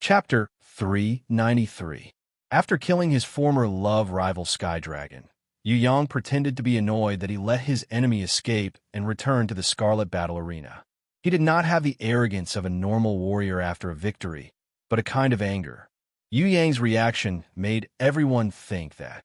Chapter 393. After killing his former love rival Sky Dragon, Yu Yang pretended to be annoyed that he let his enemy escape and return to the Scarlet Battle Arena. He did not have the arrogance of a normal warrior after a victory, but a kind of anger. Yu Yang's reaction made everyone think that,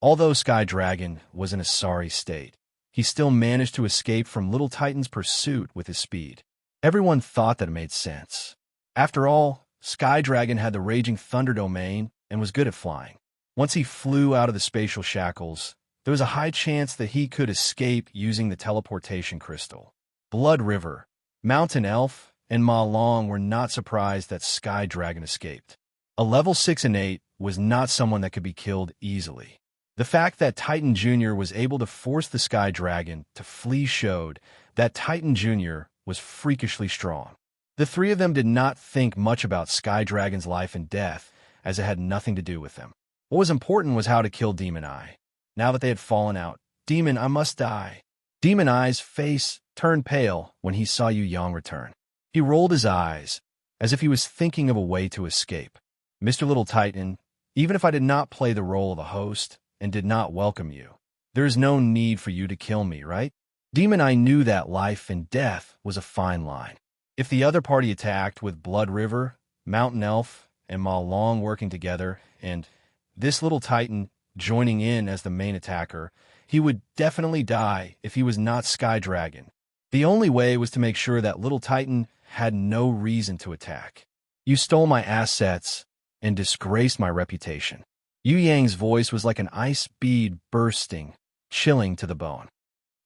although Sky Dragon was in a sorry state, he still managed to escape from Little Titan's pursuit with his speed. Everyone thought that it made sense. After all, Sky Dragon had the Raging Thunder domain and was good at flying. Once he flew out of the spatial shackles, there was a high chance that he could escape using the teleportation crystal. Blood River, Mountain Elf, and Ma Long were not surprised that Sky Dragon escaped. A level 6 and 8 was not someone that could be killed easily. The fact that Titan Jr. was able to force the Sky Dragon to flee showed that Titan Jr. was freakishly strong. The three of them did not think much about Sky Dragon's life and death, as it had nothing to do with them. What was important was how to kill Demon Eye. Now that they had fallen out, Demon, I must die. Demon Eye's face turned pale when he saw Yu Yang return. He rolled his eyes, as if he was thinking of a way to escape. Mr. Little Titan, even if I did not play the role of a host and did not welcome you, there is no need for you to kill me, right? Demon Eye knew that life and death was a fine line. If the other party attacked with Blood River, Mountain Elf, and Ma Long working together, and this Little Titan joining in as the main attacker, he would definitely die if he was not Sky Dragon. The only way was to make sure that Little Titan had no reason to attack. You stole my assets and disgraced my reputation. Yu Yang's voice was like an ice bead bursting, chilling to the bone.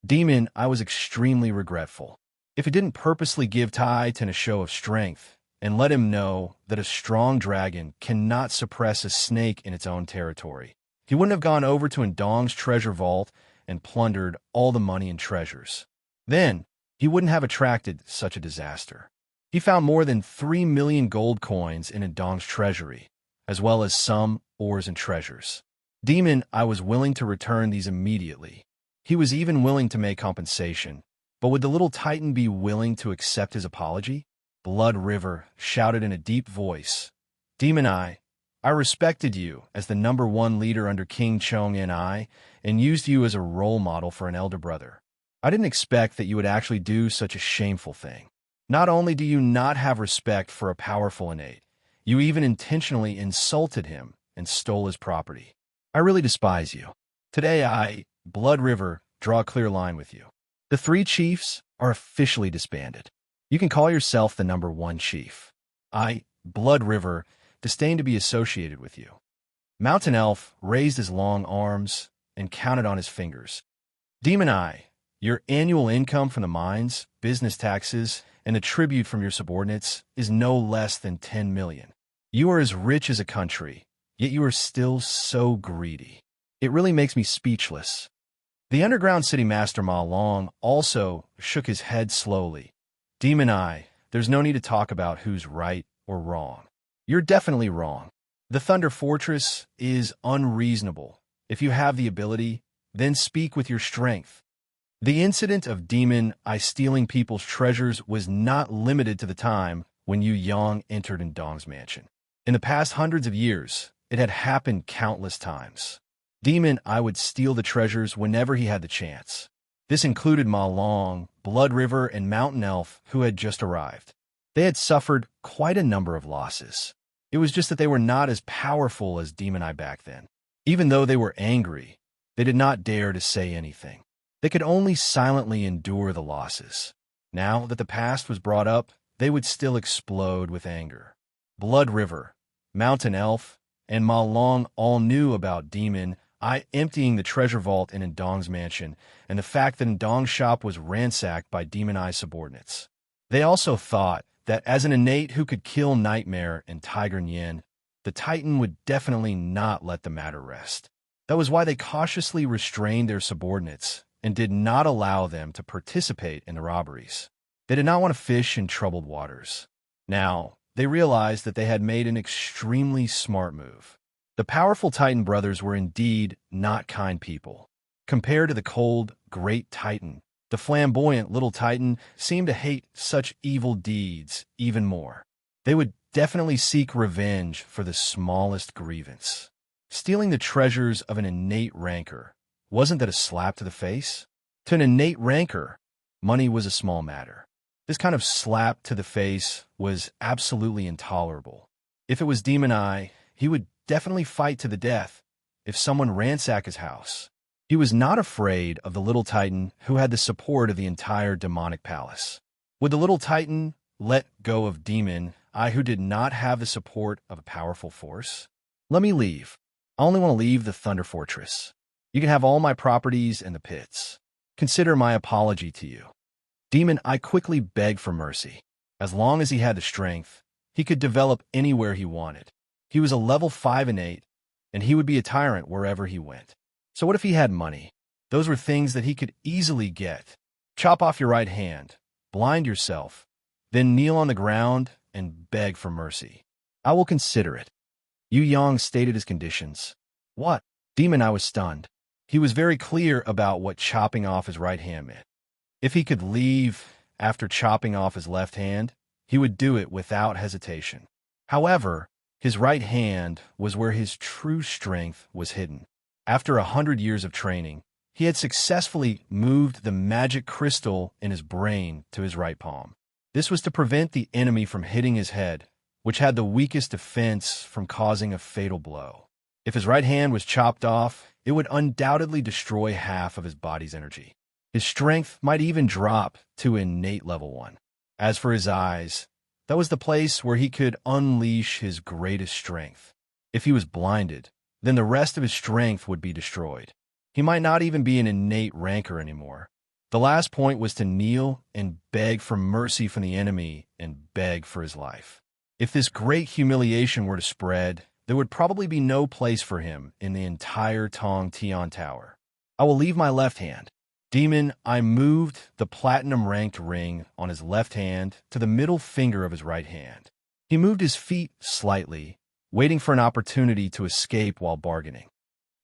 Demon, I was extremely regretful. If it didn't purposely give Titan a show of strength and let him know that a strong dragon cannot suppress a snake in its own territory, he wouldn't have gone over to Ndong's treasure vault and plundered all the money and treasures. Then, he wouldn't have attracted such a disaster. He found more than 3 million gold coins in Ndong's treasury, as well as some ores and treasures. Demon, I was willing to return these immediately. He was even willing to make compensation. But would the Little Titan be willing to accept his apology? Blood River shouted in a deep voice. Demon Eye, I respected you as the #1 leader under King Chong and used you as a role model for an elder brother. I didn't expect that you would actually do such a shameful thing. Not only do you not have respect for a powerful innate, you even intentionally insulted him and stole his property. I really despise you. Today Blood River, draw a clear line with you. The 3 chiefs are officially disbanded. You can call yourself the #1 chief. I, Blood River, disdain to be associated with you. Mountain Elf raised his long arms and counted on his fingers. Demon Eye, your annual income from the mines, business taxes, and the tribute from your subordinates is no less than 10 million. You are as rich as a country, yet you are still so greedy. It really makes me speechless. The underground city master Ma Long also shook his head slowly. Demon Eye, there's no need to talk about who's right or wrong. You're definitely wrong. The Thunder Fortress is unreasonable. If you have the ability, then speak with your strength. The incident of Demon Eye stealing people's treasures was not limited to the time when Yu Yang entered Ndong's mansion. In the past hundreds of years, it had happened countless times. Demon Eye would steal the treasures whenever he had the chance. This included Ma Long, Blood River, and Mountain Elf, who had just arrived. They had suffered quite a number of losses. It was just that they were not as powerful as Demon Eye back then. Even though they were angry, they did not dare to say anything. They could only silently endure the losses. Now that the past was brought up, they would still explode with anger. Blood River, Mountain Elf, and Ma Long all knew about Demon Eye emptying the treasure vault in Ndong's mansion, and the fact that Ndong's shop was ransacked by Demon Eye's subordinates. They also thought that as an innate who could kill Nightmare and Tiger Nyan, the Titan would definitely not let the matter rest. That was why they cautiously restrained their subordinates and did not allow them to participate in the robberies. They did not want to fish in troubled waters. Now, they realized that they had made an extremely smart move. The powerful Titan brothers were indeed not kind people. Compared to the cold, great Titan, the flamboyant Little Titan seemed to hate such evil deeds even more. They would definitely seek revenge for the smallest grievance. Stealing the treasures of an innate rancor, wasn't that a slap to the face? To an innate rancor, money was a small matter. This kind of slap to the face was absolutely intolerable. If it was Demon Eye, he would definitely fight to the death if someone ransacked his house. He was not afraid of the little titan who had the support of the entire demonic palace. Would the little titan let go of Demon Eye who did not have the support of a powerful force? Let me leave. I only want to leave the Thunder Fortress. You can have all my properties and the pits. Consider my apology to you. Demon Eye quickly begged for mercy. As long as he had the strength, he could develop anywhere he wanted. He was a level 5 and 8, and he would be a tyrant wherever he went. So what if he had money? Those were things that he could easily get. Chop off your right hand, blind yourself, then kneel on the ground and beg for mercy. I will consider it. Yu Yang stated his conditions. What? Demon Eye was stunned. He was very clear about what chopping off his right hand meant. If he could leave after chopping off his left hand, he would do it without hesitation. However, his right hand was where his true strength was hidden. After 100 years of training, he had successfully moved the magic crystal in his brain to his right palm. This was to prevent the enemy from hitting his head, which had the weakest defense from causing a fatal blow. If his right hand was chopped off, it would undoubtedly destroy half of his body's energy. His strength might even drop to innate level 1. As for his eyes, that was the place where he could unleash his greatest strength. If he was blinded, then the rest of his strength would be destroyed. He might not even be an innate rancor anymore. The last point was to kneel and beg for mercy from the enemy and beg for his life. If this great humiliation were to spread, there would probably be no place for him in the entire Tong Tian Tower. I will leave my left hand. Demon Eye moved the platinum-ranked ring on his left hand to the middle finger of his right hand. He moved his feet slightly, waiting for an opportunity to escape while bargaining.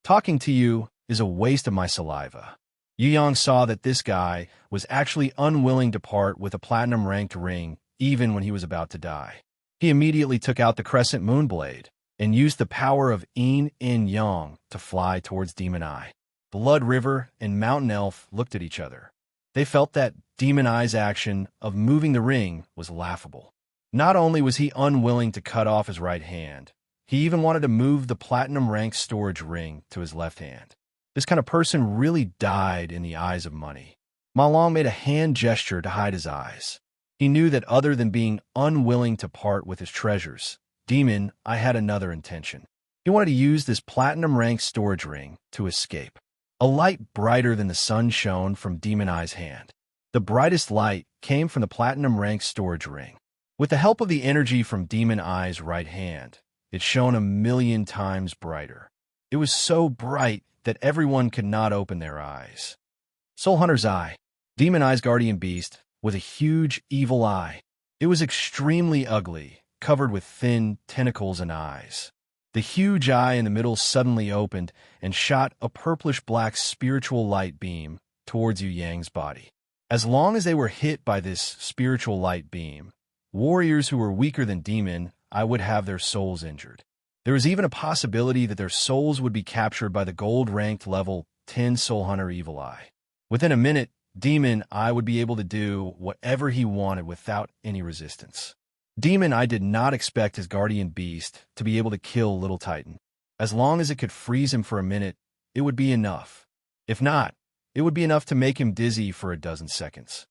Talking to you is a waste of my saliva. Yu Yang saw that this guy was actually unwilling to part with a platinum-ranked ring even when he was about to die. He immediately took out the crescent moon blade and used the power of Yin and Yang to fly towards Demon Eye. Blood River and Mountain Elf looked at each other. They felt that Demon Eye's action of moving the ring was laughable. Not only was he unwilling to cut off his right hand, he even wanted to move the platinum-ranked storage ring to his left hand. This kind of person really died in the eyes of money. Ma Long made a hand gesture to hide his eyes. He knew that other than being unwilling to part with his treasures, Demon Eye had another intention. He wanted to use this platinum-ranked storage ring to escape. A light brighter than the sun shone from Demon Eye's hand. The brightest light came from the platinum-ranked storage ring. With the help of the energy from Demon Eye's right hand, it shone 1,000,000 times brighter. It was so bright that everyone could not open their eyes. Soul Hunter's Eye. Demon Eye's guardian beast was a huge evil eye. It was extremely ugly, covered with thin tentacles and eyes. The huge eye in the middle suddenly opened and shot a purplish-black spiritual light beam towards Yu Yang's body. As long as they were hit by this spiritual light beam, warriors who were weaker than Demon Eye would have their souls injured. There was even a possibility that their souls would be captured by the gold-ranked level 10 Soul Hunter Evil Eye. Within a minute, Demon Eye would be able to do whatever he wanted without any resistance. Demon Eye did not expect his guardian beast to be able to kill Little Titan. As long as it could freeze him for a minute, it would be enough. If not, it would be enough to make him dizzy for a dozen seconds.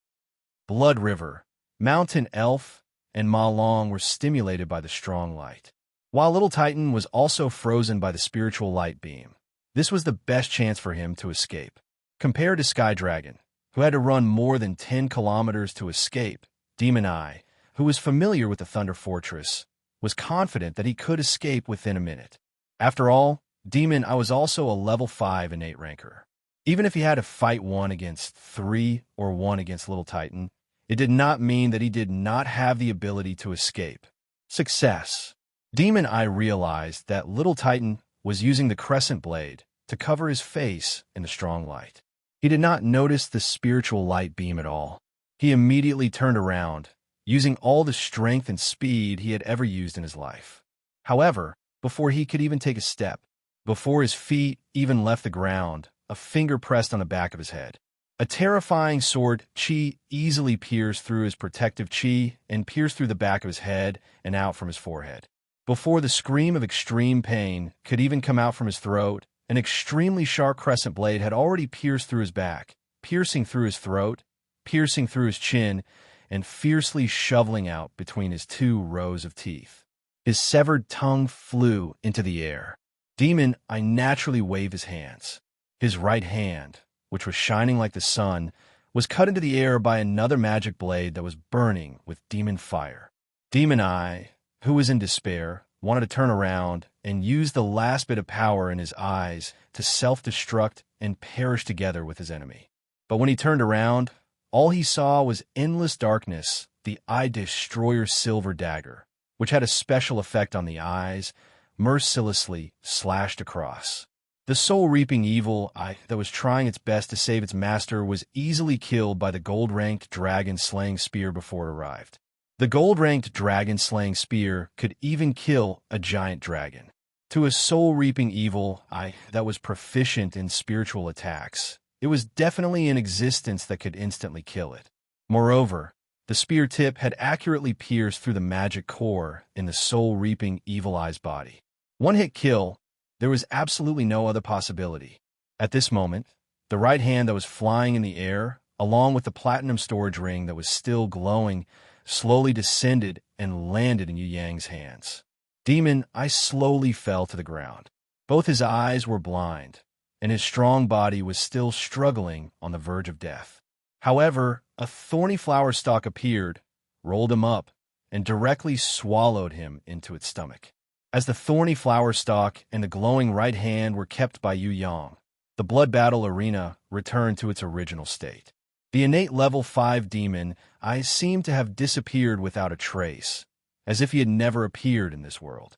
Blood River, Mountain Elf, and Ma Long were stimulated by the strong light. While Little Titan was also frozen by the spiritual light beam, this was the best chance for him to escape. Compared to Sky Dragon, who had to run more than 10 kilometers to escape, Demon Eye, who was familiar with the Thunder Fortress, was confident that he could escape within a minute. After all, Demon Eye was also a level 5 and 8 ranker. Even if he had to fight 1 against 3 or 1 against Little Titan, it did not mean that he did not have the ability to escape. Success. Demon Eye realized that Little Titan was using the crescent blade to cover his face in the strong light. He did not notice the spiritual light beam at all. He immediately turned around using all the strength and speed he had ever used in his life. However, before he could even take a step, before his feet even left the ground, a finger pressed on the back of his head. A terrifying sword chi easily pierced through his protective chi and pierced through the back of his head and out from his forehead. Before the scream of extreme pain could even come out from his throat, an extremely sharp crescent blade had already pierced through his back, piercing through his throat, piercing through his chin, and fiercely shoveling out between his 2 rows of teeth. His severed tongue flew into the air. Demon I naturally waved his hands. His right hand, which was shining like the sun, was cut into the air by another magic blade that was burning with demon fire. Demon I, who was in despair, wanted to turn around and use the last bit of power in his eyes to self-destruct and perish together with his enemy. But when he turned around, all he saw was endless darkness, the Eye Destroyer silver dagger, which had a special effect on the eyes, mercilessly slashed across. The soul-reaping evil eye that was trying its best to save its master was easily killed by the gold-ranked dragon-slaying spear before it arrived. The gold-ranked dragon-slaying spear could even kill a giant dragon. To a soul-reaping evil eye that was proficient in spiritual attacks, it was definitely an existence that could instantly kill it. Moreover, the spear tip had accurately pierced through the magic core in the soul-reaping evil eye's body. One-hit kill. There was absolutely no other possibility. At this moment, the right hand that was flying in the air, along with the platinum storage ring that was still glowing, slowly descended and landed in Yu Yang's hands. Demon I slowly fell to the ground. Both his eyes were blind, and his strong body was still struggling on the verge of death. However, a thorny flower stalk appeared, rolled him up, and directly swallowed him into its stomach. As the thorny flower stalk and the glowing right hand were kept by Yu Yang, the blood battle arena returned to its original state. The innate level 5 demon I seemed to have disappeared without a trace, as if he had never appeared in this world.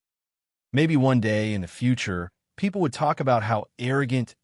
Maybe one day in the future, people would talk about how arrogant,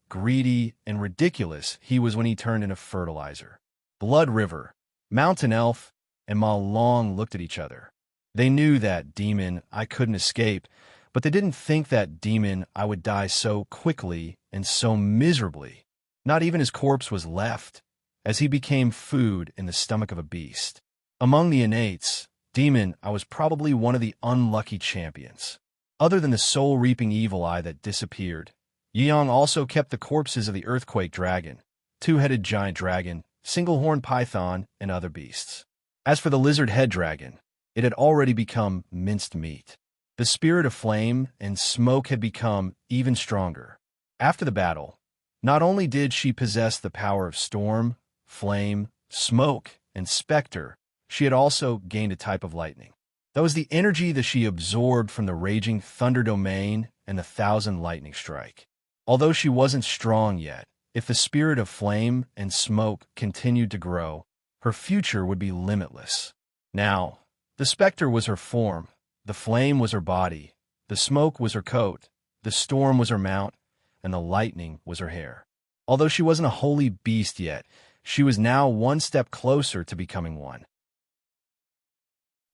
greedy, and ridiculous he was when he turned into fertilizer. Blood River, Mountain Elf, and Ma Long looked at each other. They knew that demon I couldn't escape, but they didn't think that demon I would die so quickly and so miserably. Not even his corpse was left, as he became food in the stomach of a beast. Among the innates, demon I was probably one of the unlucky champions. Other than the soul-reaping evil eye that disappeared, Yu Yang also kept the corpses of the earthquake dragon, 2-headed giant dragon, single-horned python, and other beasts. As for the lizard head dragon, it had already become minced meat. The spirit of flame and smoke had become even stronger. After the battle, not only did she possess the power of storm, flame, smoke, and specter, she had also gained a type of lightning. That was the energy that she absorbed from the raging thunder domain and the 1,000 lightning strike. Although she wasn't strong yet, if the spirit of flame and smoke continued to grow, her future would be limitless. Now, the specter was her form, the flame was her body, the smoke was her coat, the storm was her mount, and the lightning was her hair. Although she wasn't a holy beast yet, she was now one step closer to becoming one.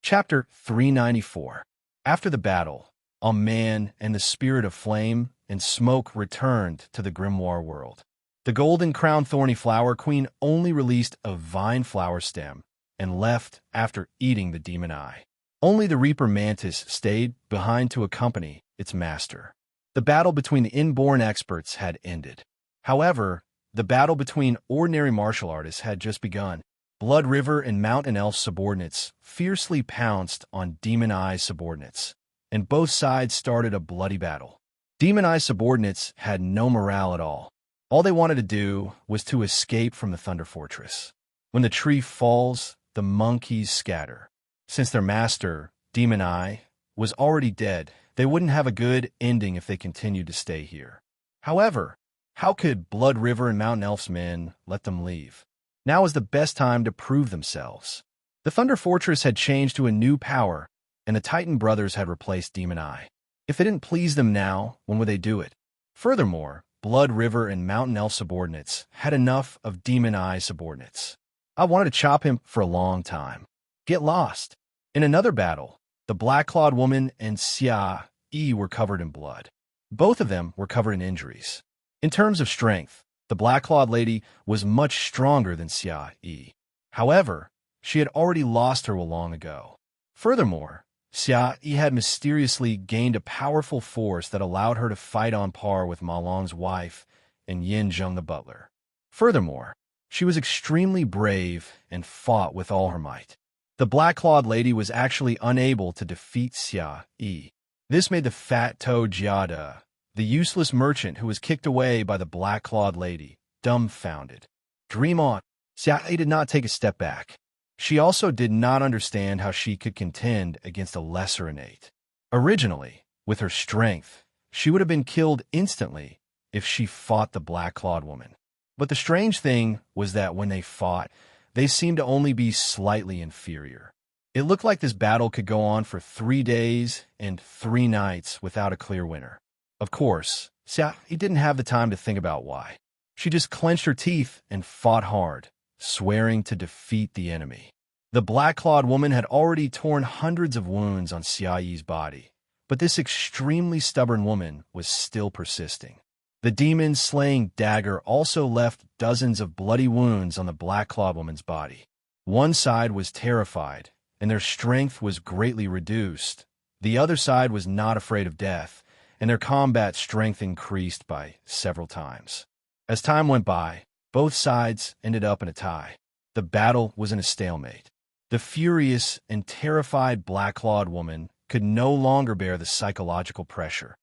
Chapter 394. After the battle, a man and the spirit of flame and smoke returned to the grimoire world. The golden-crowned thorny flower queen only released a vine flower stem and left after eating the demon eye. Only the Reaper Mantis stayed behind to accompany its master. The battle between the inborn experts had ended. However, the battle between ordinary martial artists had just begun. Blood River and Mountain Elf subordinates fiercely pounced on Demon Eye subordinates, and both sides started a bloody battle. Demon Eye subordinates had no morale at all. All they wanted to do was to escape from the Thunder Fortress. When the tree falls, the monkeys scatter. Since their master, Demon Eye, was already dead, they wouldn't have a good ending if they continued to stay here. However, how could Blood River and Mountain Elf's men let them leave? Now was the best time to prove themselves. The Thunder Fortress had changed to a new power, and the Titan brothers had replaced Demon Eye. If they didn't please them now, when would they do it? Furthermore, Blood River and Mountain Elf subordinates had enough of Demon Eye subordinates. I wanted to chop him for a long time. Get lost. In another battle, the black-clawed woman and Xia Yi were covered in blood. Both of them were covered in injuries. In terms of strength, the black-clawed lady was much stronger than Xia Yi. However, she had already lost her long ago. Furthermore, Xia Yi had mysteriously gained a powerful force that allowed her to fight on par with Ma Long's wife and Yin Zheng the butler. Furthermore, she was extremely brave and fought with all her might. The black-clawed lady was actually unable to defeat Xia Yi. This made the fat-toed Jiada, the useless merchant who was kicked away by the black-clawed lady, dumbfounded. Dream on. Xia Yi did not take a step back. She also did not understand how she could contend against a lesser innate. Originally, with her strength, she would have been killed instantly if she fought the black-clawed woman. But the strange thing was that when they fought, they seemed to only be slightly inferior. It looked like this battle could go on for 3 days and 3 nights without a clear winner. Of course, Xia Yi didn't have the time to think about why. She just clenched her teeth and fought hard, swearing to defeat the enemy. The black-clawed woman had already torn hundreds of wounds on Xia Yi's body, but this extremely stubborn woman was still persisting. The demon-slaying dagger also left dozens of bloody wounds on the black-clawed woman's body. One side was terrified, and their strength was greatly reduced. The other side was not afraid of death, and their combat strength increased by several times. As time went by, both sides ended up in a tie. The battle was in a stalemate. The furious and terrified black-clawed woman could no longer bear the psychological pressure.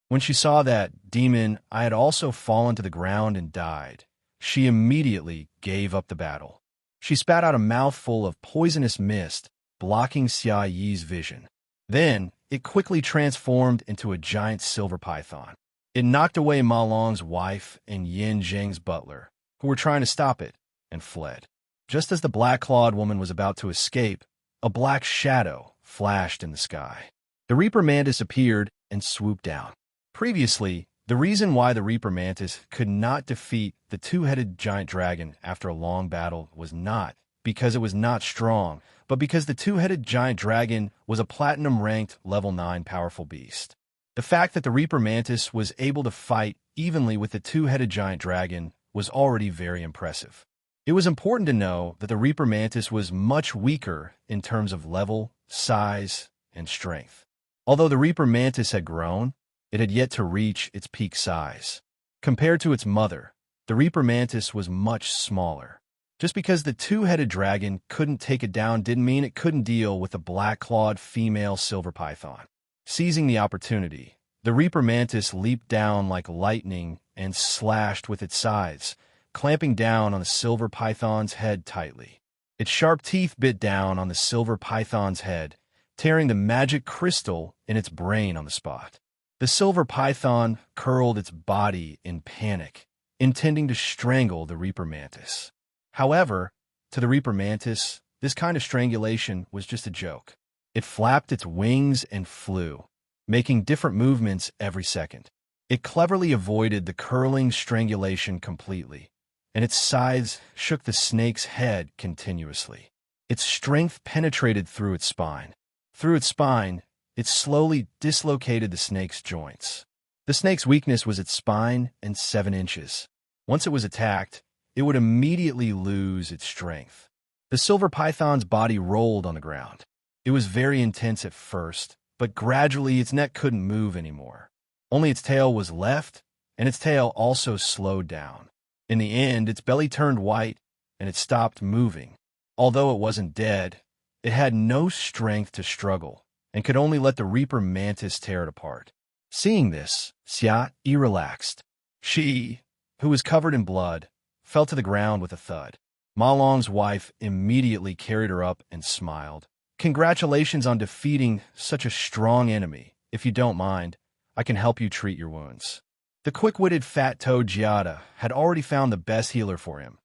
When she saw that demon I had also fallen to the ground and died, she immediately gave up the battle. She spat out a mouthful of poisonous mist, blocking Xia Yi's vision. Then, it quickly transformed into a giant silver python. It knocked away Ma Long's wife and Yin Zheng's butler, who were trying to stop it, and fled. Just as the black-clawed woman was about to escape, a black shadow flashed in the sky. The Reaper Mantis appeared and swooped down. Previously, the reason why the Reaper Mantis could not defeat the two-headed giant dragon after a long battle was not because it was not strong, but because the two-headed giant dragon was a platinum-ranked level 9 powerful beast. The fact that the Reaper Mantis was able to fight evenly with the two-headed giant dragon was already very impressive. It was important to know that the Reaper Mantis was much weaker in terms of level, size, and strength. Although the Reaper Mantis had grown, it had yet to reach its peak size. Compared to its mother, the Reaper Mantis was much smaller. Just because the two-headed dragon couldn't take it down didn't mean it couldn't deal with the black-clawed female silver python. Seizing the opportunity, the Reaper Mantis leaped down like lightning and slashed with its scythes, clamping down on the silver python's head tightly. Its sharp teeth bit down on the silver python's head, tearing the magic crystal in its brain on the spot. The silver python curled its body in panic, intending to strangle the Reaper Mantis. However, to the Reaper Mantis, this kind of strangulation was just a joke. It flapped its wings and flew, making different movements every second. It cleverly avoided the curling strangulation completely, and its scythes shook the snake's head continuously. Its strength penetrated through its spine. Through its spine, it slowly dislocated the snake's joints. The snake's weakness was its spine and 7 inches. Once it was attacked, it would immediately lose its strength. The silver python's body rolled on the ground. It was very intense at first, but gradually its neck couldn't move anymore. Only its tail was left, and its tail also slowed down. In the end, its belly turned white, and it stopped moving. Although it wasn't dead, it had no strength to struggle, and could only let the Reaper Mantis tear it apart. Seeing this, Xia Yi relaxed. She, who was covered in blood, fell to the ground with a thud. Ma Long's wife immediately carried her up and smiled. Congratulations on defeating such a strong enemy. If you don't mind, I can help you treat your wounds. The quick-witted fat-toed Giada had already found the best healer for him.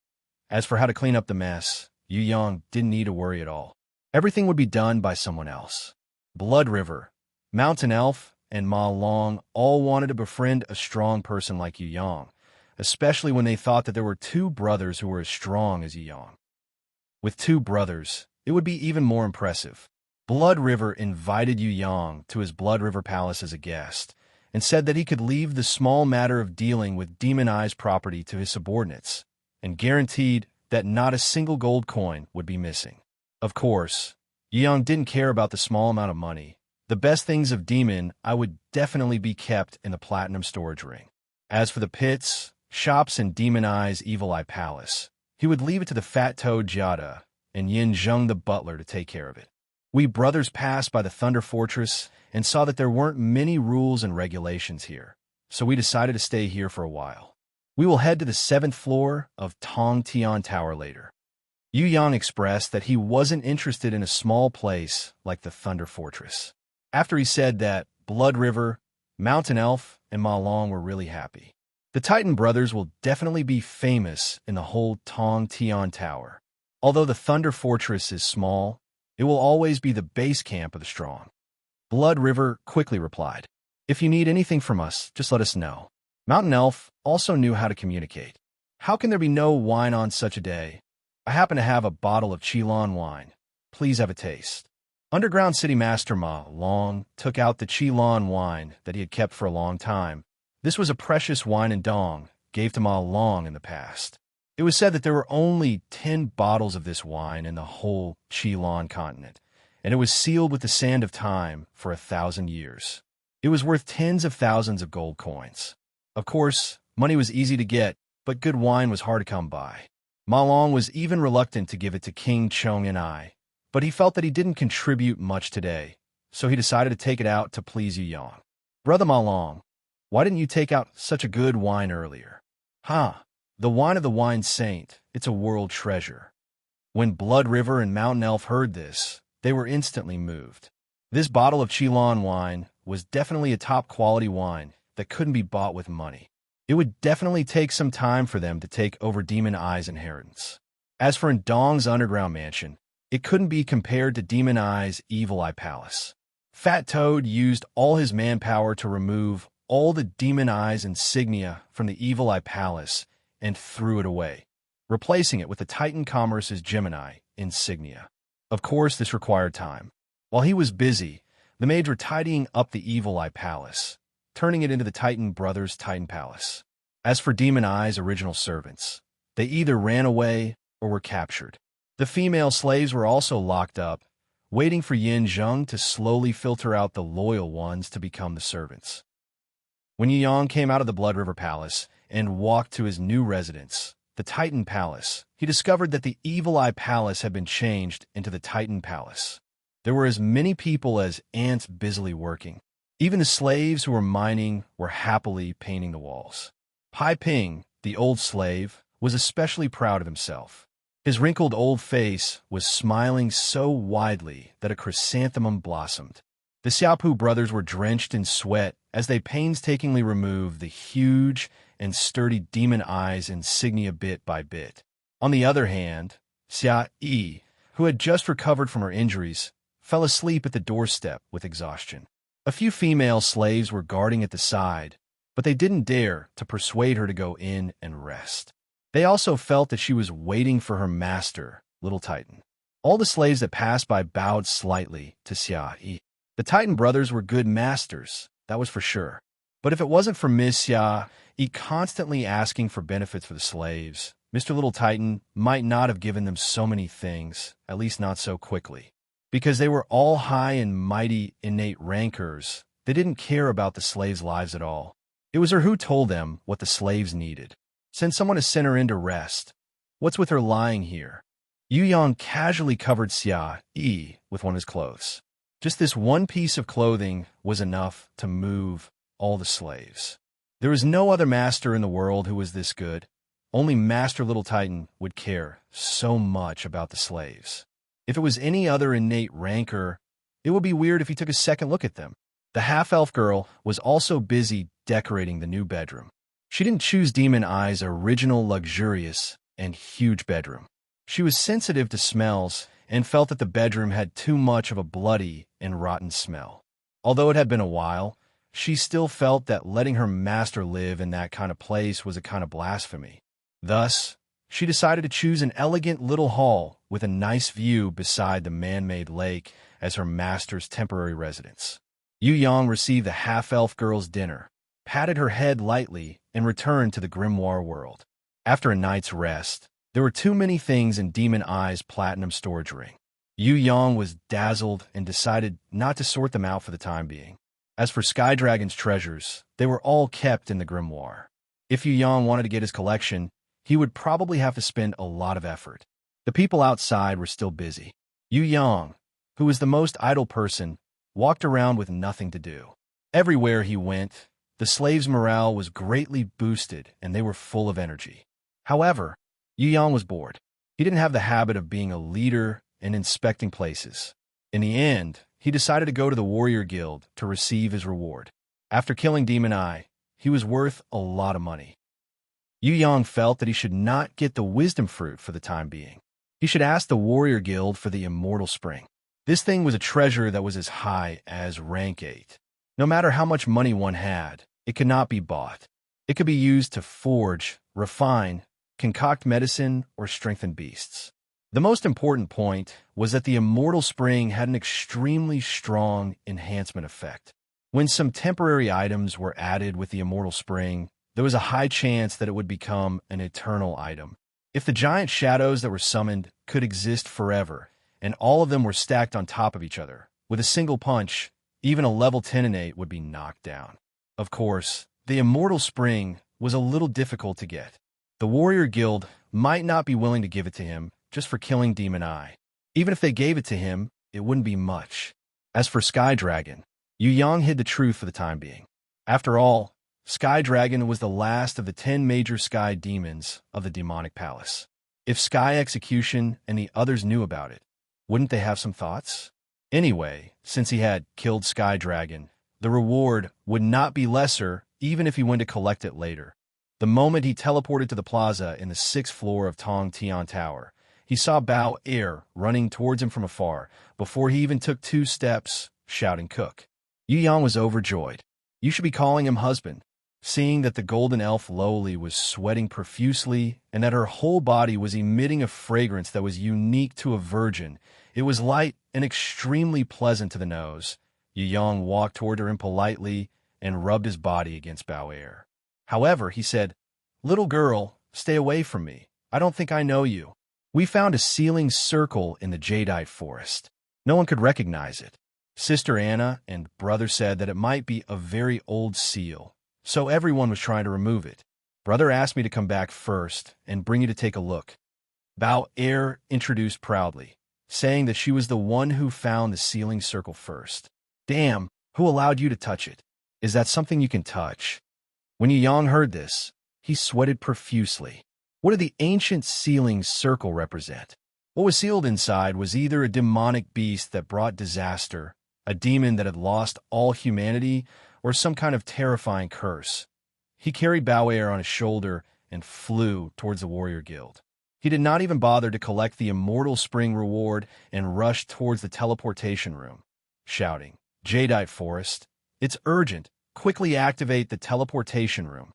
As for how to clean up the mess, Yu Yang didn't need to worry at all. Everything would be done by someone else. Blood River, Mountain Elf, and Ma Long all wanted to befriend a strong person like Yu Yang, especially when they thought that there were 2 brothers who were as strong as Yu Yang. With 2 brothers, it would be even more impressive. Blood River invited Yu Yang to his Blood River Palace as a guest, and said that he could leave the small matter of dealing with Demon Eye's property to his subordinates, and guaranteed that not a single gold coin would be missing. Of course, Yu Yang didn't care about the small amount of money. The best things of Demon Eye would definitely be kept in the platinum storage ring. As for the pits, shops, and Demon Eye's Evil Eye Palace, he would leave it to the fat toad Jiada and Yin Zheng the butler to take care of it. We brothers passed by the Thunder Fortress and saw that there weren't many rules and regulations here, so we decided to stay here for a while. We will head to the 7th floor of Tong Tian Tower later. Yu Yang expressed that he wasn't interested in a small place like the Thunder Fortress. After he said that, Blood River, Mountain Elf, and Ma Long were really happy. The Titan brothers will definitely be famous in the whole Tong Tian Tower. Although the Thunder Fortress is small, it will always be the base camp of the strong. Blood River quickly replied, "If you need anything from us, just let us know." Mountain Elf also knew how to communicate. "How can there be no wine on such a day? I happen to have a bottle of Qilin wine. Please have a taste." Underground City Master Ma Long took out the Qilin wine that he had kept for a long time. This was a precious wine and Dong gave to Ma Long in the past. It was said that there were only 10 bottles of this wine in the whole Qilin continent, and it was sealed with the sand of time for 1,000 years. It was worth tens of thousands of gold coins. Of course, money was easy to get, but good wine was hard to come by. Ma Long was even reluctant to give it to King Chong and I, but he felt that he didn't contribute much today, so he decided to take it out to please Yu Yang. "Brother Ma Long, why didn't you take out such a good wine earlier?" "Huh, the wine of the wine saint, it's a world treasure." When Blood River and Mountain Elf heard this, they were instantly moved. This bottle of Qilin wine was definitely a top-quality wine that couldn't be bought with money. It would definitely take some time for them to take over Demon Eye's inheritance. As for Dong's underground mansion, it couldn't be compared to Demon Eye's Evil Eye Palace. Fat Toad used all his manpower to remove all the Demon Eye's insignia from the Evil Eye Palace and threw it away, replacing it with the Titan Commerce's Gemini insignia. Of course, this required time. While he was busy, the maids were tidying up the Evil Eye Palace, turning it into the Titan Brothers' Titan Palace. As for Demon Eye's original servants, they either ran away or were captured. The female slaves were also locked up, waiting for Yin Zheng to slowly filter out the loyal ones to become the servants. When Yu Yang came out of the Blood River Palace and walked to his new residence, the Titan Palace, he discovered that the Evil Eye Palace had been changed into the Titan Palace. There were as many people as ants busily working. Even the slaves who were mining were happily painting the walls. Pai Ping, the old slave, was especially proud of himself. His wrinkled old face was smiling so widely that a chrysanthemum blossomed. The Xiaopu brothers were drenched in sweat as they painstakingly removed the huge and sturdy Demon Eye's insignia bit by bit. On the other hand, Xia Yi, who had just recovered from her injuries, fell asleep at the doorstep with exhaustion. A few female slaves were guarding at the side, but they didn't dare to persuade her to go in and rest. They also felt that she was waiting for her master, Little Titan. All the slaves that passed by bowed slightly to Xia Yi. The Titan brothers were good masters, that was for sure. But if it wasn't for Miss Xia Yi constantly asking for benefits for the slaves, Mr. Little Titan might not have given them so many things, at least not so quickly. Because they were all high and mighty innate rankers, they didn't care about the slaves' lives at all. It was her who told them what the slaves needed. Send someone to send her in to rest. What's with her lying here? Yu Yang casually covered Xia Yi with one of his clothes. Just this one piece of clothing was enough to move all the slaves. There was no other master in the world who was this good. Only Master Little Titan would care so much about the slaves. If it was any other innate rancor, it would be weird if he took a second look at them. The half-elf girl was also busy decorating the new bedroom. She didn't choose Demon Eye's original luxurious and huge bedroom. She was sensitive to smells and felt that the bedroom had too much of a bloody and rotten smell. Although it had been a while, she still felt that letting her master live in that kind of place was a kind of blasphemy. Thus, she decided to choose an elegant little hall with a nice view beside the man-made lake as her master's temporary residence. Yu Yang received the half-elf girl's dinner, patted her head lightly, and returned to the grimoire world. After a night's rest, there were too many things in Demon Eye's platinum storage ring. Yu Yang was dazzled and decided not to sort them out for the time being. As for Sky Dragon's treasures, they were all kept in the grimoire. If Yu Yang wanted to get his collection, he would probably have to spend a lot of effort. The people outside were still busy. Yu Yang, who was the most idle person, walked around with nothing to do. Everywhere he went, the slaves' morale was greatly boosted and they were full of energy. However, Yu Yang was bored. He didn't have the habit of being a leader and inspecting places. In the end, he decided to go to the Warrior Guild to receive his reward. After killing Demon Eye, he was worth a lot of money. Yu Yang felt that he should not get the wisdom fruit for the time being. He should ask the Warrior Guild for the Immortal Spring. This thing was a treasure that was as high as rank 8. No matter how much money one had, it could not be bought. It could be used to forge, refine, concoct medicine, or strengthen beasts. The most important point was that the Immortal Spring had an extremely strong enhancement effect. When some temporary items were added with the Immortal Spring, there was a high chance that it would become an eternal item. If the giant shadows that were summoned could exist forever, and all of them were stacked on top of each other, with a single punch, even a level 10 and 8 would be knocked down. Of course, the Immortal Spring was a little difficult to get. The Warrior Guild might not be willing to give it to him just for killing Demon Eye. Even if they gave it to him, it wouldn't be much. As for Sky Dragon, Yu Yang hid the truth for the time being. After all, Sky Dragon was the last of the 10 major sky demons of the demonic palace. If Sky Execution and the others knew about it, wouldn't they have some thoughts? Anyway, since he had killed Sky Dragon, the reward would not be lesser even if he went to collect it later. The moment he teleported to the plaza in the 6th floor of Tong Tian Tower, he saw Bao Er running towards him from afar before he even took 2 steps, shouting "Cook." Yu Yang was overjoyed. You should be calling him husband. Seeing that the golden elf Lowly was sweating profusely and that her whole body was emitting a fragrance that was unique to a virgin, it was light and extremely pleasant to the nose. Yu Yang walked toward her impolitely and rubbed his body against Bao Er. However, he said, "Little girl, stay away from me. I don't think I know you. We found a sealing circle in the jadeite forest. No one could recognize it. Sister Anna and brother said that it might be a very old seal, so everyone was trying to remove it. Brother asked me to come back first and bring you to take a look." Bao Er introduced proudly, saying that she was the one who found the sealing circle first. "Damn, who allowed you to touch it? Is that something you can touch?" When Yu Yang heard this, he sweated profusely. What did the ancient sealing circle represent? What was sealed inside was either a demonic beast that brought disaster, a demon that had lost all humanity, or some kind of terrifying curse. He carried Bao Er on his shoulder and flew towards the Warrior Guild. He did not even bother to collect the Immortal Spring reward and rushed towards the teleportation room, shouting, "Jadeite Forest, it's urgent. Quickly activate the teleportation room."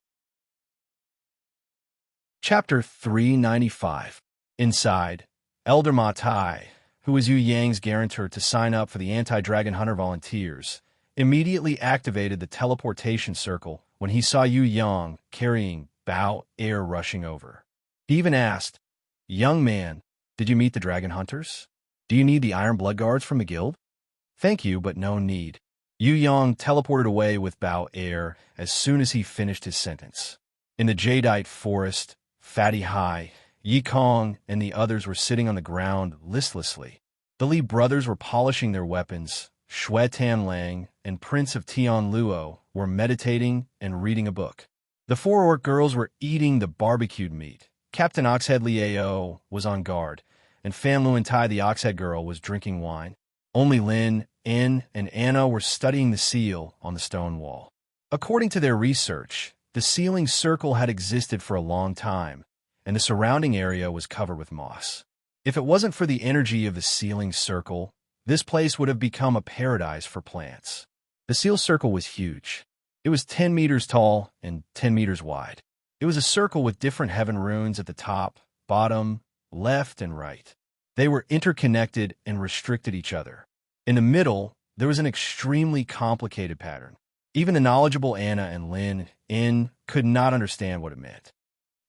Chapter 395. Inside, Elder Ma Tai, who was Yu Yang's guarantor to sign up for the anti-dragon hunter volunteers, immediately activated the teleportation circle when he saw Yu Yang carrying Bao Er rushing over. He even asked, "Young man, did you meet the dragon hunters? Do you need the Iron Blood Guards from the guild?" "Thank you, but no need." Yu Yang teleported away with Bao Er as soon as he finished his sentence. In the jadeite forest, Fatty Hai, Yi Kong, and the others were sitting on the ground listlessly. The Li brothers were polishing their weapons. Shui Tan Lang and Prince of Tian Luo were meditating and reading a book. The 4 orc girls were eating the barbecued meat. Captain Oxhead Liao was on guard, and Fan Luan Tai, the Oxhead girl, was drinking wine. Only Lin, En, and Anna were studying the seal on the stone wall. According to their research, the sealing circle had existed for a long time, and the surrounding area was covered with moss. If it wasn't for the energy of the sealing circle, this place would have become a paradise for plants. The seal circle was huge. It was 10 meters tall and 10 meters wide. It was a circle with different heaven runes at the top, bottom, left, and right. They were interconnected and restricted each other. In the middle, there was an extremely complicated pattern. Even the knowledgeable Anna and Lin could not understand what it meant.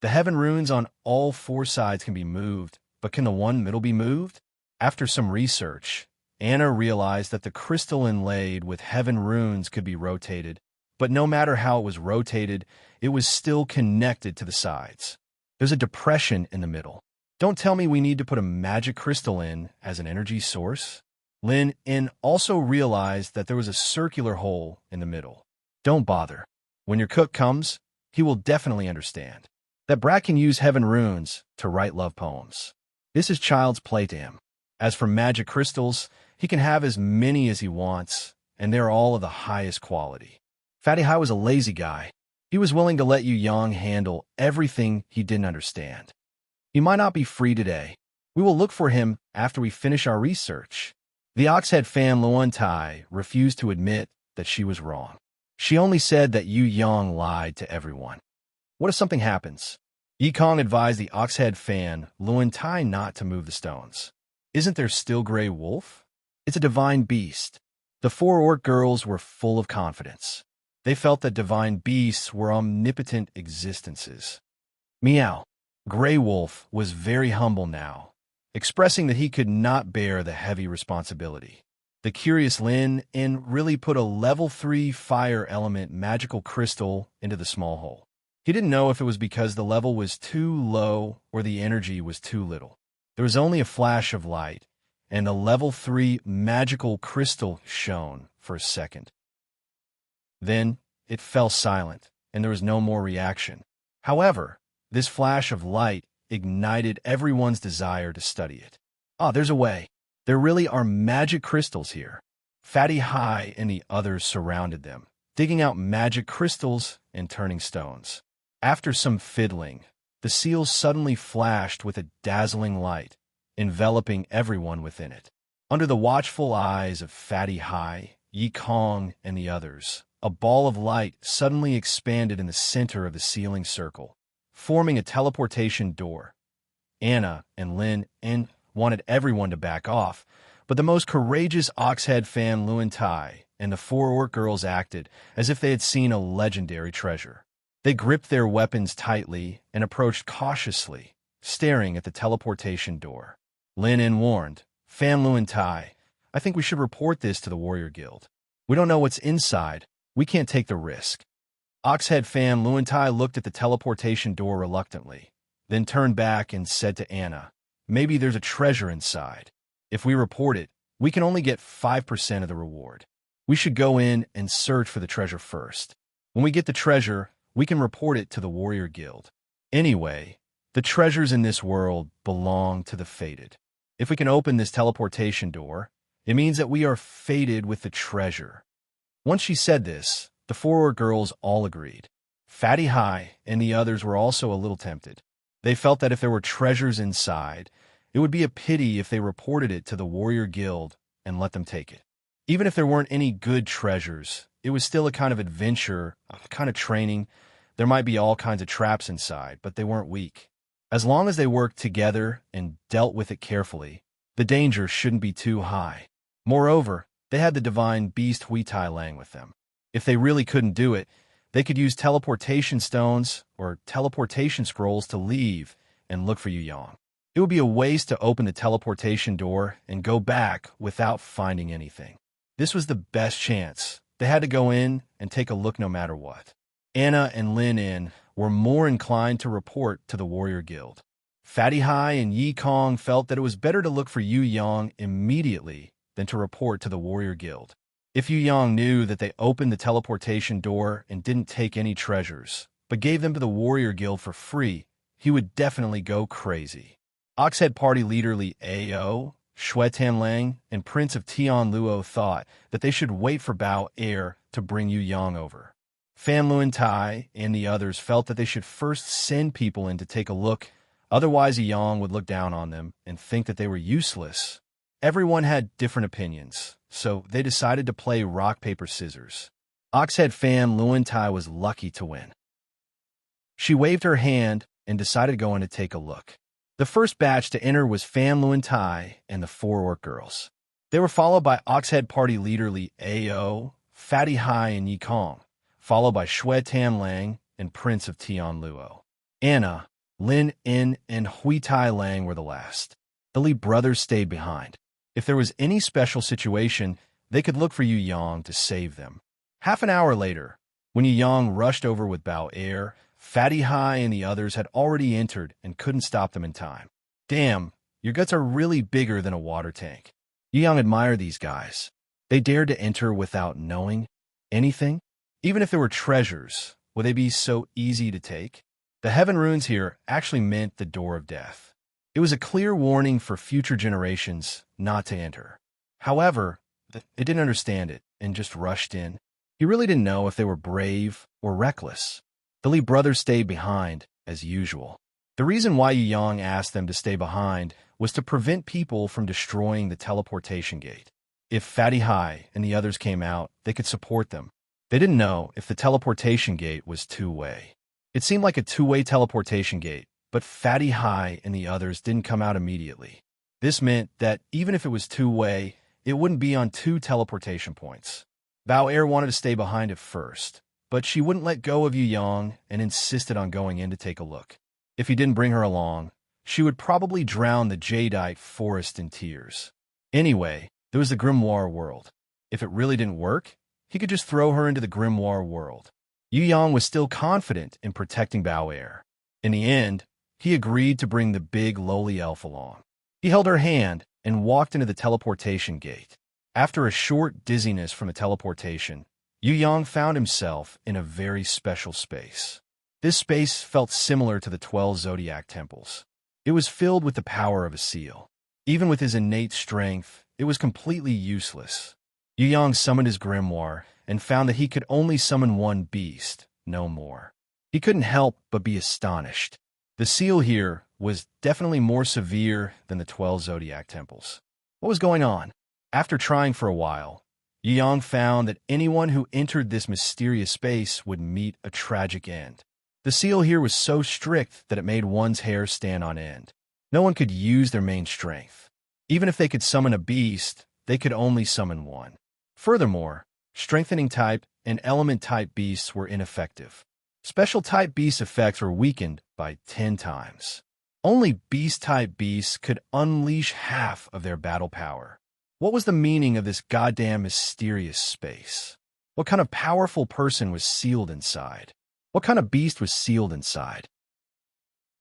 The heaven runes on all four sides can be moved, but can the one middle be moved? After some research, Anna realized that the crystal inlaid with heaven runes could be rotated, but no matter how it was rotated, it was still connected to the sides. There's a depression in the middle. Don't tell me we need to put a magic crystal in as an energy source. Lin also realized that there was a circular hole in the middle. Don't bother. When your cook comes, he will definitely understand that Brat can use heaven runes to write love poems. This is child's play to him. As for magic crystals, he can have as many as he wants, and they're all of the highest quality. Fatty Hai was a lazy guy. He was willing to let Yu Yang handle everything he didn't understand. He might not be free today. We will look for him after we finish our research. The Oxhead fan Luan Tai refused to admit that she was wrong. She only said that Yu Yang lied to everyone. What if something happens? Yi Kong advised the Oxhead fan Luan Tai not to move the stones. Isn't there still Grey Wolf? It's a divine beast. The four orc girls were full of confidence. They felt that divine beasts were omnipotent existences. Meow. Grey Wolf was very humble now, expressing that he could not bear the heavy responsibility. The curious Lin really put a level 3 fire element magical crystal into the small hole. He didn't know if it was because the level was too low or the energy was too little. There was only a flash of light, and the level 3 magical crystal shone for a second. Then it fell silent, and there was no more reaction. However, this flash of light ignited everyone's desire to study it. Ah, there's a way. There really are magic crystals here. Fatty Hai and the others surrounded them, digging out magic crystals and turning stones. After some fiddling, the seals suddenly flashed with a dazzling light, enveloping everyone within it. Under the watchful eyes of Fatty Hai, Yi Kong, and the others, a ball of light suddenly expanded in the center of the sealing circle, forming a teleportation door. Anna and Lin wanted everyone to back off, but the most courageous Oxhead fan Luan Tai and the four orc girls acted as if they had seen a legendary treasure. They gripped their weapons tightly and approached cautiously, staring at the teleportation door. Lin warned, Fan Luan Tai, I think we should report this to the Warrior Guild. We don't know what's inside. We can't take the risk. Oxhead fan Luan Tai looked at the teleportation door reluctantly, then turned back and said to Anna, maybe there's a treasure inside. If we report it, we can only get 5% of the reward. We should go in and search for the treasure first. When we get the treasure, we can report it to the Warrior Guild. Anyway, the treasures in this world belong to the fated. If we can open this teleportation door, it means that we are fated with the treasure. Once she said this, the four girls all agreed. Fatty Hai and the others were also a little tempted. They felt that if there were treasures inside, it would be a pity if they reported it to the Warrior Guild and let them take it. Even if there weren't any good treasures, it was still a kind of adventure, a kind of training. There might be all kinds of traps inside, but they weren't weak. As long as they worked together and dealt with it carefully, the danger shouldn't be too high. Moreover, they had the divine beast Hui Tai Lang with them. If they really couldn't do it, they could use teleportation stones or teleportation scrolls to leave and look for Yu Yang. It would be a waste to open the teleportation door and go back without finding anything. This was the best chance. They had to go in and take a look no matter what. Anna and Lin were more inclined to report to the Warrior Guild. Fatty Hai and Yi Kong felt that it was better to look for Yu Yang immediately than to report to the Warrior Guild. If Yu Yang knew that they opened the teleportation door and didn't take any treasures, but gave them to the Warrior Guild for free, he would definitely go crazy. Oxhead Party leader Li Ao, Shui Tan Lang, and Prince of Tian Luo thought that they should wait for Bao Er to bring Yu Yang over. Fan Luan Tai and the others felt that they should first send people in to take a look, otherwise Yu Yang would look down on them and think that they were useless. Everyone had different opinions, so they decided to play rock, paper, scissors. Oxhead fan Luan Tai was lucky to win. She waved her hand and decided to go in to take a look. The first batch to enter was Fan Luan Tai and the four orc girls. They were followed by Oxhead Party leader Li Ao, Fatty Hai, and Yi Kong, followed by Shui Tam Lang and Prince of Tian Luo. Anna, Lin In, and Hui Tai Lang were the last. The Li brothers stayed behind. If there was any special situation, they could look for Yu Yang to save them. Half an hour later, when Yu Yang rushed over with Bao Air, Fatty Hai and the others had already entered and couldn't stop them in time. Damn, your guts are really bigger than a water tank. Yu Yang admired these guys. They dared to enter without knowing anything? Even if there were treasures, would they be so easy to take? The heaven runes here actually meant the door of death. It was a clear warning for future generations not to enter. However, it didn't understand it and just rushed in. He really didn't know if they were brave or reckless. The Li brothers stayed behind, as usual. The reason why Yu Yang asked them to stay behind was to prevent people from destroying the teleportation gate. If Fatty Hai and the others came out, they could support them. They didn't know if the teleportation gate was two-way. It seemed like a two-way teleportation gate, but Fatty Hai and the others didn't come out immediately. This meant that even if it was two-way, it wouldn't be on two teleportation points. Bao Air wanted to stay behind at first, but she wouldn't let go of Yu Yang and insisted on going in to take a look. If he didn't bring her along, she would probably drown the jadeite forest in tears. Anyway, there was the grimoire world. If it really didn't work, he could just throw her into the grimoire world. Yu Yang was still confident in protecting Bao Air. In the end, he agreed to bring the big lowly elf along. He held her hand and walked into the teleportation gate. After a short dizziness from the teleportation, Yu Yang found himself in a very special space. This space felt similar to the 12 zodiac temples. It was filled with the power of a seal. Even with his innate strength, it was completely useless. Yu Yang summoned his grimoire and found that he could only summon one beast, no more. He couldn't help but be astonished. The seal here was definitely more severe than the 12 zodiac temples. What was going on? After trying for a while, Yu Yang found that anyone who entered this mysterious space would meet a tragic end. The seal here was so strict that it made one's hair stand on end. No one could use their main strength. Even if they could summon a beast, they could only summon one. Furthermore, strengthening type and element type beasts were ineffective. Special type beast effects were weakened by 10 times. Only beast type beasts could unleash half of their battle power. What was the meaning of this goddamn mysterious space? What kind of powerful person was sealed inside? What kind of beast was sealed inside?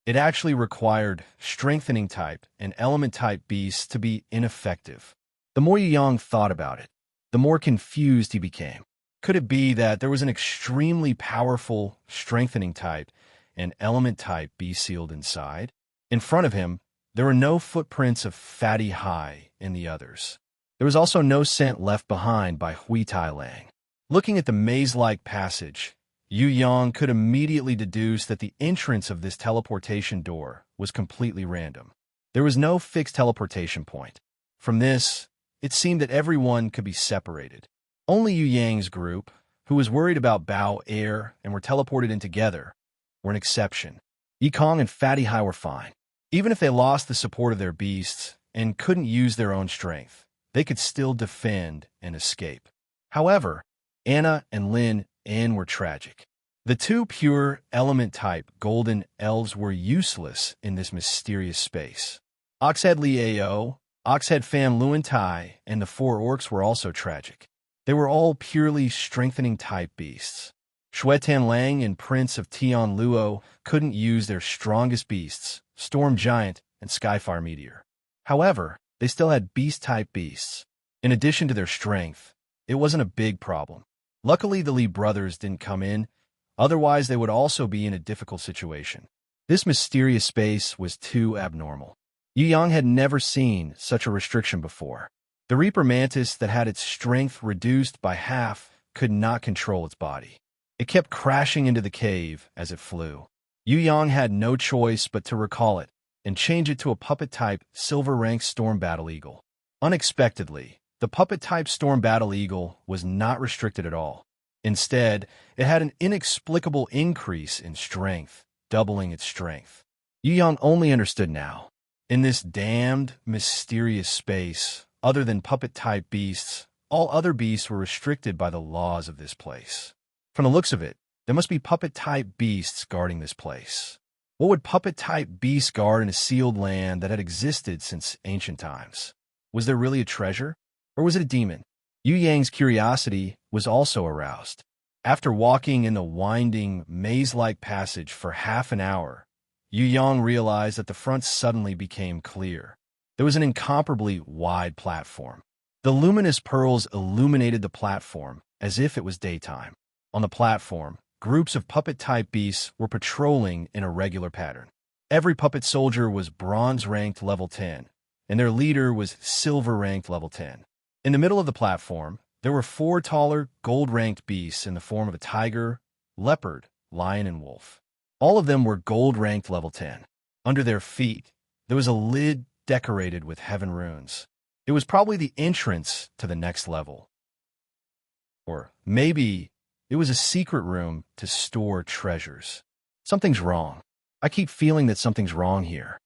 It actually required strengthening type and element type beasts to be ineffective. The more Yu Yang thought about it, the more confused he became. Could it be that there was an extremely powerful strengthening type and element type beast sealed inside? In front of him, there were no footprints of Fatty Hai and the others. There was also no scent left behind by Hui Tai Lang. Looking at the maze-like passage, Yu Yang could immediately deduce that the entrance of this teleportation door was completely random. There was no fixed teleportation point. From this, it seemed that everyone could be separated. Only Yu Yang's group, who was worried about Bao Air and were teleported in together, were an exception. Yi Kong and Fatty Hai were fine. Even if they lost the support of their beasts and couldn't use their own strength, they could still defend and escape. However, Anna and Lin In were tragic. The two pure element-type golden elves were useless in this mysterious space. Oxhead Li Ao, Oxhead Fan Luan Tai, and the four orcs were also tragic. They were all purely strengthening-type beasts. Shui Tan Lang and Prince of Tian Luo couldn't use their strongest beasts, Storm Giant and Skyfire Meteor. However, they still had beast-type beasts. In addition to their strength, it wasn't a big problem. Luckily, the Li brothers didn't come in, otherwise they would also be in a difficult situation. This mysterious space was too abnormal. Yu Yang had never seen such a restriction before. The Reaper Mantis that had its strength reduced by half could not control its body. It kept crashing into the cave as it flew. Yu Yang had no choice but to recall it and change it to a puppet-type silver-rank Storm Battle Eagle. Unexpectedly, the puppet-type Storm Battle Eagle was not restricted at all. Instead, it had an inexplicable increase in strength, doubling its strength. Yu Yang only understood now. In this damned, mysterious space, other than puppet-type beasts, all other beasts were restricted by the laws of this place. From the looks of it, there must be puppet-type beasts guarding this place. What would puppet-type beasts guard in a sealed land that had existed since ancient times? Was there really a treasure? Or was it a demon? Yu Yang's curiosity was also aroused. After walking in the winding, maze-like passage for half an hour, Yu Yang realized that the front suddenly became clear. There was an incomparably wide platform. The luminous pearls illuminated the platform as if it was daytime. On the platform, groups of puppet-type beasts were patrolling in a regular pattern. Every puppet soldier was bronze-ranked level 10, and their leader was silver-ranked level 10. In the middle of the platform, there were 4 taller, gold-ranked beasts in the form of a tiger, leopard, lion, and wolf. All of them were gold-ranked level 10. Under their feet, there was a lid decorated with heaven runes. It was probably the entrance to the next level. Or maybe it was a secret room to store treasures. Something's wrong. I keep feeling that something's wrong here.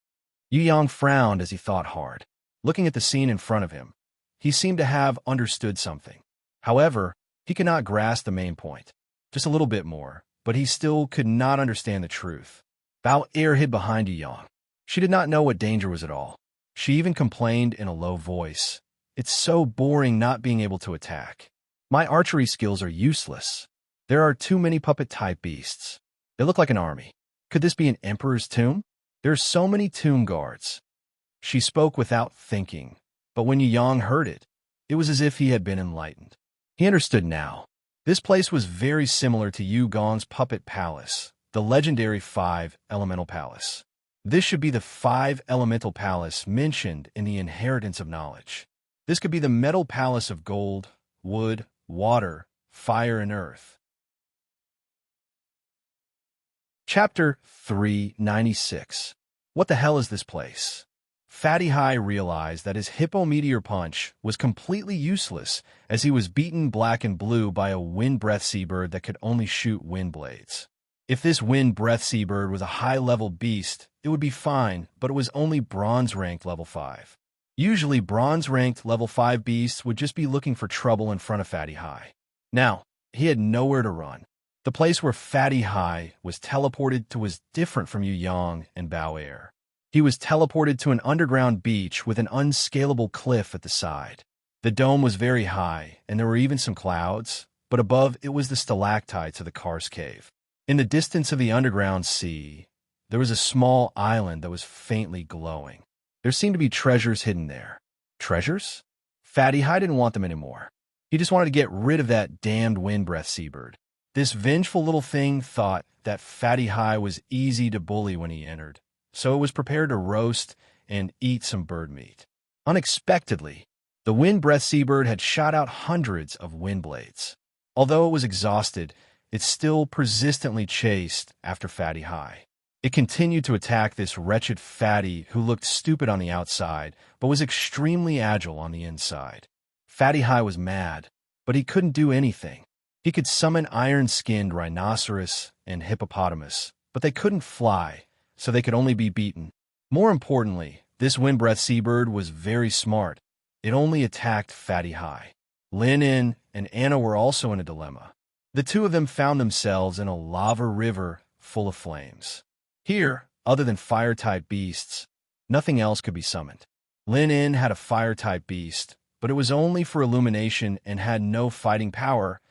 Yu Yang frowned as he thought hard. Looking at the scene in front of him, he seemed to have understood something. However, he could not grasp the main point. Just a little bit more, but he still could not understand the truth. Bao Er hid behind Yu Yang. She did not know what danger was at all. She even complained in a low voice. It's so boring not being able to attack. My archery skills are useless. There are too many puppet-type beasts. They look like an army. Could this be an emperor's tomb? There are so many tomb guards. She spoke without thinking, but when Yu Yang heard it, it was as if he had been enlightened. He understood now. This place was very similar to Yu Gong's puppet palace, the legendary 5 Elemental Palace. This should be the 5 Elemental Palace mentioned in the Inheritance of Knowledge. This could be the Metal Palace of gold, wood, water, fire, and earth. Chapter 396. What the hell is this place? Fatty High realized that his Hippo Meteor Punch was completely useless as he was beaten black and blue by a wind breath seabird that could only shoot wind blades. If this wind breath seabird was a high-level beast, it would be fine, but it was only bronze-ranked level 5. Usually, bronze-ranked level 5 beasts would just be looking for trouble in front of Fatty High. Now, he had nowhere to run. The place where Fatty High was teleported to was different from Yu Yang and Bao Er. He was teleported to an underground beach with an unscalable cliff at the side. The dome was very high, and there were even some clouds, but above it was the stalactites of the Kar's Cave. In the distance of the underground sea, there was a small island that was faintly glowing. There seemed to be treasures hidden there. Treasures? Fatty High didn't want them anymore. He just wanted to get rid of that damned wind breath seabird. This vengeful little thing thought that Fatty High was easy to bully when he entered, so it was prepared to roast and eat some bird meat. Unexpectedly, the wind breath seabird had shot out hundreds of wind blades. Although it was exhausted, it still persistently chased after Fatty High. It continued to attack this wretched Fatty who looked stupid on the outside, but was extremely agile on the inside. Fatty High was mad, but he couldn't do anything. He could summon iron-skinned rhinoceros and hippopotamus, but they couldn't fly, so they could only be beaten. More importantly, this wind-breath seabird was very smart. It only attacked Fatty High. Lin In and Anna were also in a dilemma. The two of them found themselves in a lava river full of flames. Here, other than fire-type beasts, nothing else could be summoned. Lin In had a fire-type beast, but it was only for illumination and had no fighting power.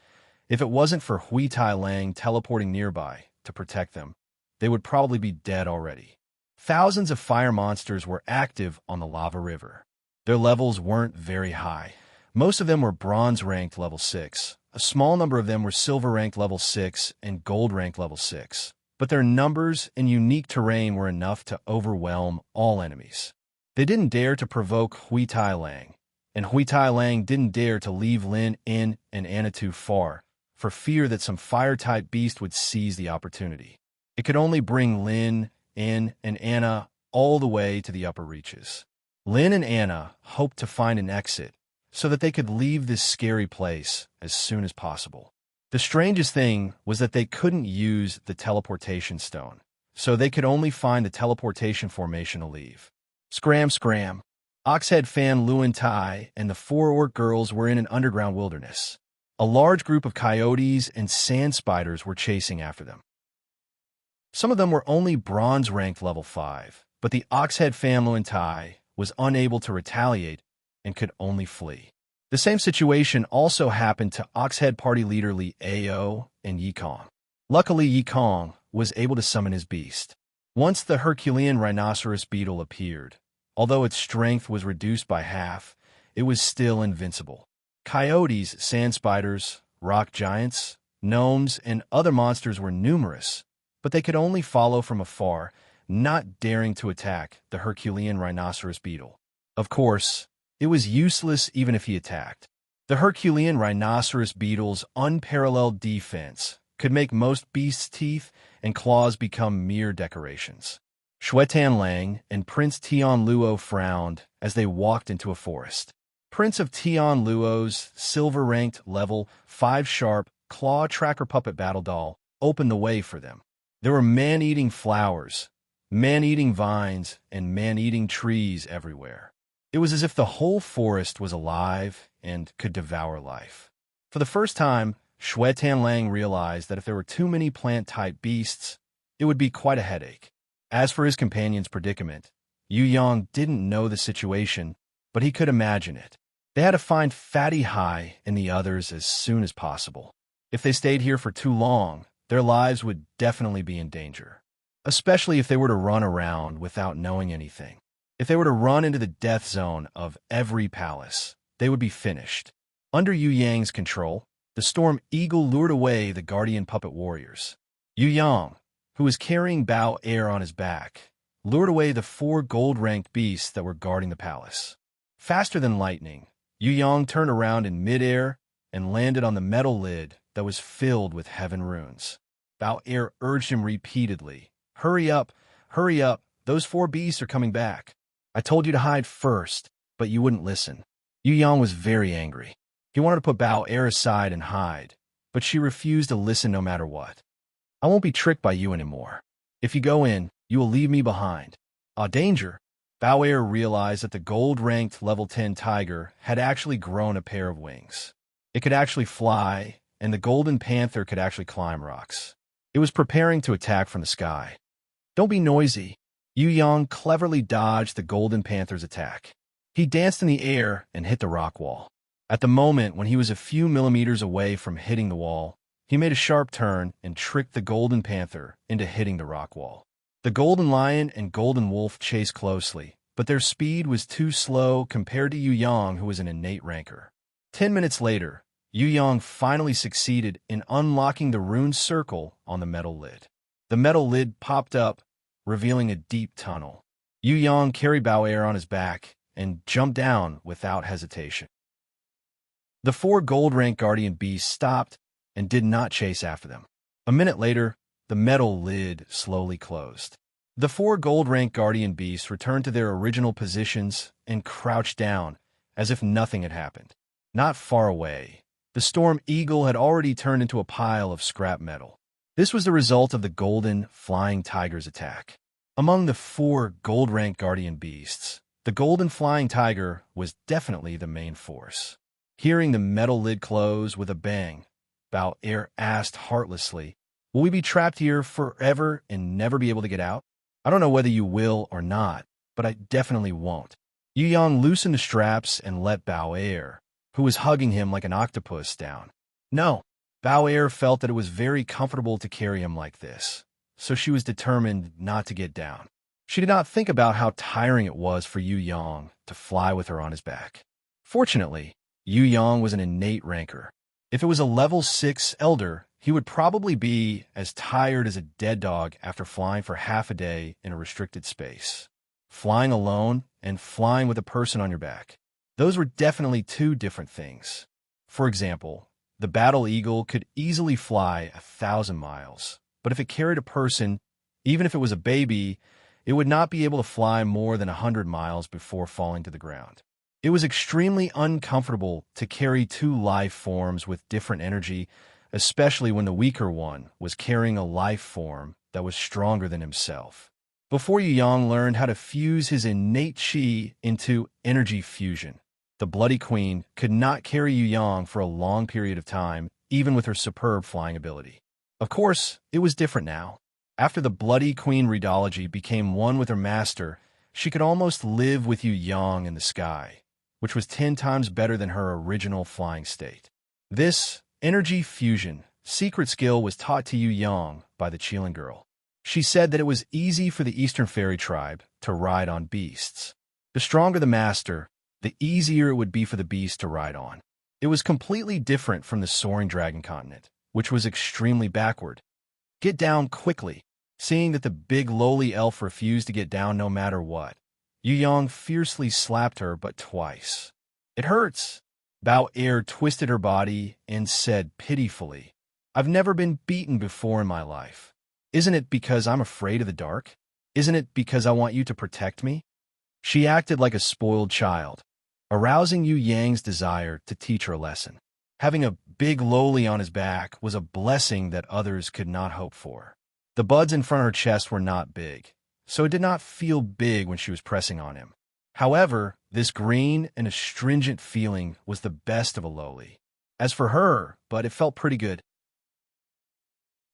If it wasn't for Hui Tai Lang teleporting nearby to protect them, they would probably be dead already. Thousands of fire monsters were active on the lava river. Their levels weren't very high. Most of them were bronze-ranked level 6. A small number of them were silver-ranked level 6 and gold-ranked level 6. But their numbers and unique terrain were enough to overwhelm all enemies. They didn't dare to provoke Hui Tai Lang, and Hui Tai Lang didn't dare to leave Lin In and Anna too far, for fear that some fire-type beast would seize the opportunity. It could only bring Lin In and Anna all the way to the upper reaches. Lin and Anna hoped to find an exit so that they could leave this scary place as soon as possible. The strangest thing was that they couldn't use the teleportation stone. so they could only find the teleportation formation to leave. Scram, scram. Oxhead Fan Luan Tai and the four orc girls were in an underground wilderness. A large group of coyotes and sand spiders were chasing after them. Some of them were only bronze-ranked level 5, but the Oxhead Fan Luan Tai was unable to retaliate and could only flee. The same situation also happened to Oxhead Party Leader Li Ao and Yikong. Luckily, Yikong was able to summon his beast. Once the Herculean rhinoceros beetle appeared, although its strength was reduced by half, it was still invincible. Coyotes, sand spiders, rock giants, gnomes, and other monsters were numerous, but they could only follow from afar, not daring to attack the Herculean rhinoceros beetle. Of course, it was useless even if he attacked. The Herculean rhinoceros beetle's unparalleled defense could make most beasts' teeth and claws become mere decorations. Shuetan Lang and Prince Tian Luo frowned as they walked into a forest. Prince of Tian Luo's silver-ranked level 5 sharp claw tracker puppet battle doll opened the way for them. There were man-eating flowers, man-eating vines, and man-eating trees everywhere. It was as if the whole forest was alive and could devour life. For the first time, Shuetan Lang realized that if there were too many plant-type beasts, it would be quite a headache. As for his companion's predicament, Yu Yang didn't know the situation, but he could imagine it. They had to find Fatty Hai and the others as soon as possible. If they stayed here for too long, their lives would definitely be in danger, especially if they were to run around without knowing anything. If they were to run into the death zone of every palace, they would be finished. Under Yu Yang's control, the Storm Eagle lured away the guardian puppet warriors. Yu Yang, who was carrying Bao Air on his back, lured away the 4 gold-ranked beasts that were guarding the palace. Faster than lightning, Yu Yang turned around in midair and landed on the metal lid that was filled with heaven runes. Bao Air urged him repeatedly, hurry up, those 4 beasts are coming back. I told you to hide first, but you wouldn't listen." Yu Yang was very angry. He wanted to put Bao Air aside and hide, but she refused to listen no matter what. "I won't be tricked by you anymore. If you go in, you will leave me behind." Danger! Bao Air realized that the gold-ranked level 10 tiger had actually grown a pair of wings. It could actually fly, and the golden panther could actually climb rocks. It was preparing to attack from the sky. "Don't be noisy." Yu Yang cleverly dodged the golden panther's attack. He danced in the air and hit the rock wall. At the moment when he was a few millimeters away from hitting the wall, he made a sharp turn and tricked the golden panther into hitting the rock wall. The golden lion and golden wolf chased closely, but their speed was too slow compared to Yu Yang, who was an innate ranker. 10 minutes later, Yu Yang finally succeeded in unlocking the rune circle on the metal lid. The metal lid popped up, revealing a deep tunnel. Yu Yang carried Bao Air on his back and jumped down without hesitation. The 4 gold-rank guardian beasts stopped and did not chase after them. A minute later, the metal lid slowly closed. The 4 gold-rank guardian beasts returned to their original positions and crouched down as if nothing had happened. Not far away, the Storm Eagle had already turned into a pile of scrap metal. This was the result of the golden flying tiger's attack. Among the 4 gold-rank guardian beasts, the golden flying tiger was definitely the main force. Hearing the metal lid close with a bang, Bao Air asked heartlessly, "Will we be trapped here forever and never be able to get out?" "I don't know whether you will or not, but I definitely won't." Yu Yang loosened the straps and let Bao Air, who was hugging him like an octopus, down. No, Bao Air felt that it was very comfortable to carry him like this, so she was determined not to get down. She did not think about how tiring it was for Yu Yang to fly with her on his back. Fortunately, Yu Yang was an innate ranker. If it was a level 6 elder, he would probably be as tired as a dead dog after flying for half a day in a restricted space. Flying alone and flying with a person on your back. Those were definitely 2 different things. For example, the battle eagle could easily fly 1,000 miles, but if it carried a person, even if it was a baby, it would not be able to fly more than 100 miles before falling to the ground. It was extremely uncomfortable to carry 2 life forms with different energy, especially when the weaker one was carrying a life form that was stronger than himself. Before Yu Yang learned how to fuse his innate qi into energy fusion, the Bloody Queen could not carry Yu Yang for a long period of time, even with her superb flying ability. Of course, it was different now. After the Bloody Queen Redology became one with her master, she could almost live with Yu Yang in the sky, which was 10 times better than her original flying state. This energy fusion secret skill was taught to Yu Yang by the Qilin girl. She said that it was easy for the Eastern Fairy tribe to ride on beasts. The stronger the master, the easier it would be for the beast to ride on. It was completely different from the soaring dragon continent, which was extremely backward. Get down quickly. Seeing that the big lowly elf refused to get down no matter what, Yu Yang fiercely slapped her but twice. It hurts. Bao Er twisted her body and said pitifully, I've never been beaten before in my life. Isn't it because I'm afraid of the dark? Isn't it because I want you to protect me? She acted like a spoiled child, arousing Yu Yang's desire to teach her a lesson. Having a big lowly on his back was a blessing that others could not hope for. The buds in front of her chest were not big, so it did not feel big when she was pressing on him. However, this green and astringent feeling was the best of a lowly. As for her, but it felt pretty good.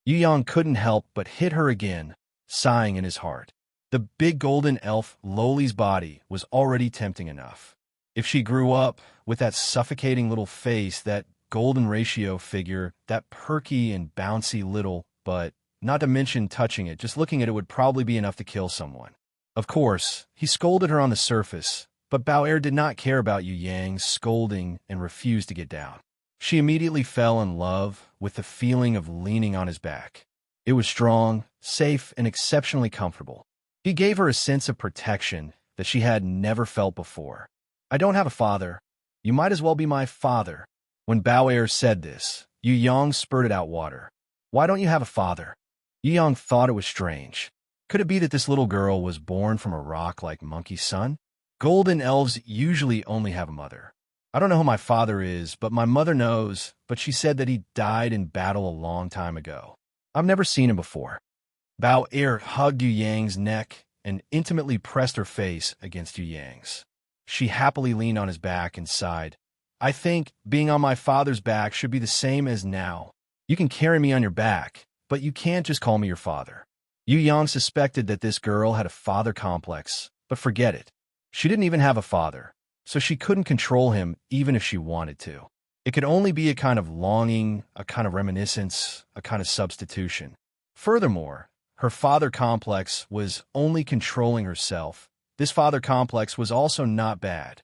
Yu Yang couldn't help but hit her again, sighing in his heart. The big golden elf lowly's body was already tempting enough. If she grew up with that suffocating little face, that golden ratio figure, that perky and bouncy little, but not to mention touching it, just looking at it would probably be enough to kill someone. Of course, he scolded her on the surface, but Bao Er did not care about Yu Yang's scolding and refused to get down. She immediately fell in love with the feeling of leaning on his back. It was strong, safe, and exceptionally comfortable. He gave her a sense of protection that she had never felt before. I don't have a father. You might as well be my father. When Bao Er said this, Yu Yang spurted out water. Why don't you have a father? Yu Yang thought it was strange. Could it be that this little girl was born from a rock like Monkey's son? Golden elves usually only have a mother. I don't know who my father is, but my mother knows, but she said that he died in battle a long time ago. I've never seen him before. Bao Er hugged Yu Yang's neck and intimately pressed her face against Yu Yang's. She happily leaned on his back and sighed. I think being on my father's back should be the same as now. You can carry me on your back, but you can't just call me your father. Yu Yang suspected that this girl had a father complex, but forget it. She didn't even have a father, so she couldn't control him even if she wanted to. It could only be a kind of longing, a kind of reminiscence, a kind of substitution. Furthermore, her father complex was only controlling herself. This father complex was also not bad.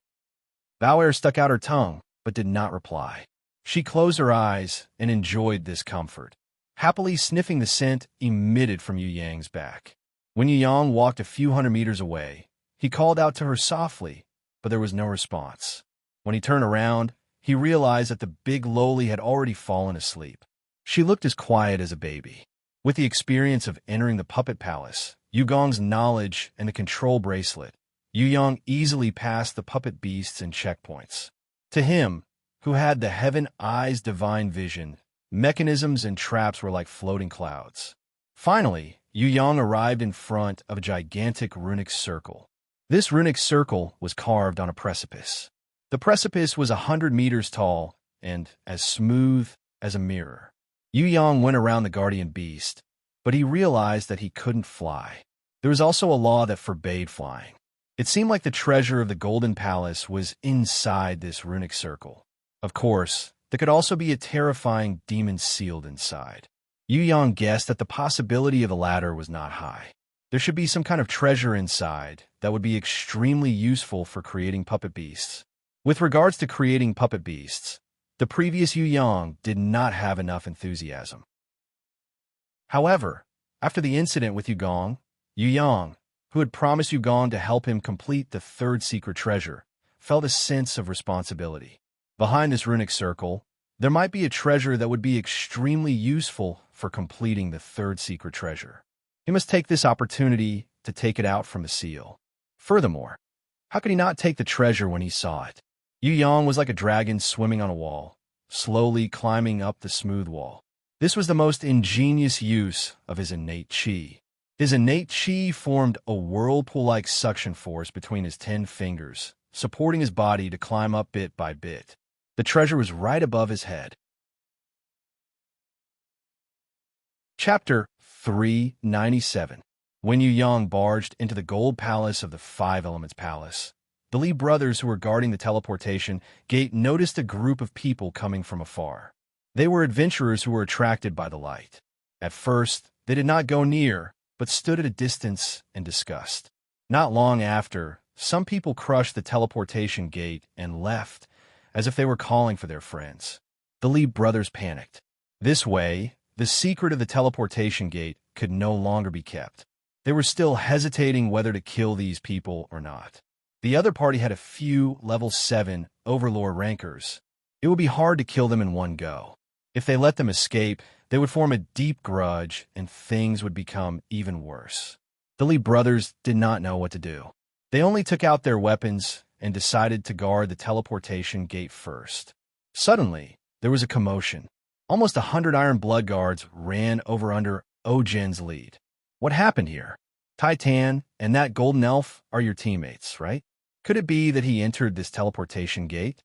Bao Er stuck out her tongue, but did not reply. She closed her eyes and enjoyed this comfort, happily sniffing the scent emitted from Yu Yang's back. When Yu Yang walked a few hundred meters away, he called out to her softly, but there was no response. When he turned around, he realized that the big lowly had already fallen asleep. She looked as quiet as a baby. With the experience of entering the puppet palace, Yu Gong's knowledge and the control bracelet, Yu Yang easily passed the puppet beasts and checkpoints. To him, who had the heaven eyes divine vision, mechanisms and traps were like floating clouds. Finally, Yu Yang arrived in front of a gigantic runic circle. This runic circle was carved on a precipice. The precipice was 100 meters tall and as smooth as a mirror. Yu Yang went around the guardian beast, but he realized that he couldn't fly. There was also a law that forbade flying. It seemed like the treasure of the Golden Palace was inside this runic circle. Of course, there could also be a terrifying demon sealed inside. Yu Yang guessed that the possibility of the latter was not high. There should be some kind of treasure inside that would be extremely useful for creating puppet beasts. With regards to creating puppet beasts, the previous Yu Yang did not have enough enthusiasm. However, after the incident with Yu Gong, Yu Yang, who had promised Yu Gong to help him complete the third secret treasure, felt a sense of responsibility. Behind this runic circle, there might be a treasure that would be extremely useful for completing the third secret treasure. He must take this opportunity to take it out from the seal. Furthermore, how could he not take the treasure when he saw it? Yu Yang was like a dragon swimming on a wall, slowly climbing up the smooth wall. This was the most ingenious use of his innate chi. His innate chi formed a whirlpool-like suction force between his 10 fingers, supporting his body to climb up bit by bit. The treasure was right above his head. Chapter 397. When Yu Yang barged into the gold palace of the Five Elements Palace, the Li brothers who were guarding the teleportation gate noticed a group of people coming from afar. They were adventurers who were attracted by the light. At first, they did not go near, but stood at a distance in disgust. Not long after, some people crushed the teleportation gate and left, as if they were calling for their friends. The Li brothers panicked. This way, the secret of the teleportation gate could no longer be kept. They were still hesitating whether to kill these people or not. The other party had a few level 7 overlord rankers. It would be hard to kill them in one go. If they let them escape, they would form a deep grudge and things would become even worse. The Li brothers did not know what to do. They only took out their weapons and decided to guard the teleportation gate first. Suddenly, there was a commotion. Almost 100 Iron Blood Guards ran over under Ojin's lead. What happened here? Titan and that golden elf are your teammates, right? Could it be that he entered this teleportation gate?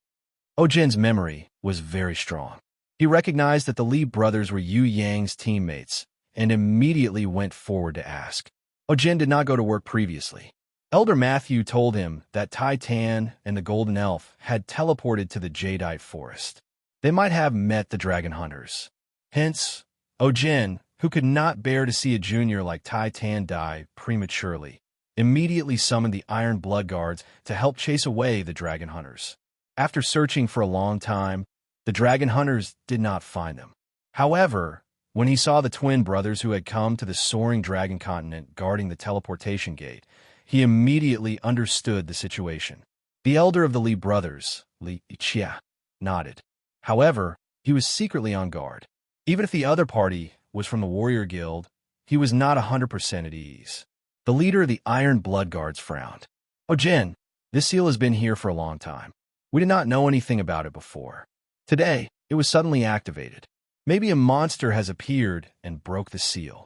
Ojin's memory was very strong. He recognized that the Li brothers were Yu Yang's teammates and immediately went forward to ask. Ojin did not go to work previously. Elder Matthew told him that Titan and the golden elf had teleported to the Jadeite forest. They might have met the dragon hunters. Hence, Ojin, who could not bear to see a junior like Titan die prematurely, immediately summoned the Iron Blood Guards to help chase away the dragon hunters. After searching for a long time, the dragon hunters did not find them. However, when he saw the twin brothers who had come to the soaring dragon continent guarding the teleportation gate, he immediately understood the situation. The elder of the Li brothers, Li Chia, nodded. However, he was secretly on guard. Even if the other party was from the warrior guild, he was not 100% at ease. The leader of the Iron Blood Guards frowned. Ojin, this seal has been here for a long time. We did not know anything about it before. Today, it was suddenly activated. Maybe a monster has appeared and broke the seal.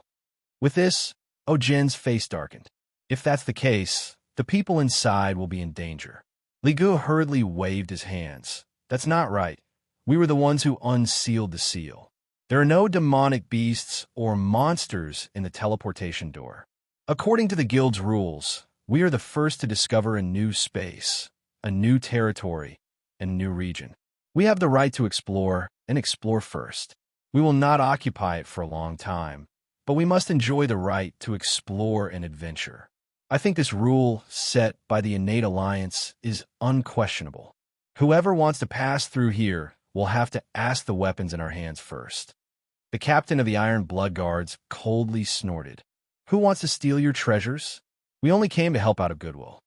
With this, Ojin's face darkened. If that's the case, the people inside will be in danger. Li Gu hurriedly waved his hands. That's not right. We were the ones who unsealed the seal. There are no demonic beasts or monsters in the teleportation door. According to the guild's rules, we are the first to discover a new space, a new territory, and a new region. We have the right to explore and explore first. We will not occupy it for a long time, but we must enjoy the right to explore and adventure. I think this rule set by the innate alliance is unquestionable. Whoever wants to pass through here will have to ask the weapons in our hands first. The captain of the Iron Blood Guards coldly snorted. Who wants to steal your treasures? We only came to help out of goodwill.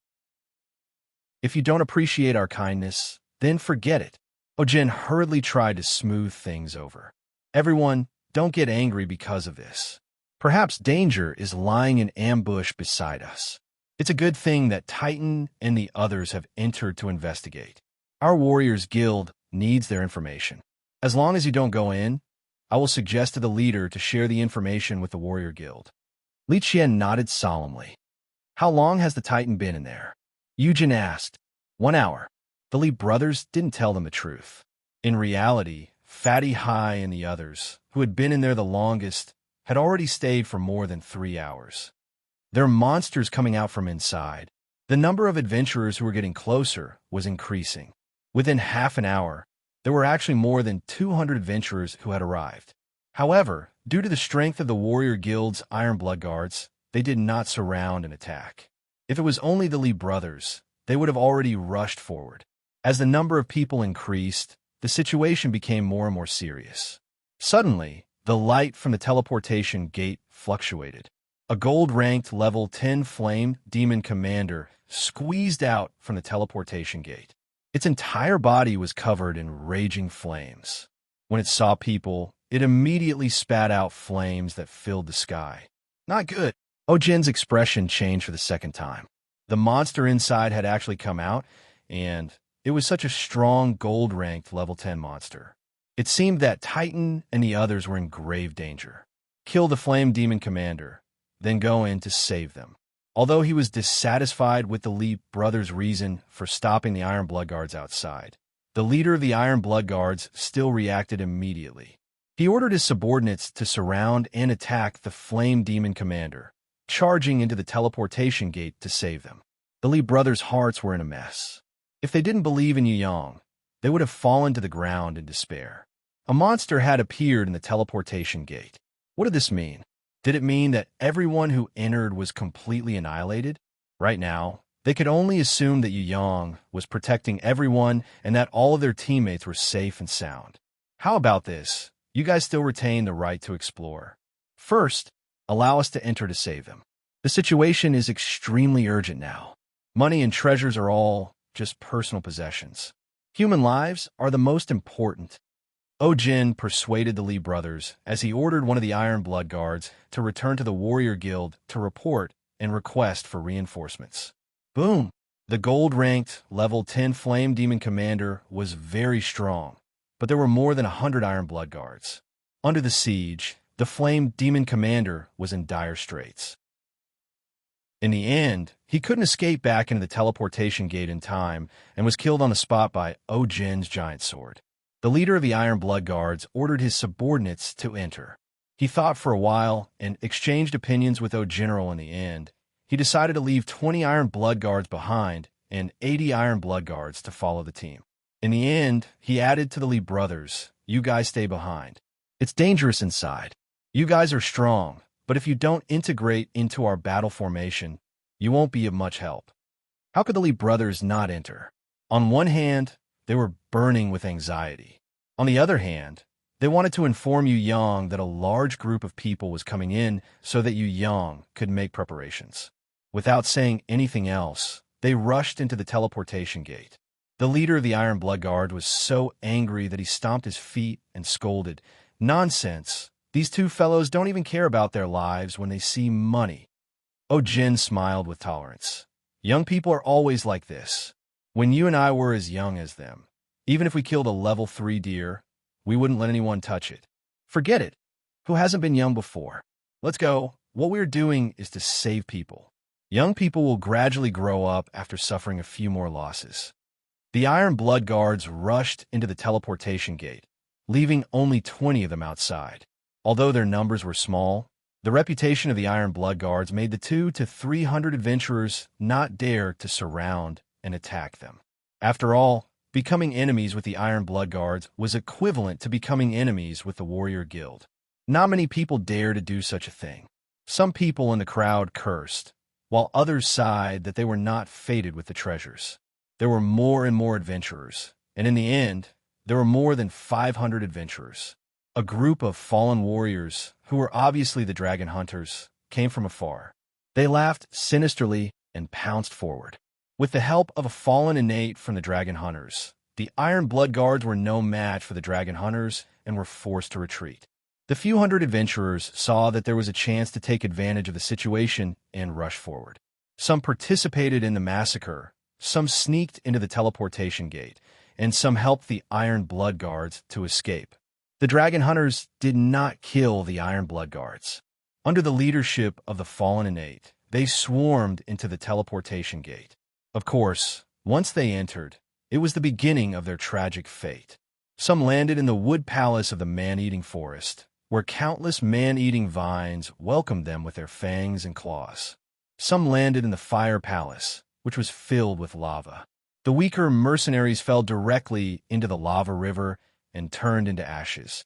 If you don't appreciate our kindness, then forget it. Ojin hurriedly tried to smooth things over. Everyone, don't get angry because of this. Perhaps danger is lying in ambush beside us. It's a good thing that Titan and the others have entered to investigate. Our Warriors Guild needs their information. As long as you don't go in, I will suggest to the leader to share the information with the Warrior Guild. Li Qian nodded solemnly. How long has the Titan been in there? Yujin asked. 1 hour. The Li brothers didn't tell them the truth. In reality, Fatty Hai and the others, who had been in there the longest, had already stayed for more than 3 hours. There are monsters coming out from inside. The number of adventurers who were getting closer was increasing. Within half an hour, there were actually more than 200 adventurers who had arrived. However, due to the strength of the Warrior Guild's Iron Blood Guards, they did not surround and attack. If it was only the Li brothers, they would have already rushed forward. As the number of people increased, the situation became more and more serious. Suddenly, the light from the teleportation gate fluctuated. A gold-ranked level 10 flame demon commander squeezed out from the teleportation gate. Its entire body was covered in raging flames. When it saw people, it immediately spat out flames that filled the sky. Not good. Ojin's expression changed for the second time. The monster inside had actually come out, and it was such a strong gold-ranked level 10 monster. It seemed that Titan and the others were in grave danger. Kill the Flame Demon Commander, then go in to save them. Although he was dissatisfied with the Lee brothers' reason for stopping the Iron Blood Guards outside, the leader of the Iron Blood Guards still reacted immediately. He ordered his subordinates to surround and attack the Flame Demon Commander, charging into the teleportation gate to save them. The Lee brothers' hearts were in a mess. If they didn't believe in Yu Yang, they would have fallen to the ground in despair. A monster had appeared in the teleportation gate. What did this mean? Did it mean that everyone who entered was completely annihilated? Right now, they could only assume that Yu Yang was protecting everyone and that all of their teammates were safe and sound. How about this? You guys still retain the right to explore. First, allow us to enter to save them. The situation is extremely urgent now. Money and treasures are all just personal possessions. Human lives are the most important. Jin persuaded the Lee brothers as he ordered one of the Iron Blood Guards to return to the Warrior Guild to report and request for reinforcements. Boom! The gold-ranked, level 10 Flame Demon Commander was very strong, but there were more than 100 Iron Blood Guards. Under the siege, the Flame Demon Commander was in dire straits. In the end, he couldn't escape back into the teleportation gate in time and was killed on the spot by Jin's giant sword. The leader of the Iron Blood Guards ordered his subordinates to enter. He thought for a while and exchanged opinions with General. In the end, he decided to leave 20 Iron Blood Guards behind and 80 Iron Blood Guards to follow the team. In the end, he added to the Lee brothers, "You guys stay behind. It's dangerous inside. You guys are strong, but if you don't integrate into our battle formation, you won't be of much help." How could the Lee brothers not enter? On one hand, they were burning with anxiety. On the other hand, they wanted to inform Yu Yang that a large group of people was coming in so that Yu Yang could make preparations. Without saying anything else, they rushed into the teleportation gate. The leader of the Iron Blood Guard was so angry that he stomped his feet and scolded, "Nonsense! These two fellows don't even care about their lives when they see money." Jin smiled with tolerance. "Young people are always like this. When you and I were as young as them, even if we killed a level 3 deer, we wouldn't let anyone touch it. Forget it. Who hasn't been young before? Let's go. What we're doing is to save people. Young people will gradually grow up after suffering a few more losses." The Iron Blood Guards rushed into the teleportation gate, leaving only 20 of them outside. Although their numbers were small, the reputation of the Iron Blood Guards made the 200 to 300 adventurers not dare to surround and attack them. After all, becoming enemies with the Iron Blood Guards was equivalent to becoming enemies with the Warrior Guild. Not many people dared to do such a thing. Some people in the crowd cursed, while others sighed that they were not fated with the treasures. There were more and more adventurers, and in the end, there were more than 500 adventurers. A group of fallen warriors, who were obviously the dragon hunters, came from afar. They laughed sinisterly and pounced forward. With the help of a fallen innate from the dragon hunters, the Iron Blood Guards were no match for the dragon hunters and were forced to retreat. The few hundred adventurers saw that there was a chance to take advantage of the situation and rushed forward. Some participated in the massacre, some sneaked into the teleportation gate, and some helped the Iron Blood Guards to escape. The dragon hunters did not kill the Iron Blood Guards. Under the leadership of the fallen innate, they swarmed into the teleportation gate. Of course, once they entered, it was the beginning of their tragic fate. Some landed in the wood palace of the man-eating forest, where countless man-eating vines welcomed them with their fangs and claws. Some landed in the fire palace, which was filled with lava. The weaker mercenaries fell directly into the lava river and turned into ashes.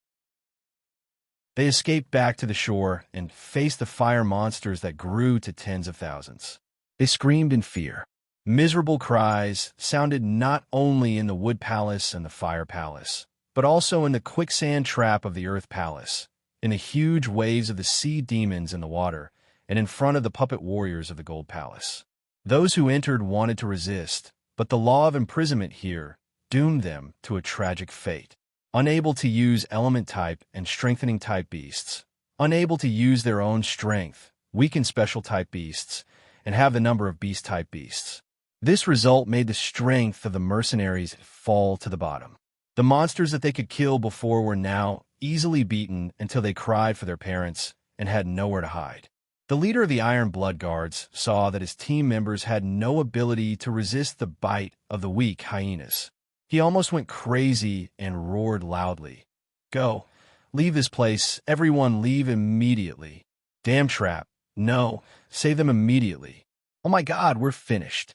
They escaped back to the shore and faced the fire monsters that grew to tens of thousands. They screamed in fear. Miserable cries sounded not only in the wood palace and the fire palace, but also in the quicksand trap of the earth palace, in the huge waves of the sea demons in the water, and in front of the puppet warriors of the gold palace. Those who entered wanted to resist, but the law of imprisonment here doomed them to a tragic fate. Unable to use element type and strengthening type beasts, unable to use their own strength, weaken special type beasts, and have the number of beast type beasts. This result made the strength of the mercenaries fall to the bottom. The monsters that they could kill before were now easily beaten until they cried for their parents and had nowhere to hide. The leader of the Iron Blood Guards saw that his team members had no ability to resist the bite of the weak hyenas. He almost went crazy and roared loudly. "Go! Leave this place! Everyone leave immediately! Damn trap! No! Save them immediately! Oh my God, we're finished!"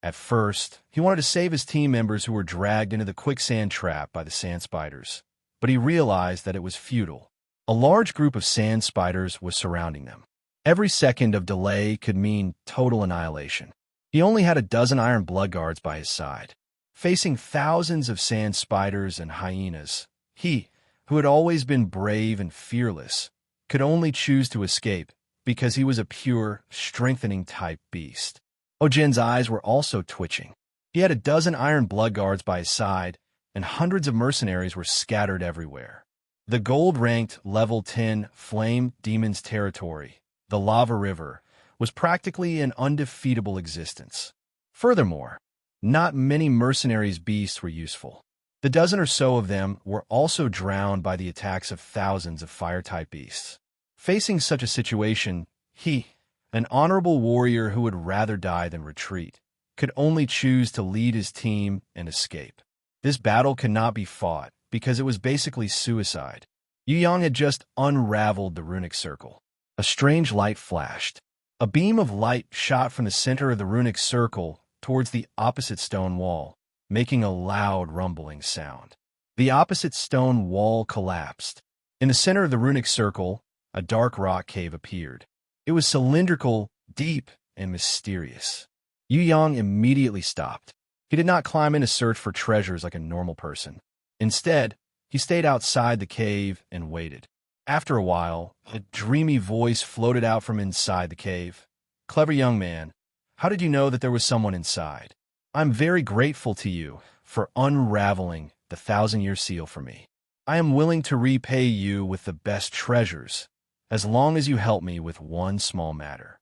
At first, he wanted to save his team members who were dragged into the quicksand trap by the sand spiders, but he realized that it was futile. A large group of sand spiders was surrounding them. Every second of delay could mean total annihilation. He only had a dozen Iron Blood Guards by his side. Facing thousands of sand spiders and hyenas, he, who had always been brave and fearless, could only choose to escape because he was a pure, strengthening-type beast. Ojen's eyes were also twitching. He had a dozen Iron Blood Guards by his side, and hundreds of mercenaries were scattered everywhere. The gold-ranked Level 10 Flame Demon's territory, the Lava River, was practically an undefeatable existence. Furthermore, not many mercenaries' beasts were useful. The dozen or so of them were also drowned by the attacks of thousands of fire-type beasts. Facing such a situation, he, an honorable warrior who would rather die than retreat, could only choose to lead his team and escape. This battle could not be fought because it was basically suicide. Yu Yang had just unraveled the runic circle. A strange light flashed. A beam of light shot from the center of the runic circle towards the opposite stone wall, making a loud rumbling sound. The opposite stone wall collapsed. In the center of the runic circle, a dark rock cave appeared. It was cylindrical, deep, and mysterious. Yu Yang immediately stopped. He did not climb in to search for treasures like a normal person. Instead, he stayed outside the cave and waited. After a while, a dreamy voice floated out from inside the cave. "Clever young man, how did you know that there was someone inside? I'm very grateful to you for unraveling the 1,000-year seal for me. I am willing to repay you with the best treasures, as long as you help me with one small matter."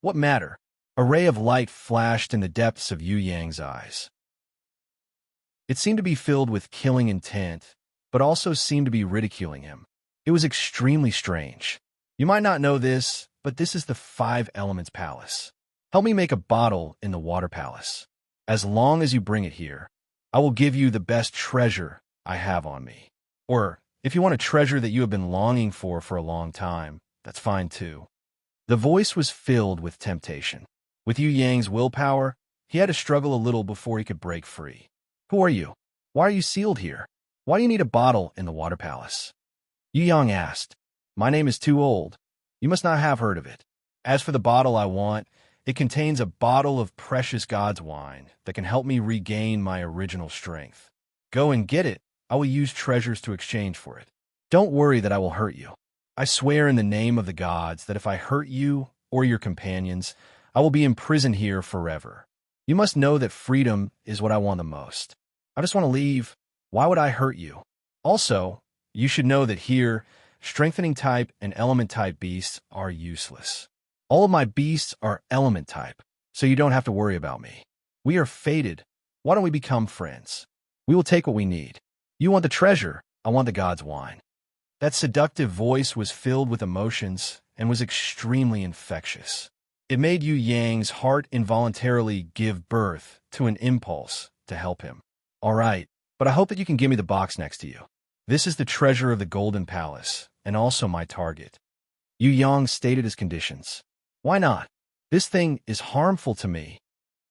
"What matter?" A ray of light flashed in the depths of Yu Yang's eyes. It seemed to be filled with killing intent, but also seemed to be ridiculing him. It was extremely strange. "You might not know this, but this is the Five Elements Palace. Help me make a bottle in the Water Palace. As long as you bring it here, I will give you the best treasure I have on me. Or, if you want a treasure that you have been longing for a long time, that's fine too." The voice was filled with temptation. With Yu Yang's willpower, he had to struggle a little before he could break free. "Who are you? Why are you sealed here? Why do you need a bottle in the Water Palace?" Yu Yang asked. "My name is too old. You must not have heard of it. As for the bottle I want, it contains a bottle of precious God's wine that can help me regain my original strength. Go and get it. I will use treasures to exchange for it. Don't worry that I will hurt you. I swear in the name of the gods that if I hurt you or your companions, I will be imprisoned here forever. You must know that freedom is what I want the most. I just want to leave. Why would I hurt you? Also, you should know that here, strengthening type and element type beasts are useless. All of my beasts are element type, so you don't have to worry about me. We are fated. Why don't we become friends? We will take what we need. You want the treasure, I want the god's wine." That seductive voice was filled with emotions and was extremely infectious. It made Yu Yang's heart involuntarily give birth to an impulse to help him. "All right, but I hope that you can give me the box next to you. This is the treasure of the Golden Palace, and also my target." Yu Yang stated his conditions. "Why not? This thing is harmful to me."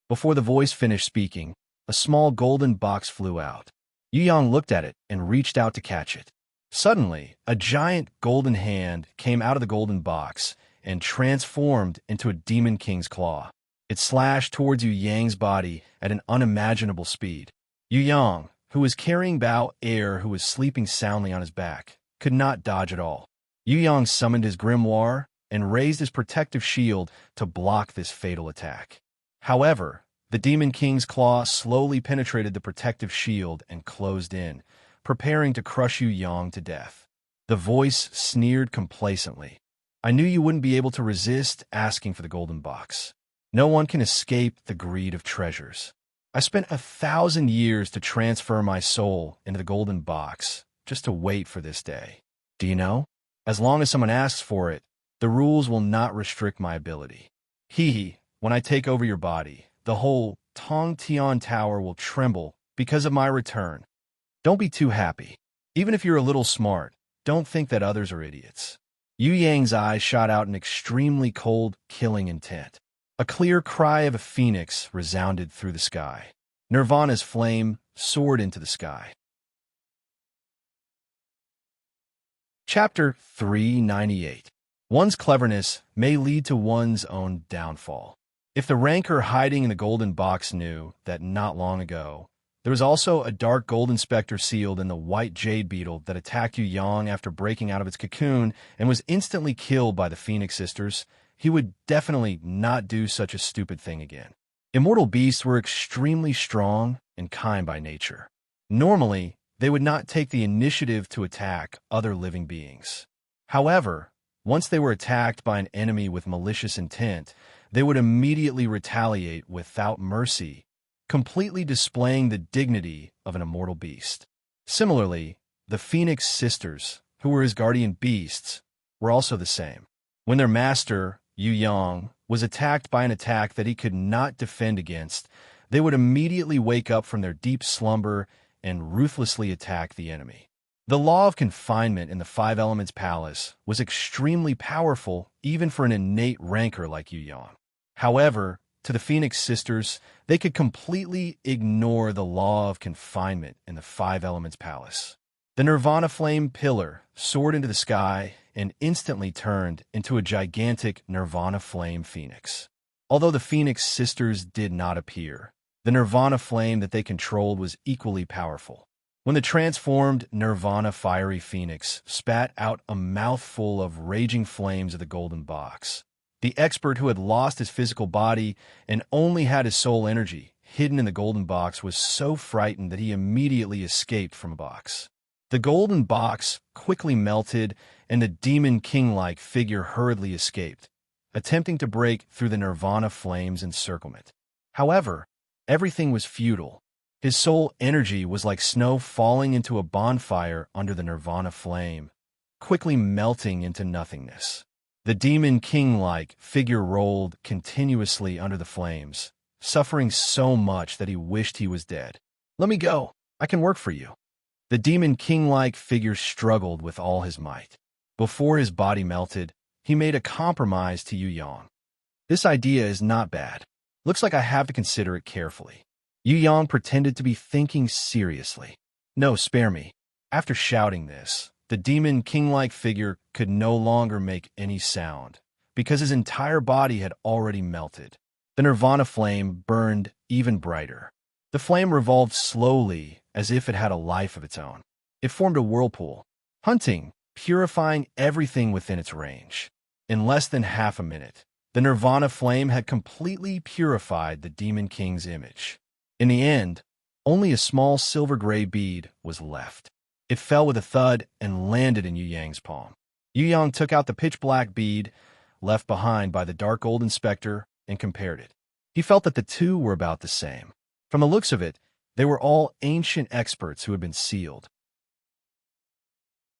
Before the voice finished speaking, a small golden box flew out. Yu Yang looked at it and reached out to catch it. Suddenly, a giant golden hand came out of the golden box and transformed into a Demon King's claw. It slashed towards Yu Yang's body at an unimaginable speed. Yu Yang, who was carrying Bao Air, who was sleeping soundly on his back, could not dodge at all. Yu Yang summoned his grimoire and raised his protective shield to block this fatal attack. However, the Demon King's claw slowly penetrated the protective shield and closed in, preparing to crush Yu Yang to death. The voice sneered complacently. "I knew you wouldn't be able to resist asking for the golden box. No one can escape the greed of treasures. I spent 1,000 years to transfer my soul into the golden box, just to wait for this day. Do you know? As long as someone asks for it, the rules will not restrict my ability. When I take over your body, the whole Tong Tian Tower will tremble because of my return. Don't be too happy. Even if you're a little smart, don't think that others are idiots. Yu Yang's eyes shot out an extremely cold, killing intent. A clear cry of a phoenix resounded through the sky. Nirvana's flame soared into the sky. Chapter 398. One's cleverness may lead to one's own downfall. If the rancor hiding in the golden box knew that not long ago, there was also a dark golden specter sealed in the white jade beetle that attacked Yu Yang after breaking out of its cocoon and was instantly killed by the Phoenix Sisters, he would definitely not do such a stupid thing again. Immortal beasts were extremely strong and kind by nature. Normally, they would not take the initiative to attack other living beings. However, once they were attacked by an enemy with malicious intent, they would immediately retaliate without mercy, completely displaying the dignity of an immortal beast. Similarly, the Phoenix Sisters, who were his guardian beasts, were also the same. When their master, Yu Yang, was attacked by an attack that he could not defend against, they would immediately wake up from their deep slumber and ruthlessly attack the enemy. The law of confinement in the Five Elements Palace was extremely powerful even for an innate rancor like Yu Yang. However, to the Phoenix Sisters, they could completely ignore the law of confinement in the Five Elements Palace. The Nirvana Flame Pillar soared into the sky and instantly turned into a gigantic Nirvana Flame Phoenix. Although the Phoenix Sisters did not appear, the Nirvana Flame that they controlled was equally powerful. When the transformed Nirvana Fiery Phoenix spat out a mouthful of raging flames of the golden box, the expert who had lost his physical body and only had his soul energy hidden in the golden box was so frightened that he immediately escaped from a box. The golden box quickly melted, and the demon king-like figure hurriedly escaped, attempting to break through the Nirvana Flame's encirclement. However, everything was futile. His soul energy was like snow falling into a bonfire under the Nirvana Flame, quickly melting into nothingness. The demon king-like figure rolled continuously under the flames, suffering so much that he wished he was dead. "Let me go. I can work for you." The demon king-like figure struggled with all his might. Before his body melted, he made a compromise to Yu Yang. "This idea is not bad. Looks like I have to consider it carefully." Yu Yang pretended to be thinking seriously. "No, spare me." After shouting this, the demon king-like figure could no longer make any sound, because his entire body had already melted. The Nirvana Flame burned even brighter. The flame revolved slowly, as if it had a life of its own. It formed a whirlpool, hunting, purifying everything within its range. In less than half a minute, the Nirvana Flame had completely purified the Demon King's image. In the end, only a small silver-gray bead was left. It fell with a thud and landed in Yu Yang's palm. Yu Yang took out the pitch-black bead left behind by the dark golden specter and compared it. He felt that the two were about the same. From the looks of it, they were all ancient experts who had been sealed.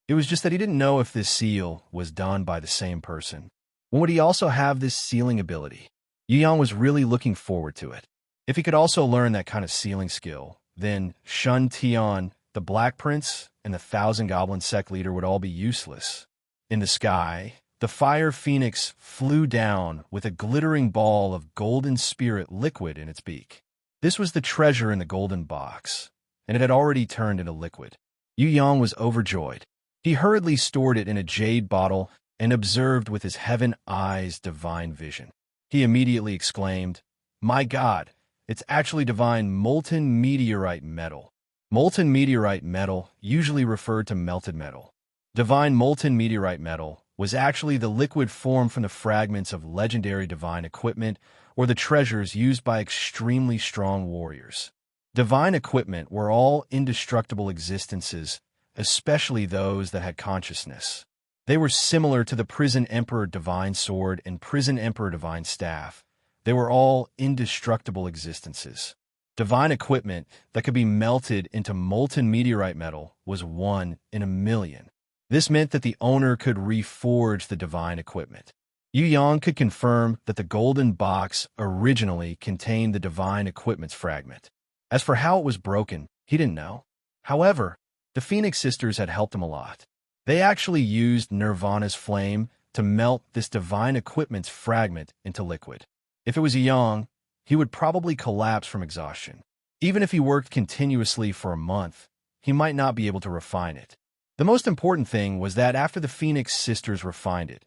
It was just that he didn't know if this seal was done by the same person. When would he also have this sealing ability? Yu Yang was really looking forward to it. If he could also learn that kind of sealing skill, then Shun Tian, the Black Prince, and the Thousand Goblin Sect leader would all be useless. In the sky, the fire phoenix flew down with a glittering ball of golden spirit liquid in its beak. This was the treasure in the golden box, and it had already turned into liquid. Yu Yang was overjoyed. He hurriedly stored it in a jade bottle and observed with his heaven eyes divine vision. He immediately exclaimed, "My God, it's actually divine molten meteorite metal." Molten meteorite metal usually referred to melted metal. Divine molten meteorite metal was actually the liquid formed from the fragments of legendary divine equipment or the treasures used by extremely strong warriors. Divine equipment were all indestructible existences, especially those that had consciousness. They were similar to the Prison Emperor Divine Sword and Prison Emperor Divine Staff. They were all indestructible existences. Divine equipment that could be melted into molten meteorite metal was 1 in a million. This meant that the owner could reforge the divine equipment. Yu Yang could confirm that the golden box originally contained the divine equipment's fragment. As for how it was broken, he didn't know. However, the Phoenix sisters had helped him a lot. They actually used Nirvana's flame to melt this divine equipment's fragment into liquid. If it was Yu Yang, he would probably collapse from exhaustion. Even if he worked continuously for a month, he might not be able to refine it. The most important thing was that after the Phoenix sisters refined it,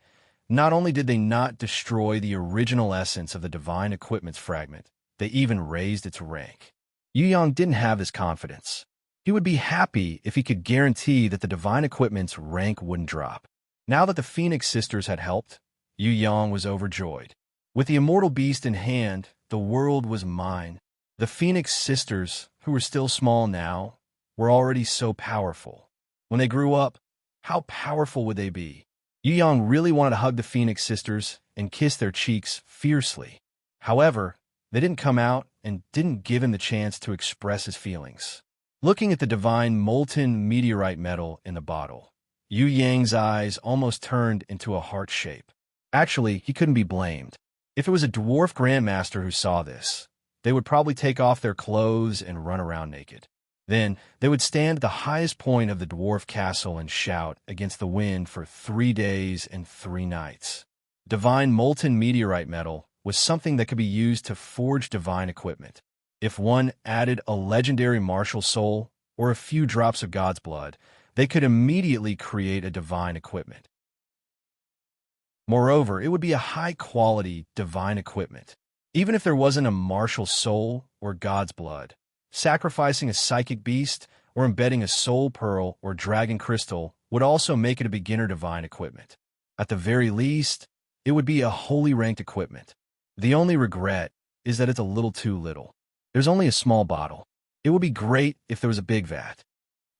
not only did they not destroy the original essence of the divine equipment's fragment, they even raised its rank. Yu Yang didn't have this confidence. He would be happy if he could guarantee that the divine equipment's rank wouldn't drop. Now that the Phoenix sisters had helped, Yu Yang was overjoyed. With the immortal beast in hand, the world was mine. The Phoenix sisters, who were still small now, were already so powerful. When they grew up, how powerful would they be? Yu Yang really wanted to hug the Phoenix sisters and kiss their cheeks fiercely. However, they didn't come out and didn't give him the chance to express his feelings. Looking at the divine molten meteorite metal in the bottle, Yu Yang's eyes almost turned into a heart shape. Actually, he couldn't be blamed. If it was a dwarf grandmaster who saw this, they would probably take off their clothes and run around naked. Then they would stand at the highest point of the dwarf castle and shout against the wind for 3 days and 3 nights. Divine molten meteorite metal was something that could be used to forge divine equipment. If one added a legendary martial soul or a few drops of God's blood, they could immediately create a divine equipment. Moreover, it would be a high-quality divine equipment. Even if there wasn't a martial soul or God's blood, sacrificing a psychic beast or embedding a soul pearl or dragon crystal would also make it a beginner divine equipment. At the very least, it would be a holy ranked equipment. The only regret is that it's a little too little. There's only a small bottle. It would be great if there was a big vat.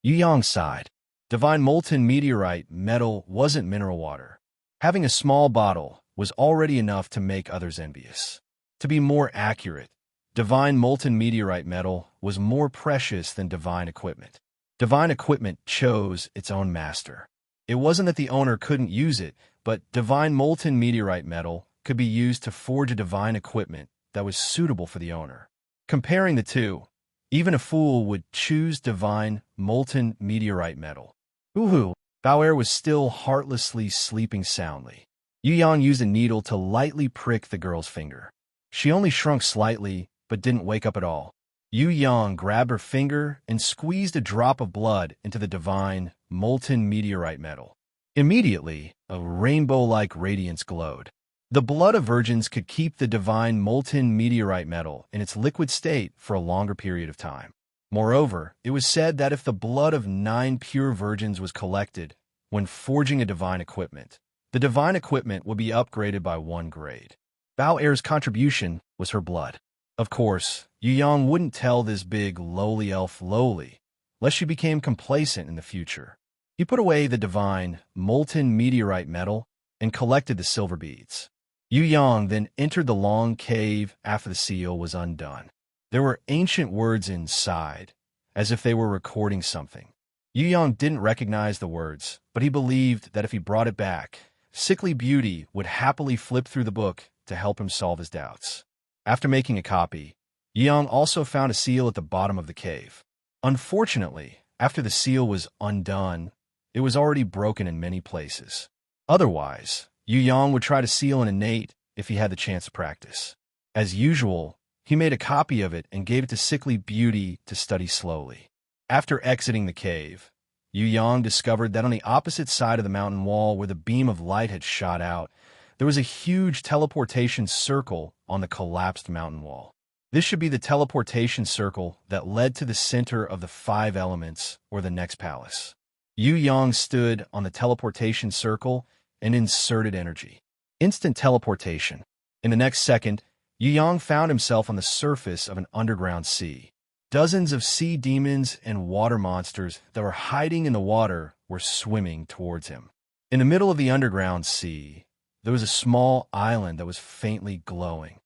Yu Yang sighed. Divine molten meteorite metal wasn't mineral water. Having a small bottle was already enough to make others envious. To be more accurate, divine molten meteorite metal was more precious than divine equipment. Divine equipment chose its own master. It wasn't that the owner couldn't use it, but divine molten meteorite metal could be used to forge a divine equipment that was suitable for the owner. Comparing the two, even a fool would choose divine molten meteorite metal. Ooh, Bauer was still heartlessly sleeping soundly. Yu Yang used a needle to lightly prick the girl's finger. She only shrunk slightly, but didn't wake up at all. Yu Yang grabbed her finger and squeezed a drop of blood into the divine, molten meteorite metal. Immediately, a rainbow-like radiance glowed. The blood of virgins could keep the divine molten meteorite metal in its liquid state for a longer period of time. Moreover, it was said that if the blood of 9 pure virgins was collected when forging a divine equipment, the divine equipment would be upgraded by 1 grade. Bao Er's contribution was her blood. Of course, Yu Yang wouldn't tell this big, lowly elf lowly, lest she became complacent in the future. He put away the divine, molten meteorite metal and collected the silver beads. Yu Yang then entered the long cave after the seal was undone. There were ancient words inside, as if they were recording something. Yu Yang didn't recognize the words, but he believed that if he brought it back, Sickly Beauty would happily flip through the book to help him solve his doubts. After making a copy, Yu Yang also found a seal at the bottom of the cave. Unfortunately, after the seal was undone, it was already broken in many places. Otherwise, Yu Yang would try to seal an innate if he had the chance to practice. As usual, he made a copy of it and gave it to Sickly Beauty to study slowly. After exiting the cave, Yu Yang discovered that on the opposite side of the mountain wall where the beam of light had shot out, there was a huge teleportation circle on the collapsed mountain wall. This should be the teleportation circle that led to the center of the 5 elements or the next palace. Yu Yang stood on the teleportation circle and inserted energy. Instant teleportation. In the next second, Yu Yang found himself on the surface of an underground sea. Dozens of sea demons and water monsters that were hiding in the water were swimming towards him. In the middle of the underground sea, there was a small island that was faintly glowing.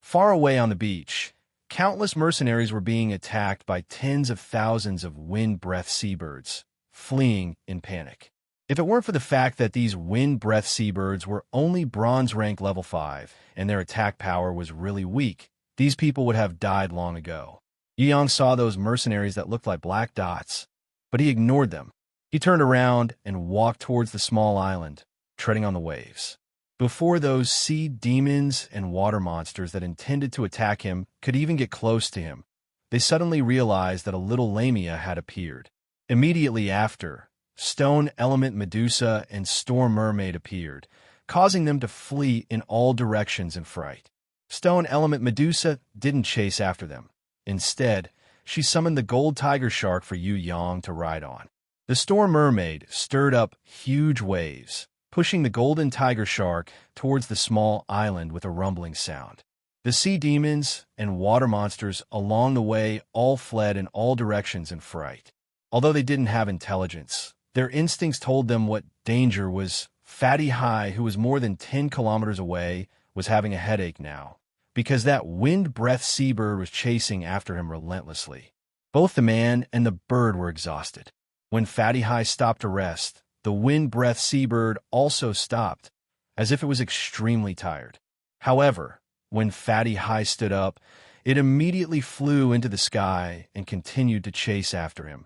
Far away on the beach, Countless mercenaries were being attacked by tens of thousands of wind-breath seabirds, fleeing in panic. If it weren't for the fact that these wind-breath seabirds were only bronze rank level 5 and their attack power was really weak, these people would have died long ago. Yu Yang saw those mercenaries that looked like black dots, but he ignored them. He turned around and walked towards the small island, treading on the waves. Before those sea demons and water monsters that intended to attack him could even get close to him, they suddenly realized that a little lamia had appeared. Immediately after, stone element Medusa and storm mermaid appeared, causing them to flee in all directions in fright. Stone element Medusa didn't chase after them. Instead, she summoned the gold tiger shark for Yu Yang to ride on. The storm mermaid stirred up huge waves, pushing the golden tiger shark towards the small island with a rumbling sound. The sea demons and water monsters along the way all fled in all directions in fright. Although they didn't have intelligence, their instincts told them what danger was. Fatty High, who was more than 10 kilometers away, was having a headache now, because that wind-breath seabird was chasing after him relentlessly. Both the man and the bird were exhausted. When Fatty High stopped to rest, the wind-breath seabird also stopped, as if it was extremely tired. However, when Fatty High stood up, it immediately flew into the sky and continued to chase after him,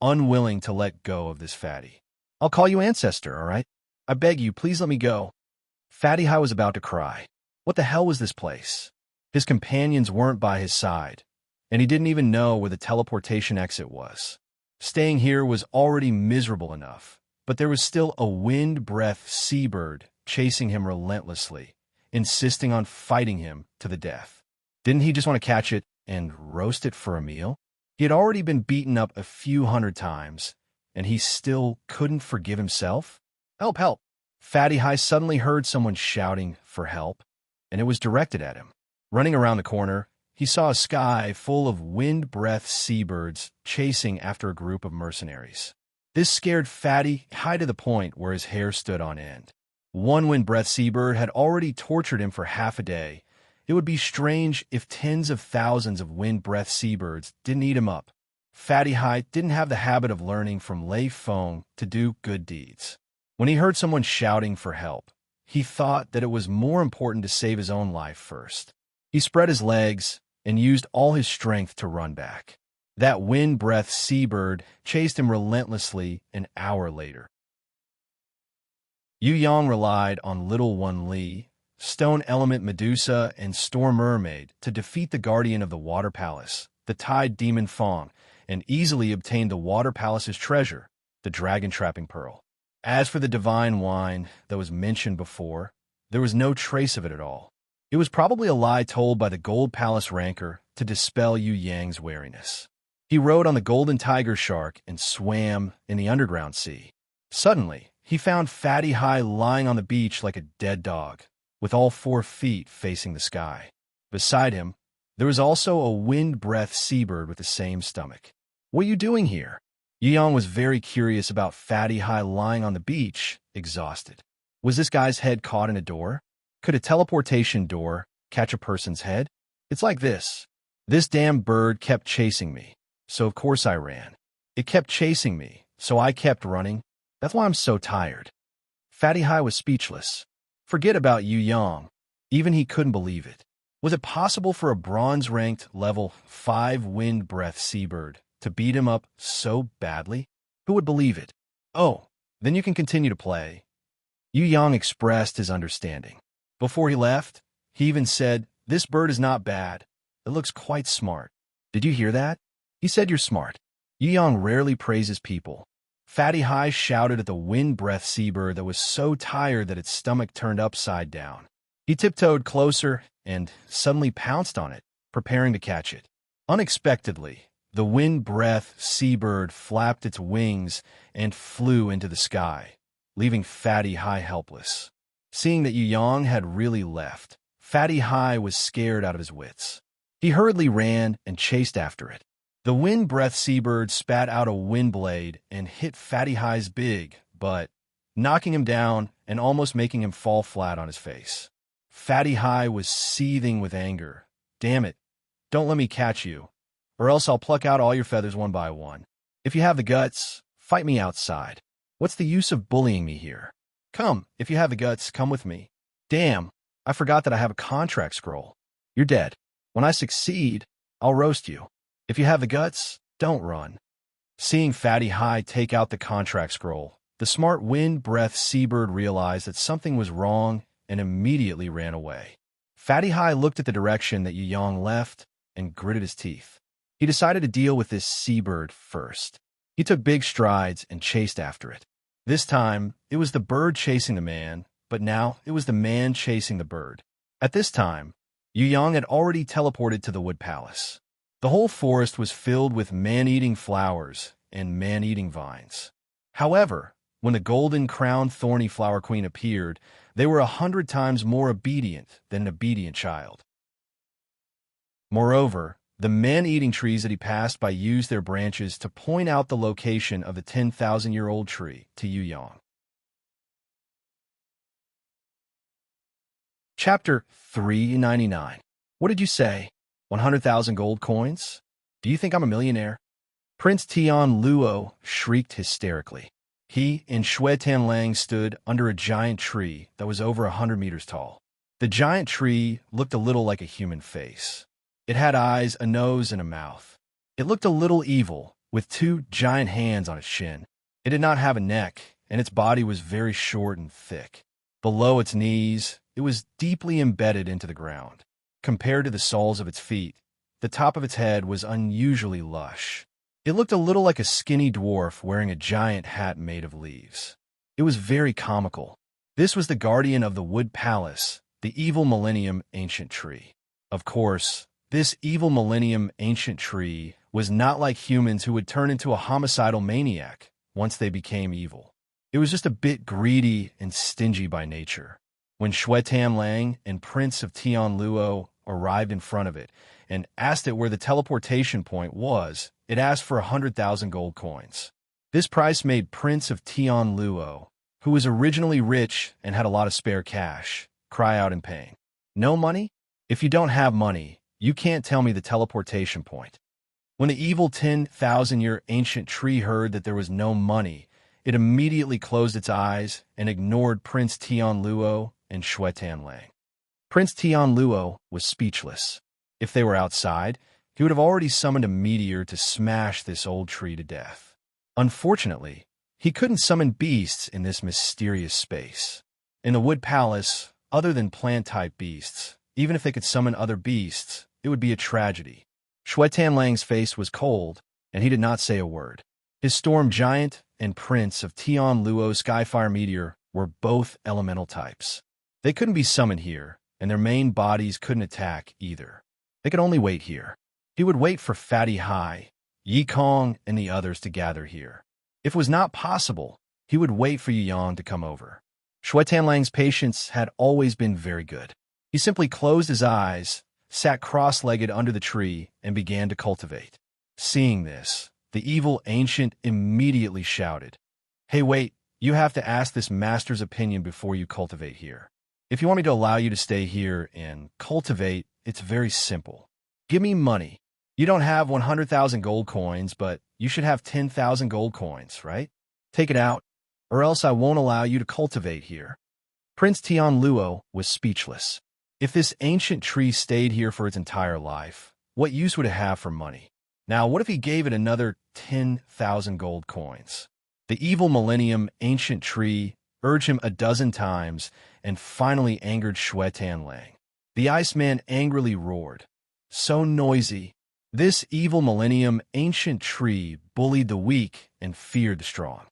unwilling to let go of this fatty. "I'll call you ancestor, all right? I beg you, please let me go." Fatty High was about to cry. What the hell was this place? His companions weren't by his side, and he didn't even know where the teleportation exit was. Staying here was already miserable enough, but there was still a wind-breath seabird chasing him relentlessly, insisting on fighting him to the death. Didn't he just want to catch it and roast it for a meal? He had already been beaten up a few hundred times, and he still couldn't forgive himself? "Help, help!" Fatty High suddenly heard someone shouting for help, and it was directed at him. Running around the corner, he saw a sky full of wind-breath seabirds chasing after a group of mercenaries. This scared Fatty High to the point where his hair stood on end. One wind-breath seabird had already tortured him for half a day. It would be strange if tens of thousands of wind-breath seabirds didn't eat him up. Fatty High didn't have the habit of learning from Lei Feng to do good deeds. When he heard someone shouting for help, he thought that it was more important to save his own life first. He spread his legs and used all his strength to run back. That wind-breath seabird chased him relentlessly an hour later. Yu Yang relied on Little One Li, Stone Element Medusa, and Storm Mermaid to defeat the guardian of the Water Palace, the Tide Demon Fong, and easily obtained the Water Palace's treasure, the Dragon Trapping Pearl. As for the divine wine that was mentioned before, there was no trace of it at all. It was probably a lie told by the Gold Palace ranker to dispel Yu Yang's wariness. He rode on the golden tiger shark and swam in the underground sea. Suddenly, he found Fatty High lying on the beach like a dead dog, with all 4 feet facing the sky. Beside him, there was also a wind-breath seabird with the same stomach. "What are you doing here?" Yu Yang was very curious about Fatty High lying on the beach, exhausted. Was this guy's head caught in a door? Could a teleportation door catch a person's head? "It's like this. This damn bird kept chasing me, so of course I ran. It kept chasing me, so I kept running. That's why I'm so tired." Fatty High was speechless. Forget about Yu Yang. Even he couldn't believe it. Was it possible for a bronze-ranked level 5 wind-breath seabird to beat him up so badly? Who would believe it? "Oh, then you can continue to play." Yu Yang expressed his understanding. Before he left, he even said, "This bird is not bad. It looks quite smart." "Did you hear that? He said you're smart." Yu Yang rarely praises people. Fatty High shouted at the wind-breath seabird that was so tired that its stomach turned upside down. He tiptoed closer and suddenly pounced on it, preparing to catch it. Unexpectedly, the wind-breath seabird flapped its wings and flew into the sky, leaving Fatty High helpless. Seeing that Yu Yang had really left, Fatty High was scared out of his wits. He hurriedly ran and chased after it. The wind-breath seabird spat out a wind blade and hit Fatty High's big butt, knocking him down and almost making him fall flat on his face. Fatty High was seething with anger. Damn it, don't let me catch you, or else I'll pluck out all your feathers one by one. If you have the guts, fight me outside. What's the use of bullying me here? Come, if you have the guts, come with me. Damn, I forgot that I have a contract scroll. You're dead. When I succeed, I'll roast you. If you have the guts, don't run. Seeing Fatty High take out the contract scroll, the smart wind-breath seabird realized that something was wrong and immediately ran away. Fatty High looked at the direction that Yu Yang left and gritted his teeth. He decided to deal with this seabird first. He took big strides and chased after it. This time, it was the bird chasing the man, but now it was the man chasing the bird. At this time, Yu Yang had already teleported to the wood palace. The whole forest was filled with man-eating flowers and man-eating vines. However, when the golden-crowned thorny flower queen appeared, they were 100 times more obedient than an obedient child. Moreover, the man-eating trees that he passed by used their branches to point out the location of the 10,000-year-old tree to Yu Yang. Chapter 399. What did you say? 100,000 gold coins? Do you think I'm a millionaire? Prince Tian Luo shrieked hysterically. He and Shui Tianlang stood under a giant tree that was over 100 meters tall. The giant tree looked a little like a human face. It had eyes, a nose, and a mouth. It looked a little evil, with 2 giant hands on its shin. It did not have a neck, and its body was very short and thick. Below its knees, it was deeply embedded into the ground. Compared to the soles of its feet, the top of its head was unusually lush. It looked a little like a skinny dwarf wearing a giant hat made of leaves. It was very comical. This was the guardian of the wood palace, the evil millennium ancient tree. Of course, this evil millennium ancient tree was not like humans who would turn into a homicidal maniac once they became evil. It was just a bit greedy and stingy by nature. When Shui Tianlang and Prince of Tian Luo arrived in front of it and asked it where the teleportation point was, it asked for 100,000 gold coins. This price made Prince of Tian Luo, who was originally rich and had a lot of spare cash, cry out in pain. No money? If you don't have money, you can't tell me the teleportation point. When the evil 10,000-year ancient tree heard that there was no money, it immediately closed its eyes and ignored Prince Tian Luo and Shui Tianlang. Prince Tian Luo was speechless. If they were outside, he would have already summoned a meteor to smash this old tree to death. Unfortunately, he couldn't summon beasts in this mysterious space. In the wood palace, other than plant-type beasts, even if they could summon other beasts, it would be a tragedy. Shui Tianlang's face was cold, and he did not say a word. His storm giant and Prince of Tian Luo's Skyfire meteor were both elemental types. They couldn't be summoned here, and their main bodies couldn't attack either. They could only wait here. He would wait for Fatty High, Yi Kong, and the others to gather here. If it was not possible, he would wait for Yu Yang to come over. Shui Tianlang's patience had always been very good. He simply closed his eyes, sat cross-legged under the tree, and began to cultivate. Seeing this, the evil ancient immediately shouted, "Hey, wait, you have to ask this master's opinion before you cultivate here. If you want me to allow you to stay here and cultivate, it's very simple. Give me money. You don't have 100,000 gold coins, but you should have 10,000 gold coins, right? Take it out, or else I won't allow you to cultivate here." Prince Tian Luo was speechless. If this ancient tree stayed here for its entire life, what use would it have for money? Now, what if he gave it another 10,000 gold coins? The evil millennium ancient tree urged him a dozen times and finally angered Shui Tianlang. The Iceman angrily roared. So noisy. This evil millennium ancient tree bullied the weak and feared the strong.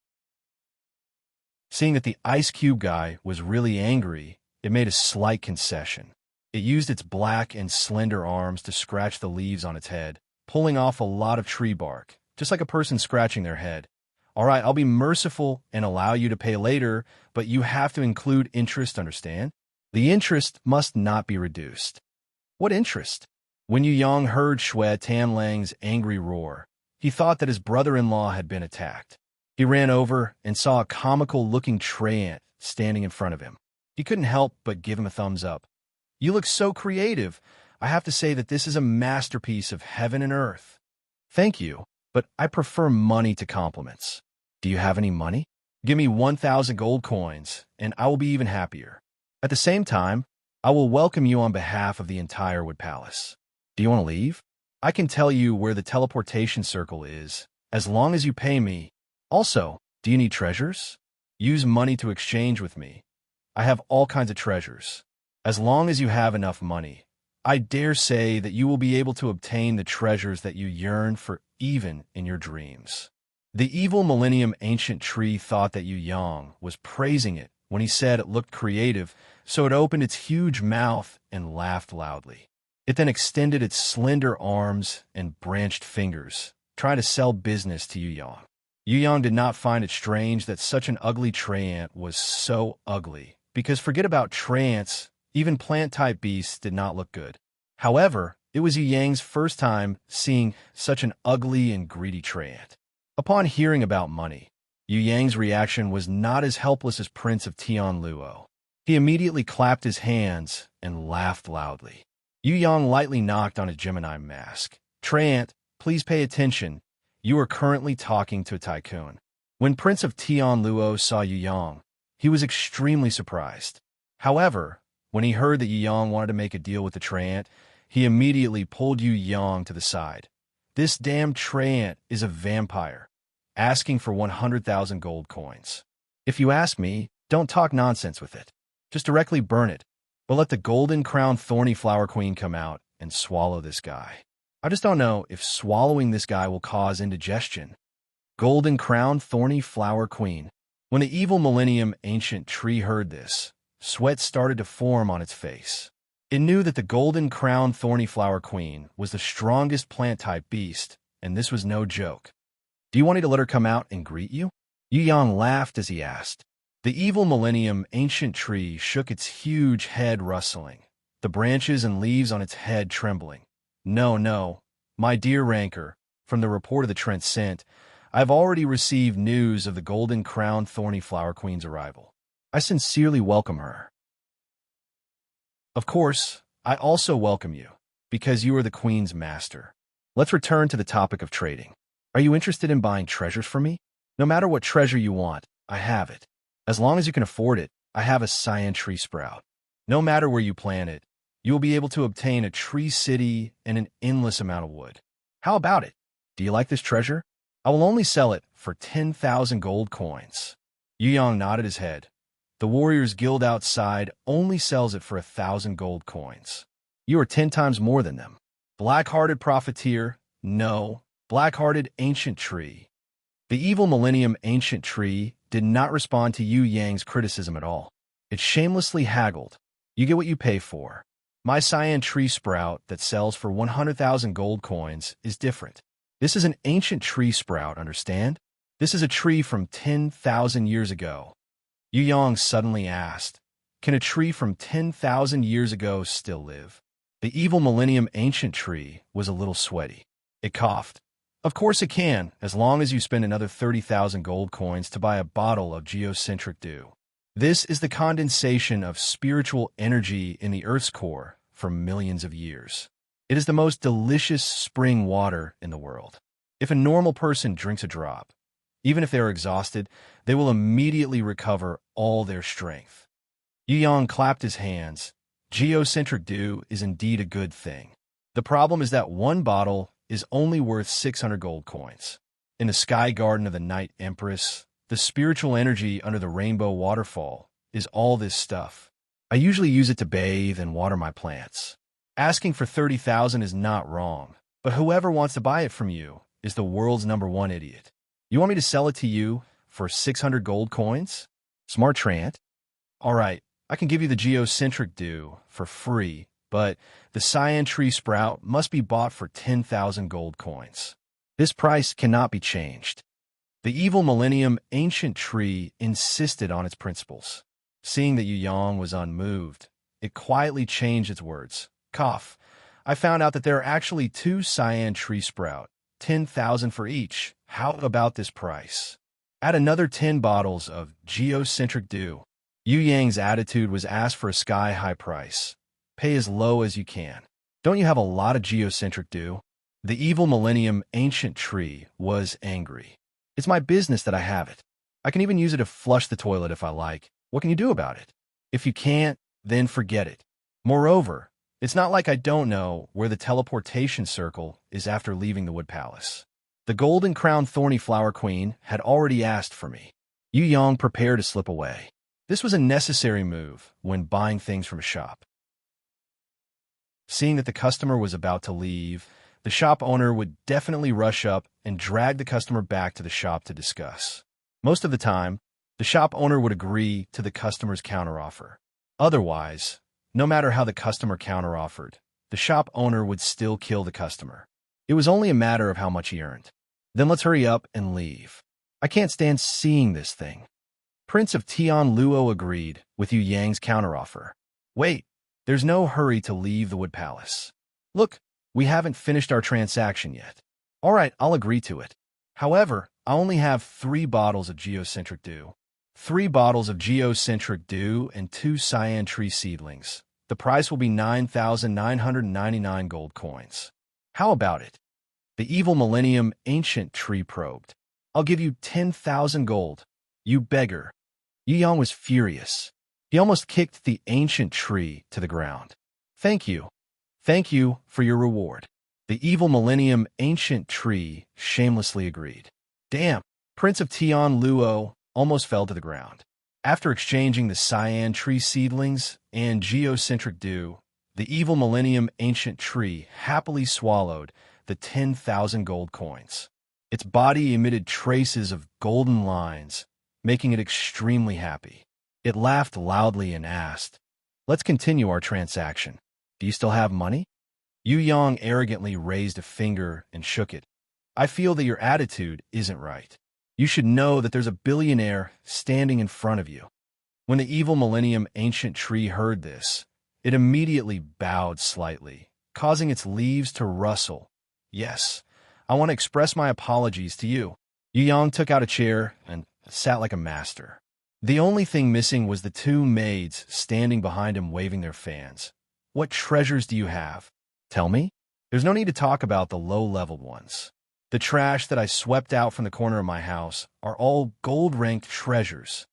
Seeing that the Ice Cube guy was really angry, it made a slight concession. It used its black and slender arms to scratch the leaves on its head, pulling off a lot of tree bark, just like a person scratching their head. All right, I'll be merciful and allow you to pay later, but you have to include interest, understand? The interest must not be reduced. What interest? When Yu Yang heard Shui Tianlang's angry roar, he thought that his brother-in-law had been attacked. He ran over and saw a comical-looking treant standing in front of him. He couldn't help but give him a thumbs up. "You look so creative. I have to say that this is a masterpiece of heaven and earth. Thank you, but I prefer money to compliments. Do you have any money? Give me 1,000 gold coins, and I will be even happier. At the same time, I will welcome you on behalf of the entire Wood Palace. Do you want to leave? I can tell you where the teleportation circle is, as long as you pay me. Also, do you need treasures? Use money to exchange with me. I have all kinds of treasures. As long as you have enough money, I dare say that you will be able to obtain the treasures that you yearn for even in your dreams. The evil Millennium Ancient Tree thought that Yu Yang was praising it when he said it looked creative, so it opened its huge mouth and laughed loudly. It then extended its slender arms and branched fingers, trying to sell business to Yu Yang. Yu Yang did not find it strange that such an ugly tree ant was so ugly, because forget about tree ants, even plant-type beasts did not look good. However, it was Yu Yang's first time seeing such an ugly and greedy tree ant. Upon hearing about money, Yu Yang's reaction was not as helpless as Prince of Tianluo. He immediately clapped his hands and laughed loudly. Yu Yang lightly knocked on his Gemini mask. "Tree ant, please pay attention. You are currently talking to a tycoon." When Prince of Tianluo saw Yu Yang, he was extremely surprised. However, when he heard that Yu Yang wanted to make a deal with the tree ant, he immediately pulled Yu Yang to the side. "This damn tree ant is a vampire, asking for 100,000 gold coins. If you ask me, don't talk nonsense with it. Just directly burn it, but let the golden crown thorny flower queen come out and swallow this guy. I just don't know if swallowing this guy will cause indigestion." Golden crown thorny flower queen. When the evil Millennium Ancient Tree heard this, sweat started to form on its face. It knew that the golden crown thorny flower queen was the strongest plant-type beast, and this was no joke. "Do you want me to let her come out and greet you?" Yu Yang laughed as he asked. The evil Millennium Ancient Tree shook its huge head rustling, the branches and leaves on its head trembling. "No, no, my dear Ranker, from the report of the Trent Scent, I have already received news of the golden crown thorny flower queen's arrival. I sincerely welcome her. Of course, I also welcome you, because you are the queen's master. Let's return to the topic of trading. Are you interested in buying treasures from me? No matter what treasure you want, I have it. As long as you can afford it, I have a cyan tree sprout. No matter where you plant it, you will be able to obtain a tree city and an endless amount of wood. How about it? Do you like this treasure? I will only sell it for 10,000 gold coins." Yu Yang nodded his head. "The Warriors Guild outside only sells it for 1,000 gold coins. You are 10 times more than them. Black-hearted profiteer, no, black-hearted ancient tree." The evil Millennium Ancient Tree did not respond to Yu Yang's criticism at all. It shamelessly haggled. "You get what you pay for. My cyan tree sprout that sells for 100,000 gold coins is different. This is an ancient tree sprout, understand? This is a tree from 10,000 years ago." Yu Yang suddenly asked, "Can a tree from 10,000 years ago still live?" The evil Millennium Ancient Tree was a little sweaty. It coughed. "Of course it can, as long as you spend another 30,000 gold coins to buy a bottle of geocentric dew. This is the condensation of spiritual energy in the Earth's core for millions of years. It is the most delicious spring water in the world. If a normal person drinks a drop, even if they are exhausted, they will immediately recover all their strength." Yu Yang clapped his hands. "Geocentric dew is indeed a good thing. The problem is that one bottle is only worth 600 gold coins. In the sky garden of the Night Empress, the spiritual energy under the rainbow waterfall is all this stuff. I usually use it to bathe and water my plants. Asking for 30,000 is not wrong, but whoever wants to buy it from you is the world's #1 idiot. You want me to sell it to you for 600 gold coins? Smart Trant? All right, I can give you the geocentric dew for free, but the cyan tree sprout must be bought for 10,000 gold coins. This price cannot be changed." The evil Millennium Ancient Tree insisted on its principles. Seeing that Yu Yang was unmoved, it quietly changed its words. "Cough. I found out that there are actually 2 cyan tree sprout, 10,000 for each. How about this price? Add another 10 bottles of geocentric dew." Yu Yang's attitude was ask for a sky-high price. Pay as low as you can. Don't you have a lot of geocentric dew? The evil millennium ancient tree was angry. It's my business that I have it. I can even use it to flush the toilet if I like. What can you do about it? If you can't, then forget it. Moreover, it's not like I don't know where the teleportation circle is after leaving the Wood Palace. The golden-crowned thorny flower queen had already asked for me. Yu Yong prepared to slip away. This was a necessary move when buying things from a shop. Seeing that the customer was about to leave, the shop owner would definitely rush up and drag the customer back to the shop to discuss. Most of the time, the shop owner would agree to the customer's counteroffer. Otherwise, no matter how the customer counteroffered, the shop owner would still kill the customer. It was only a matter of how much he earned. Then let's hurry up and leave. I can't stand seeing this thing. Prince of Tian Luo agreed with Yu Yang's counteroffer. Wait, there's no hurry to leave the Wood Palace. Look, we haven't finished our transaction yet. All right, I'll agree to it. However, I only have 3 bottles of geocentric dew. 3 bottles of geocentric dew and 2 cyan tree seedlings. The price will be 9,999 gold coins. How about it? The evil millennium ancient tree probed. I'll give you 10,000 gold. You beggar. Yu Yang was furious. He almost kicked the ancient tree to the ground. Thank you. Thank you for your reward. The evil millennium ancient tree shamelessly agreed. Damn, Prince of Tian Luo almost fell to the ground. After exchanging the cyan tree seedlings and geocentric dew, the evil millennium ancient tree happily swallowed the 10,000 gold coins. Its body emitted traces of golden lines, making it extremely happy. It laughed loudly and asked, "Let's continue our transaction. Do you still have money?" Yu Yang arrogantly raised a finger and shook it. I feel that your attitude isn't right. You should know that there's a billionaire standing in front of you. When the evil millennium ancient tree heard this, it immediately bowed slightly, causing its leaves to rustle. Yes, I want to express my apologies to you. Yu Yang took out a chair and sat like a master. The only thing missing was the 2 maids standing behind him waving their fans. What treasures do you have? Tell me? There's no need to talk about the low-leveled ones. The trash that I swept out from the corner of my house are all gold-ranked treasures.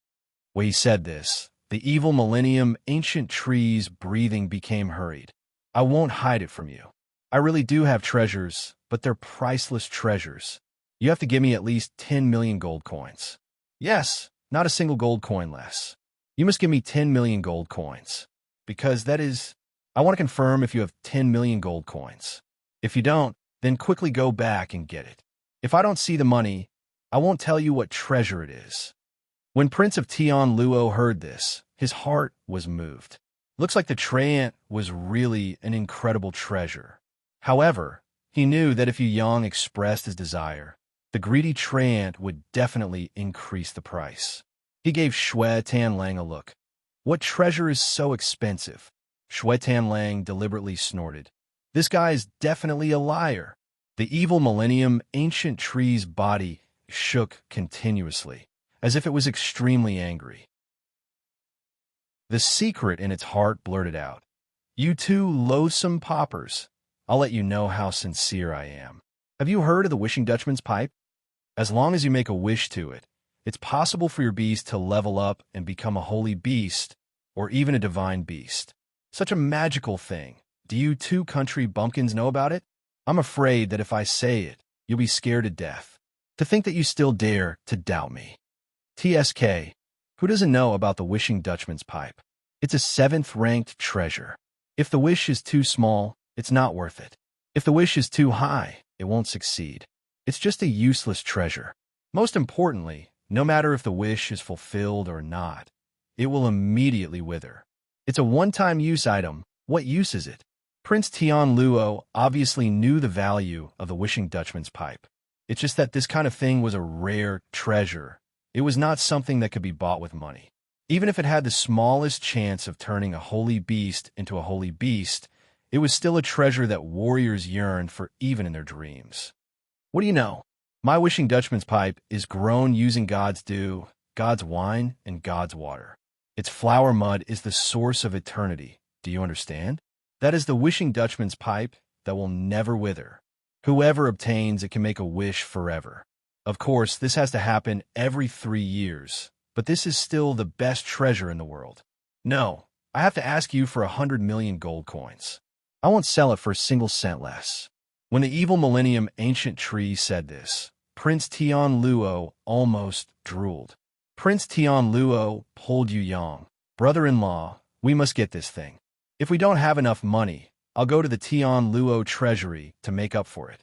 When he said this, the evil millennium ancient tree's breathing became hurried. I won't hide it from you. I really do have treasures, but they're priceless treasures. You have to give me at least 10 million gold coins. Yes, not a single gold coin less. You must give me 10 million gold coins. Because that is... I want to confirm if you have 10 million gold coins. If you don't, then quickly go back and get it. If I don't see the money, I won't tell you what treasure it is. When Prince of Tian Luo heard this, his heart was moved. Looks like the treant was really an incredible treasure. However, he knew that if Yu Yang expressed his desire, the greedy treant would definitely increase the price. He gave Shui Tanlang a look. What treasure is so expensive? Shui Tanlang deliberately snorted. This guy is definitely a liar. The evil millennium ancient tree's body shook continuously, as if it was extremely angry. The secret in its heart blurted out. You 2 loathsome paupers. I'll let you know how sincere I am. Have you heard of the Wishing Dutchman's pipe? As long as you make a wish to it, it's possible for your beast to level up and become a holy beast, or even a divine beast. Such a magical thing. Do you 2 country bumpkins know about it? I'm afraid that if I say it, you'll be scared to death. To think that you still dare to doubt me. TSK, who doesn't know about the Wishing Dutchman's pipe? It's a 7th-ranked treasure. If the wish is too small, it's not worth it. If the wish is too high, it won't succeed. It's just a useless treasure. Most importantly, no matter if the wish is fulfilled or not, it will immediately wither. It's a one-time use item. What use is it? Prince Tian Luo obviously knew the value of the Wishing Dutchman's pipe. It's just that this kind of thing was a rare treasure. It was not something that could be bought with money. Even if it had the smallest chance of turning a holy beast into a holy beast, it was still a treasure that warriors yearned for even in their dreams. What do you know? My Wishing Dutchman's pipe is grown using God's dew, God's wine, and God's water. Its flower mud is the source of eternity. Do you understand? That is the Wishing Dutchman's pipe that will never wither. Whoever obtains it can make a wish forever. Of course, this has to happen every 3 years, but this is still the best treasure in the world. No, I have to ask you for 100 million gold coins. I won't sell it for a single cent less. When the evil millennium ancient tree said this, Prince Tian Luo almost drooled. Prince Tian Luo pulled Yu Yang. Brother-in-law, we must get this thing. If we don't have enough money, I'll go to the Tian Luo treasury to make up for it.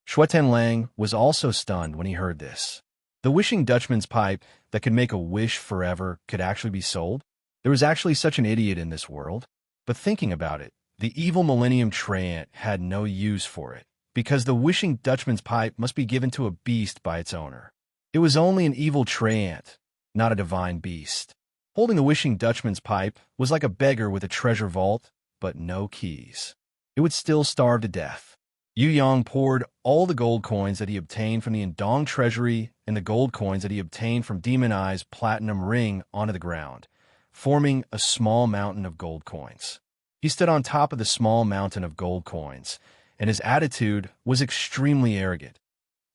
Shuetan Lang was also stunned when he heard this. The Wishing Dutchman's pipe that could make a wish forever could actually be sold? There was actually such an idiot in this world. But thinking about it, the evil Millennium Treant had no use for it, because the Wishing Dutchman's pipe must be given to a beast by its owner. It was only an evil Treant, not a divine beast. Holding the Wishing Dutchman's pipe was like a beggar with a treasure vault, but no keys. It would still starve to death. Yu Yang poured all the gold coins that he obtained from the Indong treasury and the gold coins that he obtained from Demon Eye's platinum ring onto the ground, forming a small mountain of gold coins. He stood on top of the small mountain of gold coins, and his attitude was extremely arrogant.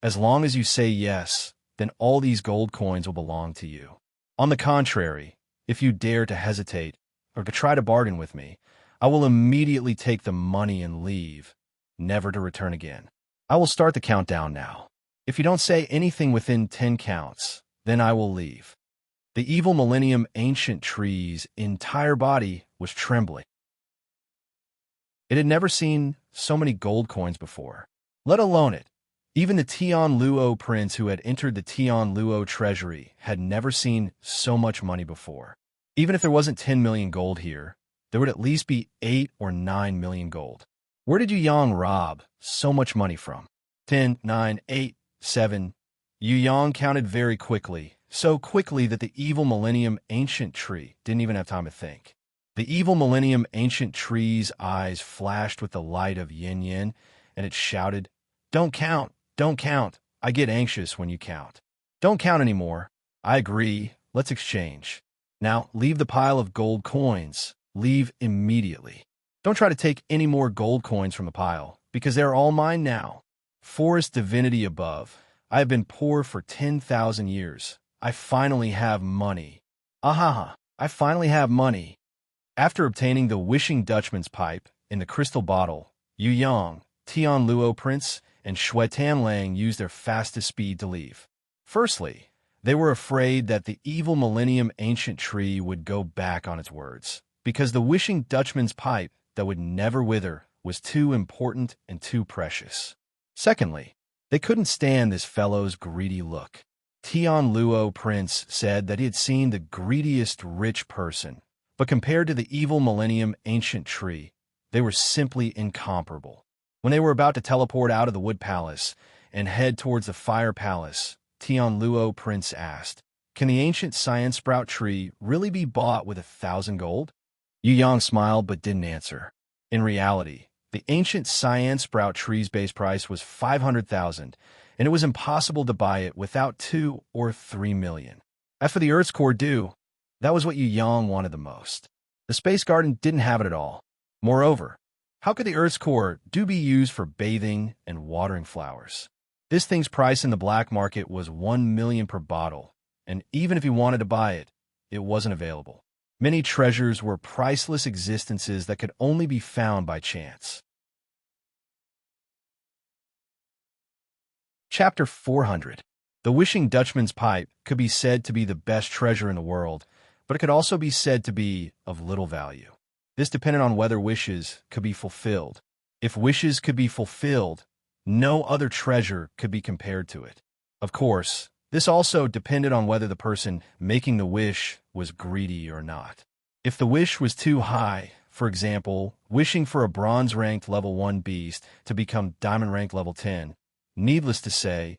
As long as you say yes, then all these gold coins will belong to you. On the contrary, if you dare to hesitate or to try to bargain with me, I will immediately take the money and leave, never to return again. I will start the countdown now. If you don't say anything within 10 counts, then I will leave. The evil Millennium Ancient Tree's entire body was trembling. It had never seen so many gold coins before, let alone it. Even the Tian Luo prince who had entered the Tian Luo treasury had never seen so much money before. Even if there wasn't 10 million gold here, there would at least be 8 or 9 million gold. Where did Yu Yang rob so much money from? 10, 9, 8, 7. Yu Yang counted very quickly, so quickly that the evil Millennium Ancient Tree didn't even have time to think. The evil Millennium Ancient Tree's eyes flashed with the light of Yin Yin, and it shouted, "Don't count, don't count. I get anxious when you count. Don't count anymore. I agree, let's exchange. Now leave the pile of gold coins. Leave immediately. Don't try to take any more gold coins from the pile, because they're all mine now. Forest divinity above, I have been poor for 10,000 years. I finally have money. Ahaha, I finally have money." After obtaining the Wishing Dutchman's pipe in the crystal bottle, Yu Yang, Tian Luo Prince, and Shuetan Lang used their fastest speed to leave. Firstly, they were afraid that the evil Millennium Ancient Tree would go back on its words, because the Wishing Dutchman's pipe that would never wither was too important and too precious. Secondly, they couldn't stand this fellow's greedy look. Tian Luo Prince said that he had seen the greediest rich person, but compared to the evil Millennium Ancient Tree, they were simply incomparable. When they were about to teleport out of the Wood Palace and head towards the Fire Palace, Tian Luo Prince asked, "Can the ancient Cyan Sprout tree really be bought with 1,000 gold?" Yu Yang smiled but didn't answer. In reality, the ancient Cyan Sprout tree's base price was 500,000, and it was impossible to buy it without 2 or 3 million. As for the Earth's core dew, that was what Yu Yang wanted the most. The Space Garden didn't have it at all. Moreover, how could the Earth's core dew be used for bathing and watering flowers? This thing's price in the black market was 1 million per bottle, and even if he wanted to buy it, it wasn't available. Many treasures were priceless existences that could only be found by chance. Chapter 400. The Wishing Dutchman's pipe could be said to be the best treasure in the world, but it could also be said to be of little value. This depended on whether wishes could be fulfilled. If wishes could be fulfilled, no other treasure could be compared to it. Of course, this also depended on whether the person making the wish was greedy or not. If the wish was too high, for example, wishing for a bronze-ranked level 1 beast to become diamond-ranked level 10, needless to say,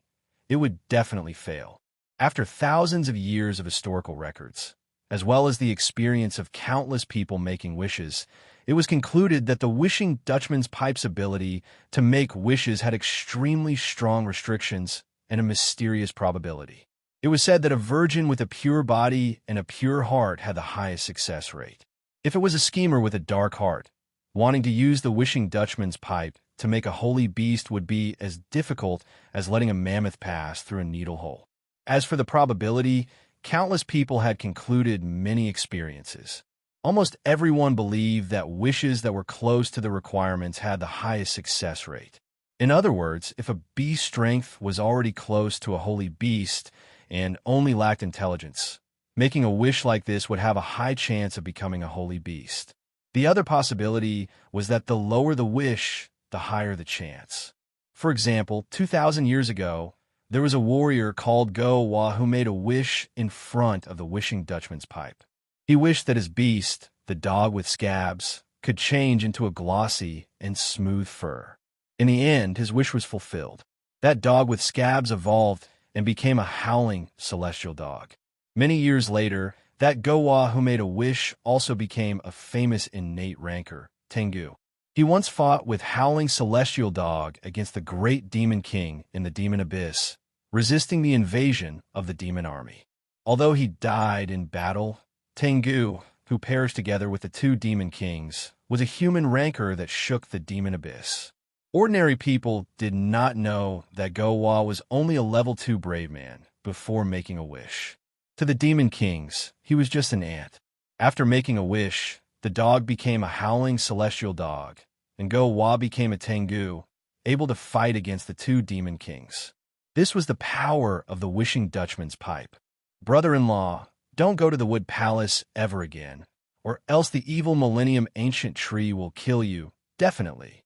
it would definitely fail. After thousands of years of historical records, as well as the experience of countless people making wishes, it was concluded that the Wishing Dutchman's pipe's ability to make wishes had extremely strong restrictions and a mysterious probability. It was said that a virgin with a pure body and a pure heart had the highest success rate. If it was a schemer with a dark heart, Wanting to use the Wishing Dutchman's pipe to make a holy beast would be as difficult as letting a mammoth pass through a needle hole. As for the probability, countless people had concluded many experiences. Almost everyone believed that wishes that were close to the requirements had the highest success rate. In other words, if a beast's strength was already close to a holy beast and only lacked intelligence, making a wish like this would have a high chance of becoming a holy beast. The other possibility was that the lower the wish, the higher the chance. For example, 2,000 years ago, there was a warrior called Go-Wa who made a wish in front of the Wishing Dutchman's pipe. He wished that his beast, the dog with scabs, could change into a glossy and smooth fur. In the end, his wish was fulfilled. That dog with scabs evolved and became a howling celestial dog. Many years later, that Go-Wa who made a wish also became a famous innate ranker, Tengu. He once fought with Howling Celestial Dog against the great demon king in the demon abyss, resisting the invasion of the demon army. Although he died in battle, Tengu, who perished together with the two demon kings, was a human rancor that shook the demon abyss. Ordinary people did not know that Go-Wa was only a level 2 brave man before making a wish. To the demon kings, he was just an ant. After making a wish, the dog became a howling celestial dog, and Go-Wa became a Tengu, able to fight against the two demon kings. This was the power of the Wishing Dutchman's pipe. Brother-in-law, don't go to the Wood Palace ever again, or else the evil Millennium Ancient Tree will kill you, definitely.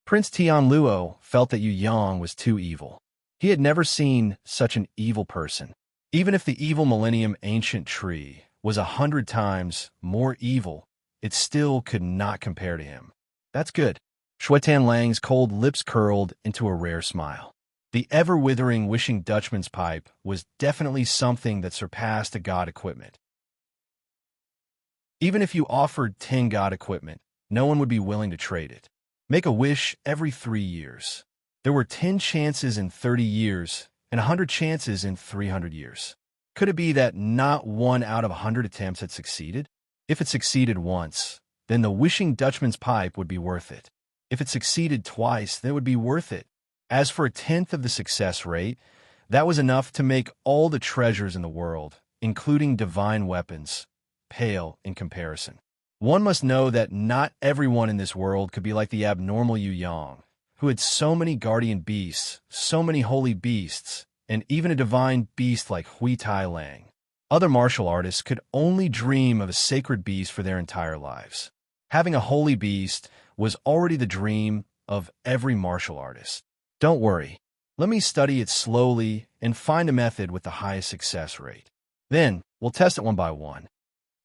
Prince Tianluo felt that Yu Yang was too evil. He had never seen such an evil person. Even if the evil Millennium Ancient Tree was 100 times more evil, it still could not compare to him. That's good. Shui Tanlang's cold lips curled into a rare smile. The ever-withering Wishing Dutchman's pipe was definitely something that surpassed a god equipment. Even if you offered 10 god equipment, no one would be willing to trade it. Make a wish every 3 years. There were 10 chances in 30 years and 100 chances in 300 years. Could it be that not 1 out of 100 attempts had succeeded? If it succeeded once, then the Wishing Dutchman's pipe would be worth it. If it succeeded twice, then it would be worth it. As for 1/10 of the success rate, that was enough to make all the treasures in the world, including divine weapons, pale in comparison. One must know that not everyone in this world could be like the abnormal Yu Yang, who had so many guardian beasts, so many holy beasts, and even a divine beast like Hui Tai Lang. Other martial artists could only dream of a sacred beast for their entire lives. Having a holy beast was already the dream of every martial artist. Don't worry, let me study it slowly and find a method with the highest success rate. Then, we'll test it one by one.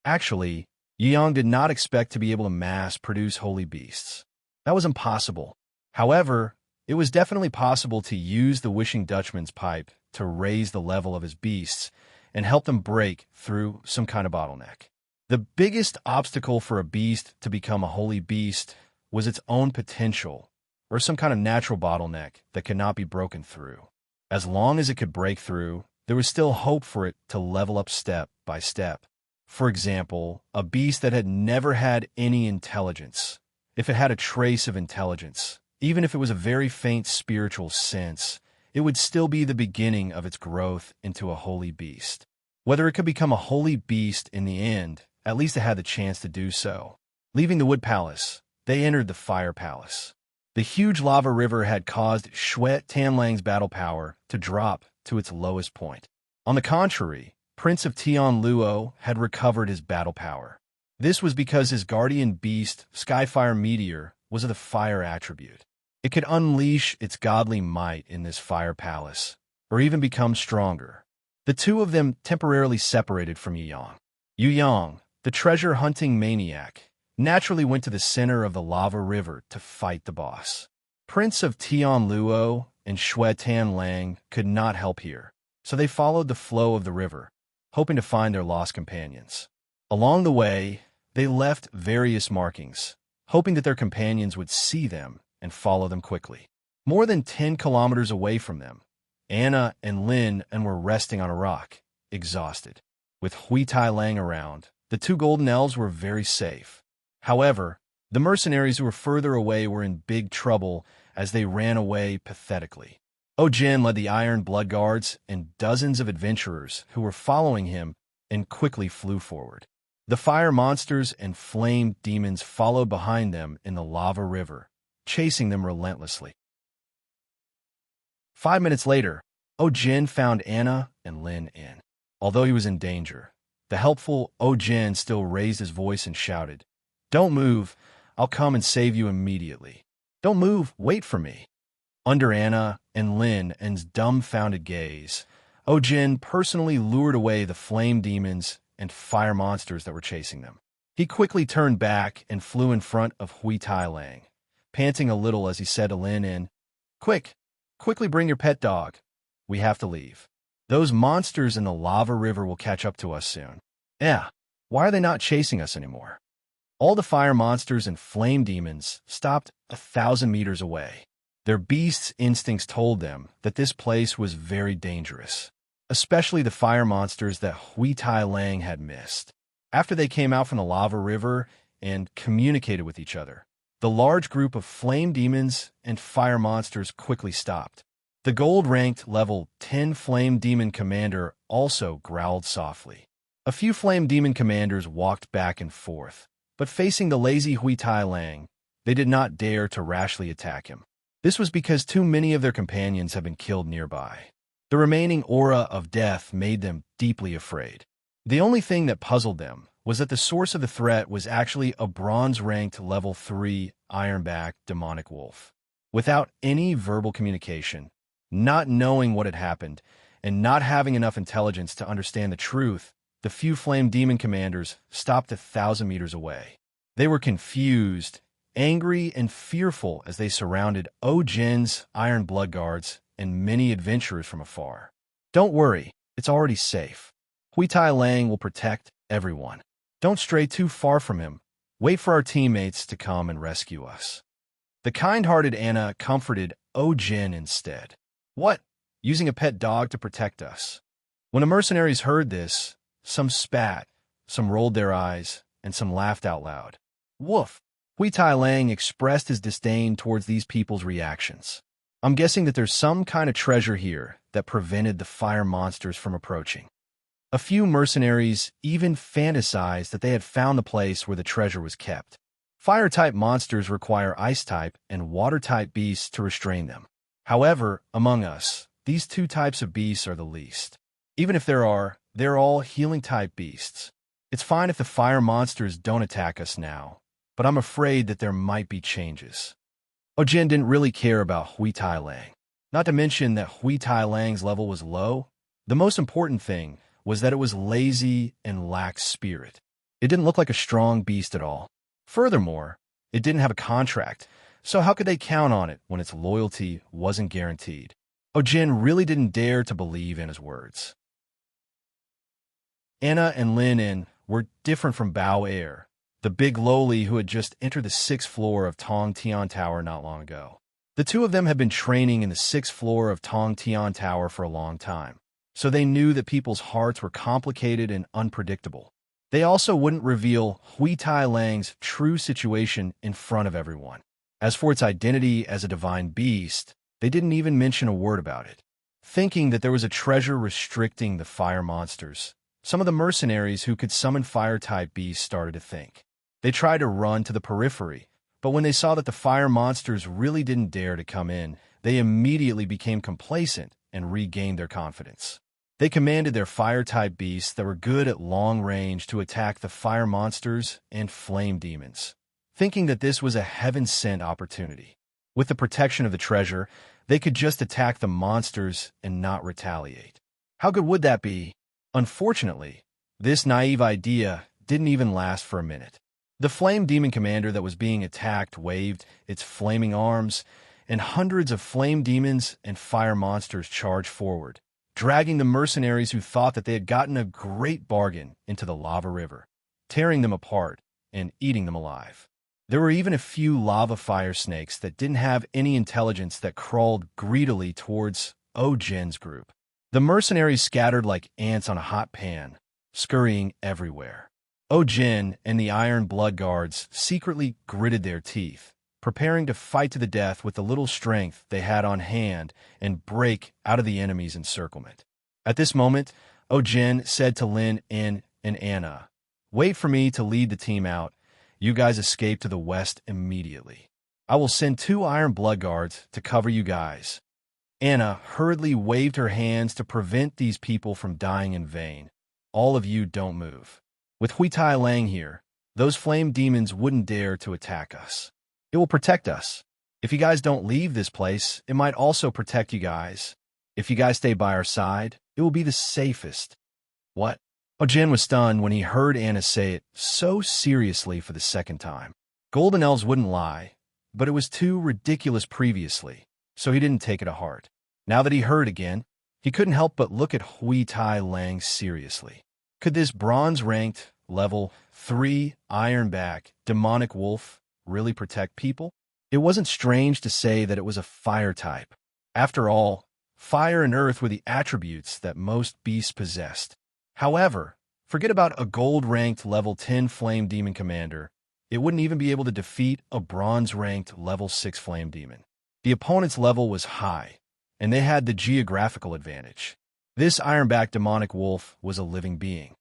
Actually, Yu Yang did not expect to be able to mass-produce holy beasts. That was impossible. However, it was definitely possible to use the Wishing Dutchman's pipe to raise the level of his beasts and help them break through some kind of bottleneck. The biggest obstacle for a beast to become a holy beast was its own potential, or some kind of natural bottleneck that could not be broken through. As long as it could break through, there was still hope for it to level up step by step. For example, a beast that had never had any intelligence. If it had a trace of intelligence, even if it was a very faint spiritual sense, it would still be the beginning of its growth into a holy beast. Whether it could become a holy beast in the end, at least it had the chance to do so. Leaving the Wood Palace, they entered the Fire Palace. The huge lava river had caused Shui Tanlang's battle power to drop to its lowest point. On the contrary, Prince of Tianluo had recovered his battle power. This was because his guardian beast, Skyfire Meteor, was of the fire attribute. It could unleash its godly might in this fire palace, or even become stronger. The two of them temporarily separated from Yu Yang. Yu Yang, the treasure-hunting maniac, naturally went to the center of the lava river to fight the boss. Prince of Tianluo and Shui Tanlang could not help here, so they followed the flow of the river, hoping to find their lost companions. Along the way, they left various markings, hoping that their companions would see them and follow them quickly. More than 10 kilometers away from them, Anna and Lin were resting on a rock, exhausted. With Hui Tai Lang around, the two golden elves were very safe. However, The mercenaries who were further away were in big trouble as they ran away pathetically. Jin led the Iron Blood Guards and dozens of adventurers who were following him and quickly flew forward. The fire monsters and flame demons followed behind them in the lava river, chasing them relentlessly. 5 minutes later, Jin found Anna and Lin in. Although he was in danger, the helpful Jin still raised his voice and shouted, "Don't move, I'll come and save you immediately. Don't move, wait for me." Under Anna and Lin and's dumbfounded gaze, Jin personally lured away the flame demons and fire monsters that were chasing them. He quickly turned back and flew in front of Hui Tai Lang, panting a little as he said to Lin in, Quickly bring your pet dog. We have to leave. Those monsters in the lava river will catch up to us soon." "Yeah, why are they not chasing us anymore?" All the fire monsters and flame demons stopped 1,000 meters away. Their beasts' instincts told them that this place was very dangerous, especially the fire monsters that Hui Tai Lang had missed. After they came out from the lava river and communicated with each other, the large group of flame demons and fire monsters quickly stopped. The gold-ranked level 10 flame demon commander also growled softly. A few flame demon commanders walked back and forth, but facing the lazy Hui Tai Lang, they did not dare to rashly attack him. This was because too many of their companions had been killed nearby. The remaining aura of death made them deeply afraid. The only thing that puzzled them was that the source of the threat was actually a bronze-ranked level 3 ironback demonic wolf. Without any verbal communication, not knowing what had happened, and not having enough intelligence to understand the truth, the few flame demon commanders stopped 1,000 meters away. They were confused, angry, and fearful as they surrounded Jin's Iron Blood Guards and many adventurers from afar. "Don't worry, it's already safe. Hui Tai Lang will protect everyone. Don't stray too far from him. Wait for our teammates to come and rescue us." The kind-hearted Anna comforted Jin instead. "What? Using a pet dog to protect us?" When the mercenaries heard this, some spat, some rolled their eyes, and some laughed out loud. "Woof!" Hui Tai Lang expressed his disdain towards these people's reactions. "I'm guessing that there's some kind of treasure here that prevented the fire monsters from approaching." A few mercenaries even fantasized that they had found the place where the treasure was kept. Fire-type monsters require ice-type and water-type beasts to restrain them. However, among us, these two types of beasts are the least. Even if they're all healing-type beasts. It's fine if the fire monsters don't attack us now, but I'm afraid that there might be changes. Jin didn't really care about Hui Tai Lang. Not to mention that Hui Tai Lang's level was low. The most important thing was that it was lazy and lacked spirit. It didn't look like a strong beast at all. Furthermore, it didn't have a contract, so how could they count on it when its loyalty wasn't guaranteed? Jin really didn't dare to believe in his words. Anna and Lin were different from Bao Er, the big lowly who had just entered the 6th floor of Tong Tian Tower not long ago. The two of them had been training in the 6th floor of Tong Tian Tower for a long time, so they knew that people's hearts were complicated and unpredictable. They also wouldn't reveal Hui Tai Lang's true situation in front of everyone. As for its identity as a divine beast, they didn't even mention a word about it. Thinking that there was a treasure restricting the fire monsters, some of the mercenaries who could summon fire-type beasts started to think. They tried to run to the periphery, but when they saw that the fire monsters really didn't dare to come in, they immediately became complacent and regained their confidence. They commanded their fire-type beasts that were good at long range to attack the fire monsters and flame demons, thinking that this was a heaven-sent opportunity. With the protection of the treasure, they could just attack the monsters and not retaliate. How good would that be? Unfortunately, this naive idea didn't even last for a minute. The flame demon commander that was being attacked waved its flaming arms, and hundreds of flame demons and fire monsters charged forward, dragging the mercenaries who thought that they had gotten a great bargain into the lava river, tearing them apart and eating them alive. There were even a few lava fire snakes that didn't have any intelligence that crawled greedily towards Jin's group. The mercenaries scattered like ants on a hot pan, scurrying everywhere. Jin and the Iron Blood Guards secretly gritted their teeth, preparing to fight to the death with the little strength they had on hand and break out of the enemy's encirclement. At this moment, Jin said to Lin and Anna, "Wait for me to lead the team out. You guys escape to the west immediately. I will send 2 Iron Blood Guards to cover you guys." Anna hurriedly waved her hands to prevent these people from dying in vain. "All of you don't move. With Hui Tai Lang here, those flame demons wouldn't dare to attack us. It will protect us. If you guys don't leave this place, it might also protect you guys. If you guys stay by our side, it will be the safest." What? Jin was stunned when he heard Anna say it so seriously for the second time. Golden Elves wouldn't lie, but it was too ridiculous previously, so he didn't take it to heart. Now that he heard again, he couldn't help but look at Hui Tai Lang seriously. Could this bronze-ranked, level 3 Ironback demonic wolf really protect people? It wasn't strange to say that it was a fire type. After all, fire and earth were the attributes that most beasts possessed. However, forget about a gold-ranked level 10 flame demon commander. It wouldn't even be able to defeat a bronze-ranked level 6 flame demon. The opponent's level was high, and they had the geographical advantage. This Ironback demonic wolf was a living being.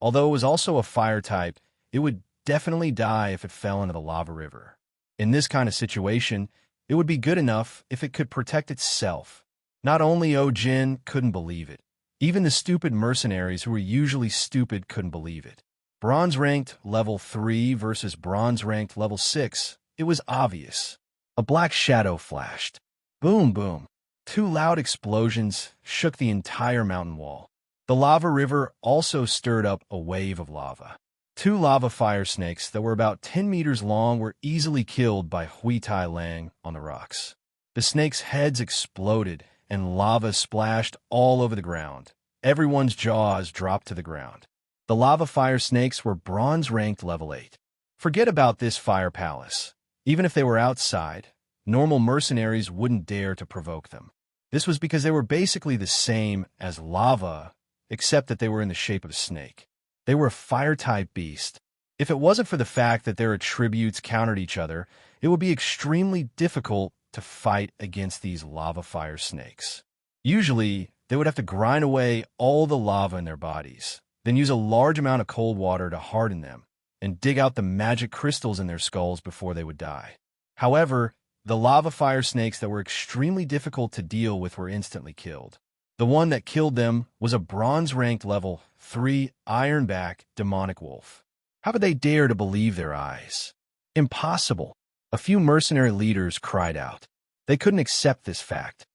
Although it was also a fire type, it would definitely die if it fell into the lava river. In this kind of situation, it would be good enough if it could protect itself. Not only Jin couldn't believe it, even the stupid mercenaries who were usually stupid couldn't believe it. Bronze-ranked level 3 versus bronze-ranked level 6, it was obvious. A black shadow flashed. Boom, boom. 2 loud explosions shook the entire mountain wall. The lava river also stirred up a wave of lava. 2 lava fire snakes that were about 10 meters long were easily killed by Hui Tai Lang on the rocks. The snakes' heads exploded, and lava splashed all over the ground. Everyone's jaws dropped to the ground. The lava fire snakes were bronze-ranked level 8. Forget about this fire palace. Even if they were outside, normal mercenaries wouldn't dare to provoke them. This was because they were basically the same as lava, except that they were in the shape of a snake. They were a fire-type beast. If it wasn't for the fact that their attributes countered each other, it would be extremely difficult to fight against these lava fire snakes. Usually, they would have to grind away all the lava in their bodies, then use a large amount of cold water to harden them, and dig out the magic crystals in their skulls before they would die. However, the lava fire snakes that were extremely difficult to deal with were instantly killed. The one that killed them was a bronze-ranked level 3 Ironback demonic wolf. How could they dare to believe their eyes? Impossible. A few mercenary leaders cried out. They couldn't accept this fact.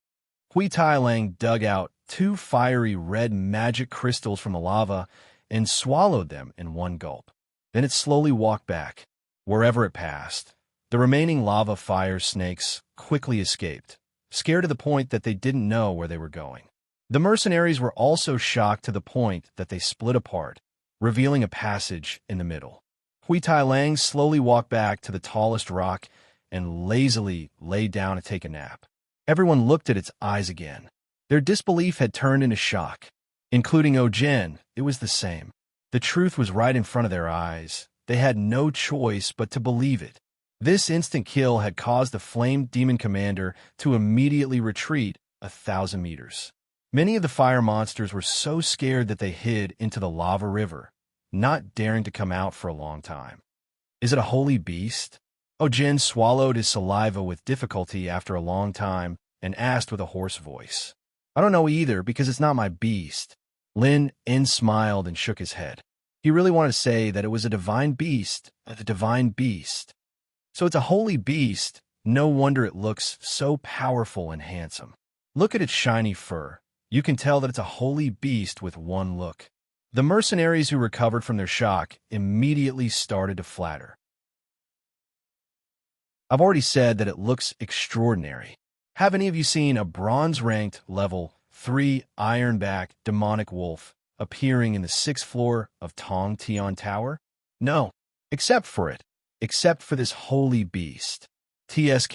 Hui Tai Lang dug out 2 fiery red magic crystals from the lava and swallowed them in one gulp. Then it slowly walked back. Wherever it passed, the remaining lava fire snakes quickly escaped, scared to the point that they didn't know where they were going. The mercenaries were also shocked to the point that they split apart, revealing a passage in the middle. Hui Tai Lang slowly walked back to the tallest rock and lazily lay down to take a nap. Everyone looked at its eyes again. Their disbelief had turned into shock. Including Jin, it was the same. The truth was right in front of their eyes. They had no choice but to believe it. This instant kill had caused the Flame Demon Commander to immediately retreat 1,000 meters. Many of the fire monsters were so scared that they hid into the lava river, not daring to come out for a long time. Is it a holy beast? Jin swallowed his saliva with difficulty after a long time and asked with a hoarse voice. I don't know either because it's not my beast. Lin smiled and shook his head. He really wanted to say that it was a divine beast, the divine beast. So it's a holy beast. No wonder it looks so powerful and handsome. Look at its shiny fur. You can tell that it's a holy beast with one look. The mercenaries who recovered from their shock immediately started to flatter. I've already said that it looks extraordinary. Have any of you seen a bronze-ranked level 3 Ironback demonic wolf appearing in the 6th floor of Tong Tian Tower? No, except for this holy beast. TSK.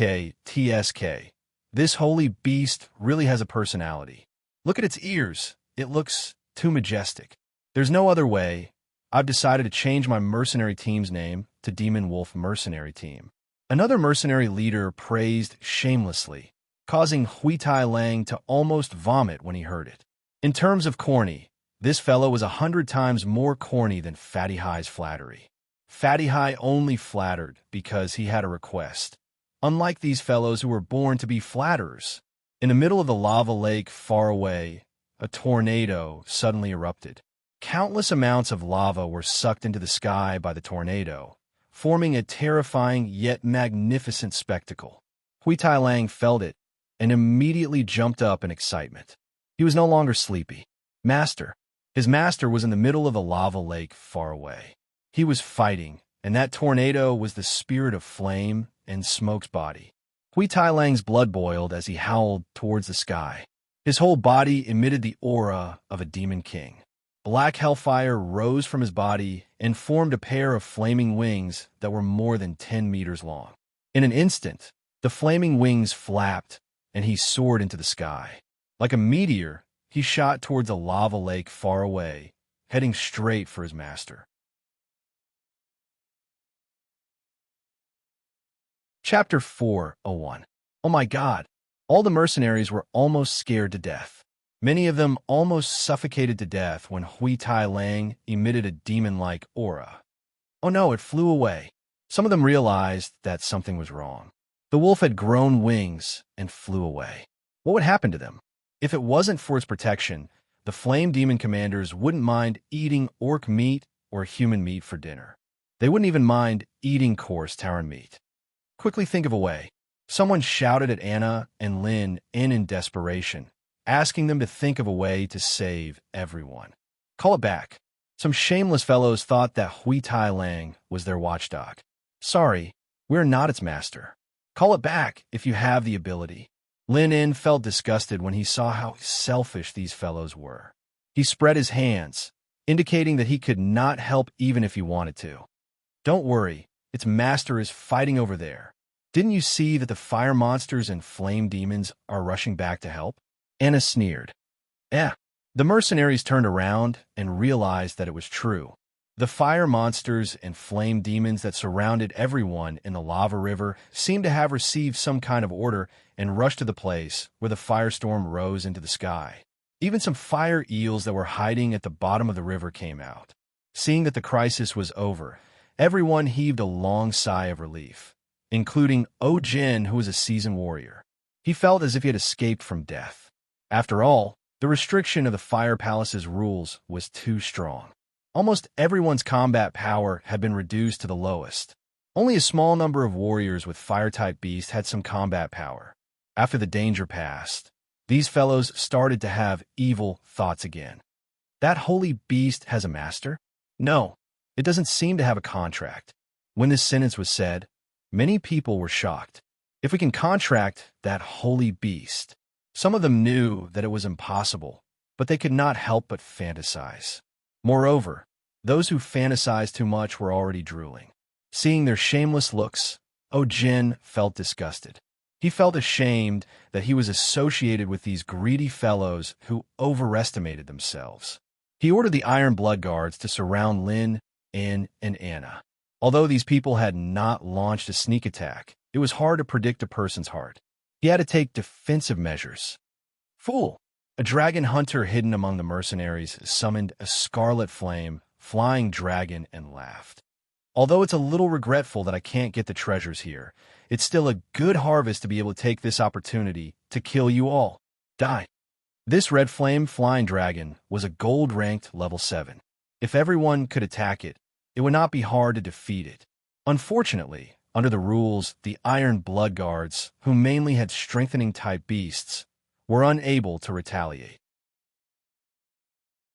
This holy beast really has a personality. Look at its ears. It looks too majestic. There's no other way. I've decided to change my mercenary team's name to Demon Wolf Mercenary Team. Another mercenary leader praised shamelessly, causing Hui Tai Lang to almost vomit when he heard it. In terms of corny, this fellow was 100 times more corny than Fatty High's flattery. Fatty High only flattered because he had a request, unlike these fellows who were born to be flatterers. In the middle of the lava lake far away, a tornado suddenly erupted. Countless amounts of lava were sucked into the sky by the tornado, forming a terrifying yet magnificent spectacle. Hui Tai Lang felt it and immediately jumped up in excitement. He was no longer sleepy. His master was in the middle of the lava lake far away. He was fighting, and that tornado was the spirit of flame and smoke's body. Hui Tai Lang's blood boiled as he howled towards the sky. His whole body emitted the aura of a demon king. Black hellfire rose from his body and formed a pair of flaming wings that were more than 10 meters long. In an instant, the flaming wings flapped, and he soared into the sky. Like a meteor, he shot towards a lava lake far away, heading straight for his master. Chapter 4:01. Oh my God! All the mercenaries were almost scared to death. Many of them almost suffocated to death when Hui Tai Lang emitted a demon-like aura. Oh no, it flew away. Some of them realized that something was wrong. The wolf had grown wings and flew away. What would happen to them? If it wasn't for its protection, the flame demon commanders wouldn't mind eating orc meat or human meat for dinner. They wouldn't even mind eating coarse Tauren meat. Quickly think of a way. Someone shouted at Anna and Lin in desperation, asking them to think of a way to save everyone. Call it back. Some shameless fellows thought that Hui Tai Lang was their watchdog. Sorry, we're not its master. Call it back if you have the ability. Lin In felt disgusted when he saw how selfish these fellows were. He spread his hands, indicating that he could not help even if he wanted to. Don't worry, its master is fighting over there. Didn't you see that the fire monsters and flame demons are rushing back to help? Anna sneered. The mercenaries turned around and realized that it was true. The fire monsters and flame demons that surrounded everyone in the lava river seemed to have received some kind of order and rushed to the place where the firestorm rose into the sky. Even some fire eels that were hiding at the bottom of the river came out. Seeing that the crisis was over, everyone heaved a long sigh of relief, including O Jin, who was a seasoned warrior. He felt as if he had escaped from death. After all, the restriction of the Fire Palace's rules was too strong. Almost everyone's combat power had been reduced to the lowest. Only a small number of warriors with fire-type beasts had some combat power. After the danger passed, these fellows started to have evil thoughts again. That holy beast has a master? No, it doesn't seem to have a contract. When this sentence was said, many people were shocked. If we can contract that holy beast, some of them knew that it was impossible, but they could not help but fantasize. Moreover, those who fantasized too much were already drooling. Seeing their shameless looks, O Jin felt disgusted. He felt ashamed that he was associated with these greedy fellows who overestimated themselves. He ordered the Iron Blood Guards to surround Lin, In, and Anna. Although these people had not launched a sneak attack, it was hard to predict a person's heart. He had to take defensive measures. Fool! A dragon hunter hidden among the mercenaries summoned a scarlet flame, flying dragon, and laughed. Although it's a little regretful that I can't get the treasures here, it's still a good harvest to be able to take this opportunity to kill you all. Die. This red flame flying dragon was a gold-ranked level 7. If everyone could attack it, it would not be hard to defeat it. Unfortunately, under the rules, the Iron Blood Guards, who mainly had strengthening-type beasts, were unable to retaliate.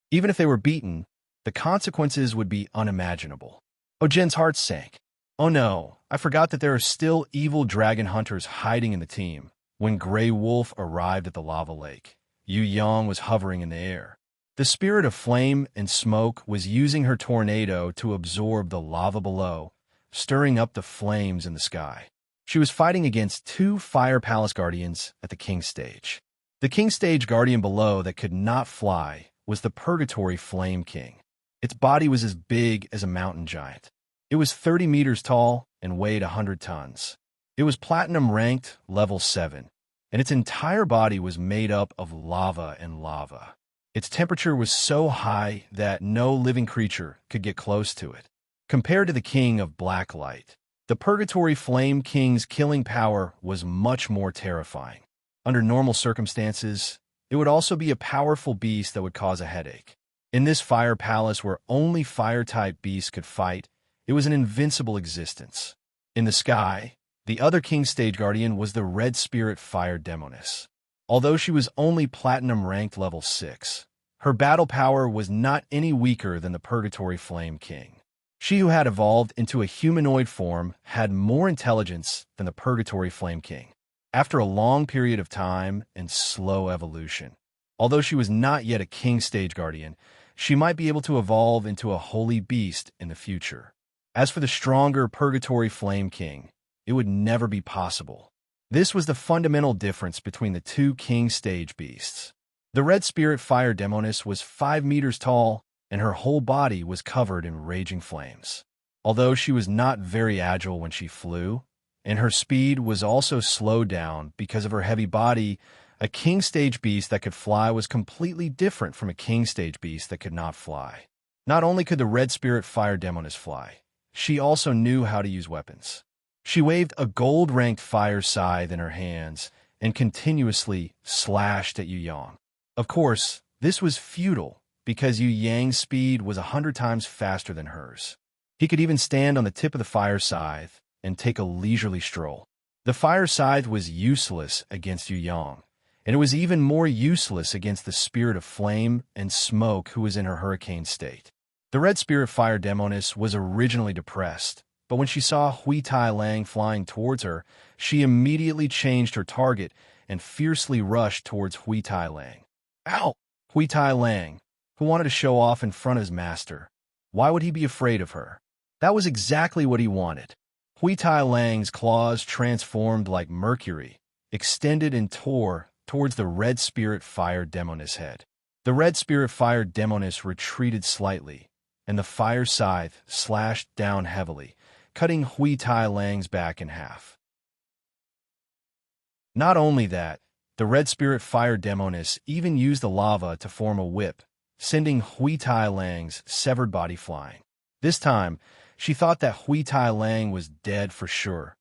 Even if they were beaten, the consequences would be unimaginable. Jin's heart sank. Oh no, I forgot that there are still evil dragon hunters hiding in the team. When Grey Wolf arrived at the lava lake, Yu Yang was hovering in the air. The spirit of flame and smoke was using her tornado to absorb the lava below, stirring up the flames in the sky. She was fighting against 2 Fire Palace Guardians at the King Stage. The King Stage Guardian below that could not fly was the Purgatory Flame King. Its body was as big as a mountain giant. It was 30 meters tall and weighed 100 tons. It was platinum ranked level 7, and its entire body was made up of lava and lava. Its temperature was so high that no living creature could get close to it. Compared to the king of black light, the Purgatory Flame King's killing power was much more terrifying. Under normal circumstances, it would also be a powerful beast that would cause a headache. In this fire palace where only fire-type beasts could fight, it was an invincible existence. In the sky, the other king stage guardian was the red spirit fire demoness. Although she was only platinum ranked level 6, her battle power was not any weaker than the Purgatory Flame King. She who had evolved into a humanoid form had more intelligence than the Purgatory Flame King. After a long period of time and slow evolution, although she was not yet a king stage guardian, she might be able to evolve into a holy beast in the future. As for the stronger Purgatory Flame King, it would never be possible. This was the fundamental difference between the two king stage beasts. The red spirit fire demoness was 5 meters tall, and her whole body was covered in raging flames. Although she was not very agile when she flew, and her speed was also slowed down because of her heavy body, a king stage beast that could fly was completely different from a king stage beast that could not fly. Not only could the red spirit fire demoness fly, she also knew how to use weapons. She waved a gold-ranked fire scythe in her hands and continuously slashed at Yu Yang. Of course, this was futile because Yu Yang's speed was 100 times faster than hers. He could even stand on the tip of the fire scythe and take a leisurely stroll. The fire scythe was useless against Yu Yang, and it was even more useless against the spirit of flame and smoke who was in her hurricane state. The red spirit fire demoness was originally depressed, but when she saw Hui Tai Lang flying towards her, she immediately changed her target and fiercely rushed towards Hui Tai Lang. Ow! Hui Tai Lang, who wanted to show off in front of his master. Why would he be afraid of her? That was exactly what he wanted. Hui Tai Lang's claws transformed like mercury, extended and tore towards the red spirit fire demoness head. The red spirit fire demoness retreated slightly, and the fire scythe slashed down heavily, cutting Hui Tai Lang's back in half. Not only that, the red spirit fire demoness even used the lava to form a whip, sending Hui Tai Lang's severed body flying. This time, she thought that Hui Tai Lang was dead for sure.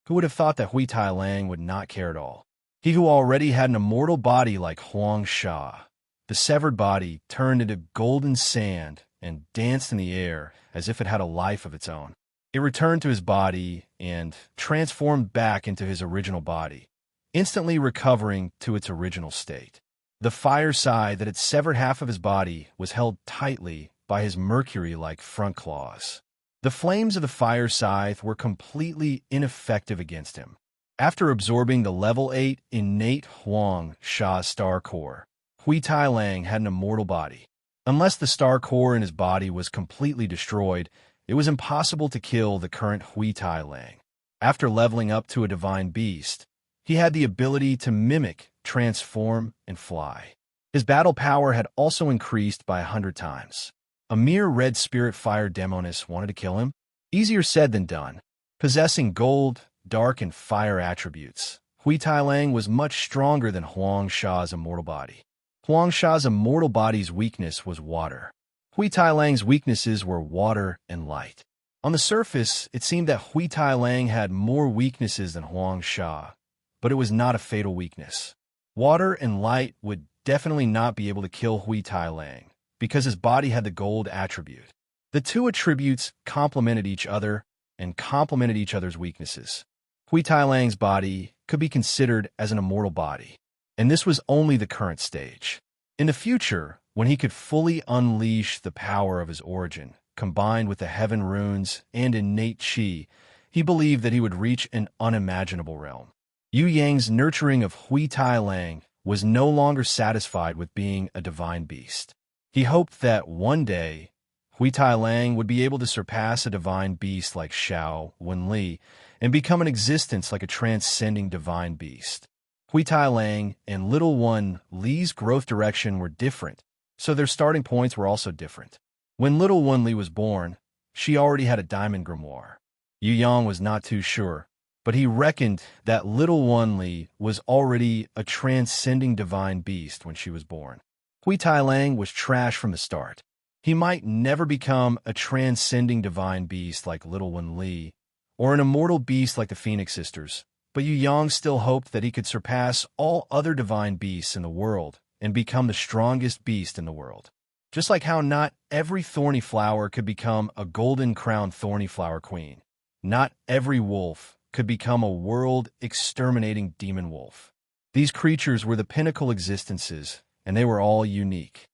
Who would have thought that Hui Tai Lang would not care at all? He who already had an immortal body like Huang Sha. The severed body turned into golden sand and danced in the air as if it had a life of its own. It returned to his body and transformed back into his original body, instantly recovering to its original state. The fire scythe that had severed half of his body was held tightly by his mercury-like front claws. The flames of the fire scythe were completely ineffective against him. After absorbing the level 8 innate Huang Sha star core, Hui Tai Lang had an immortal body. Unless the star core in his body was completely destroyed, it was impossible to kill the current Hui Tai Lang. After leveling up to a divine beast, he had the ability to mimic, transform, and fly. His battle power had also increased by 100 times. A mere red spirit fire demoness wanted to kill him? Easier said than done. Possessing gold, dark, and fire attributes, Hui Tai Lang was much stronger than Huang Sha's immortal body. Huang Sha's immortal body's weakness was water. Hui Tai Lang's weaknesses were water and light. On the surface, it seemed that Hui Tai Lang had more weaknesses than Huang Sha, but it was not a fatal weakness. Water and light would definitely not be able to kill Hui Tai Lang, because his body had the gold attribute. The two attributes complemented each other and complemented each other's weaknesses. Hui Tai Lang's body could be considered as an immortal body, and this was only the current stage. In the future, when he could fully unleash the power of his origin, combined with the heaven runes and innate qi, he believed that he would reach an unimaginable realm. Yu Yang's nurturing of Hui Tai Lang was no longer satisfied with being a divine beast. He hoped that one day, Hui Tai Lang would be able to surpass a divine beast like Xiao Wenli and become an existence like a transcending divine beast. Hui Tai Lang and Little One Li's growth direction were different, so their starting points were also different. When little Wenli was born, she already had a diamond grimoire. Yu Yang was not too sure, but he reckoned that little Wenli was already a transcending divine beast when she was born. Hui Tai Lang was trash from the start. He might never become a transcending divine beast like little Wenli, or an immortal beast like the Phoenix Sisters, but Yu Yang still hoped that he could surpass all other divine beasts in the world and become the strongest beast in the world. Just like how not every thorny flower could become a golden-crowned thorny flower queen, not every wolf could become a world-exterminating demon wolf. These creatures were the pinnacle existences, and they were all unique.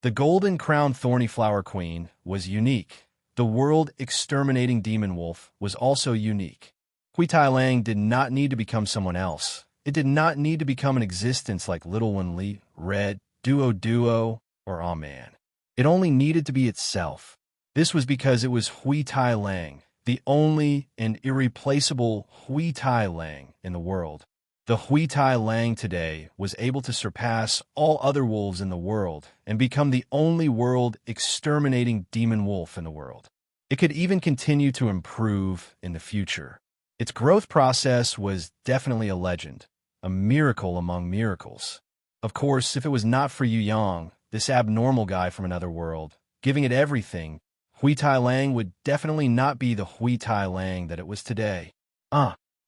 The golden-crowned thorny flower queen was unique. The world-exterminating demon wolf was also unique. Hui Tai Lang did not need to become someone else. It did not need to become an existence like Little Wenli, Red, Duo, or Aw Man. It only needed to be itself. This was because it was Hui Tai Lang, the only and irreplaceable Hui Tai Lang in the world. The Hui Tai Lang today was able to surpass all other wolves in the world and become the only world-exterminating demon wolf in the world. It could even continue to improve in the future. Its growth process was definitely a legend, a miracle among miracles. Of course, if it was not for Yu Yang, this abnormal guy from another world, giving it everything, Hui Tai Lang would definitely not be the Hui Tai Lang that it was today.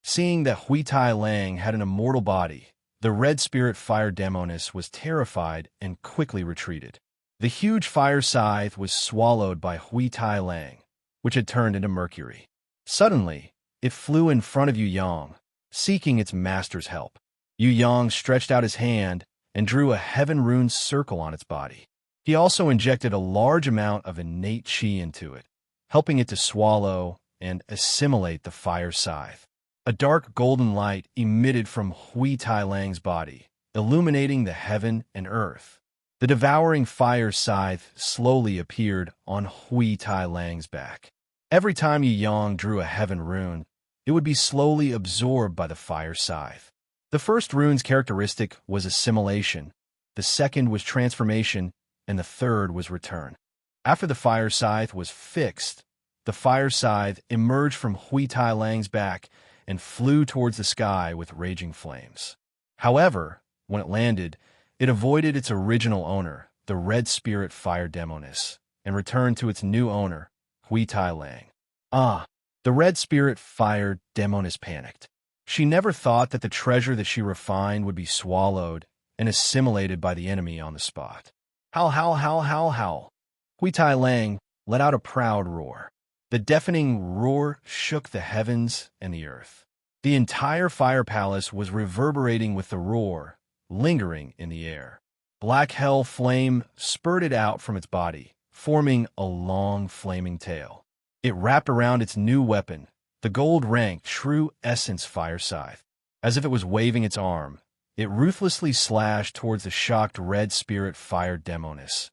Seeing that Hui Tai Lang had an immortal body, the red spirit fire demoness was terrified and quickly retreated. The huge fire scythe was swallowed by Hui Tai Lang, which had turned into mercury. Suddenly, it flew in front of Yu Yang, seeking its master's help. Yu Yang stretched out his hand and drew a heaven-rune circle on its body. He also injected a large amount of innate qi into it, helping it to swallow and assimilate the fire scythe. A dark golden light emitted from Hui Tai Lang's body, illuminating the heaven and earth. The devouring fire scythe slowly appeared on Hui Tai Lang's back. Every time Yu Yang drew a heaven rune, it would be slowly absorbed by the fire scythe. The first rune's characteristic was assimilation, the second was transformation, and the third was return. After the fire scythe was fixed, the fire scythe emerged from Hui Tai Lang's back and flew towards the sky with raging flames. However, when it landed, it avoided its original owner, the red spirit fire demoness, and returned to its new owner, Hui Tai Lang. The red spirit fire demoness panicked. She never thought that the treasure that she refined would be swallowed and assimilated by the enemy on the spot. Howl, howl, howl, howl, howl. Hui Tai Lang let out a proud roar. The deafening roar shook the heavens and the earth. The entire fire palace was reverberating with the roar, lingering in the air. Black hell flame spurted out from its body, forming a long flaming tail. It wrapped around its new weapon, the gold-ranked True Essence fire scythe. As if it was waving its arm, it ruthlessly slashed towards the shocked red spirit fire demoness.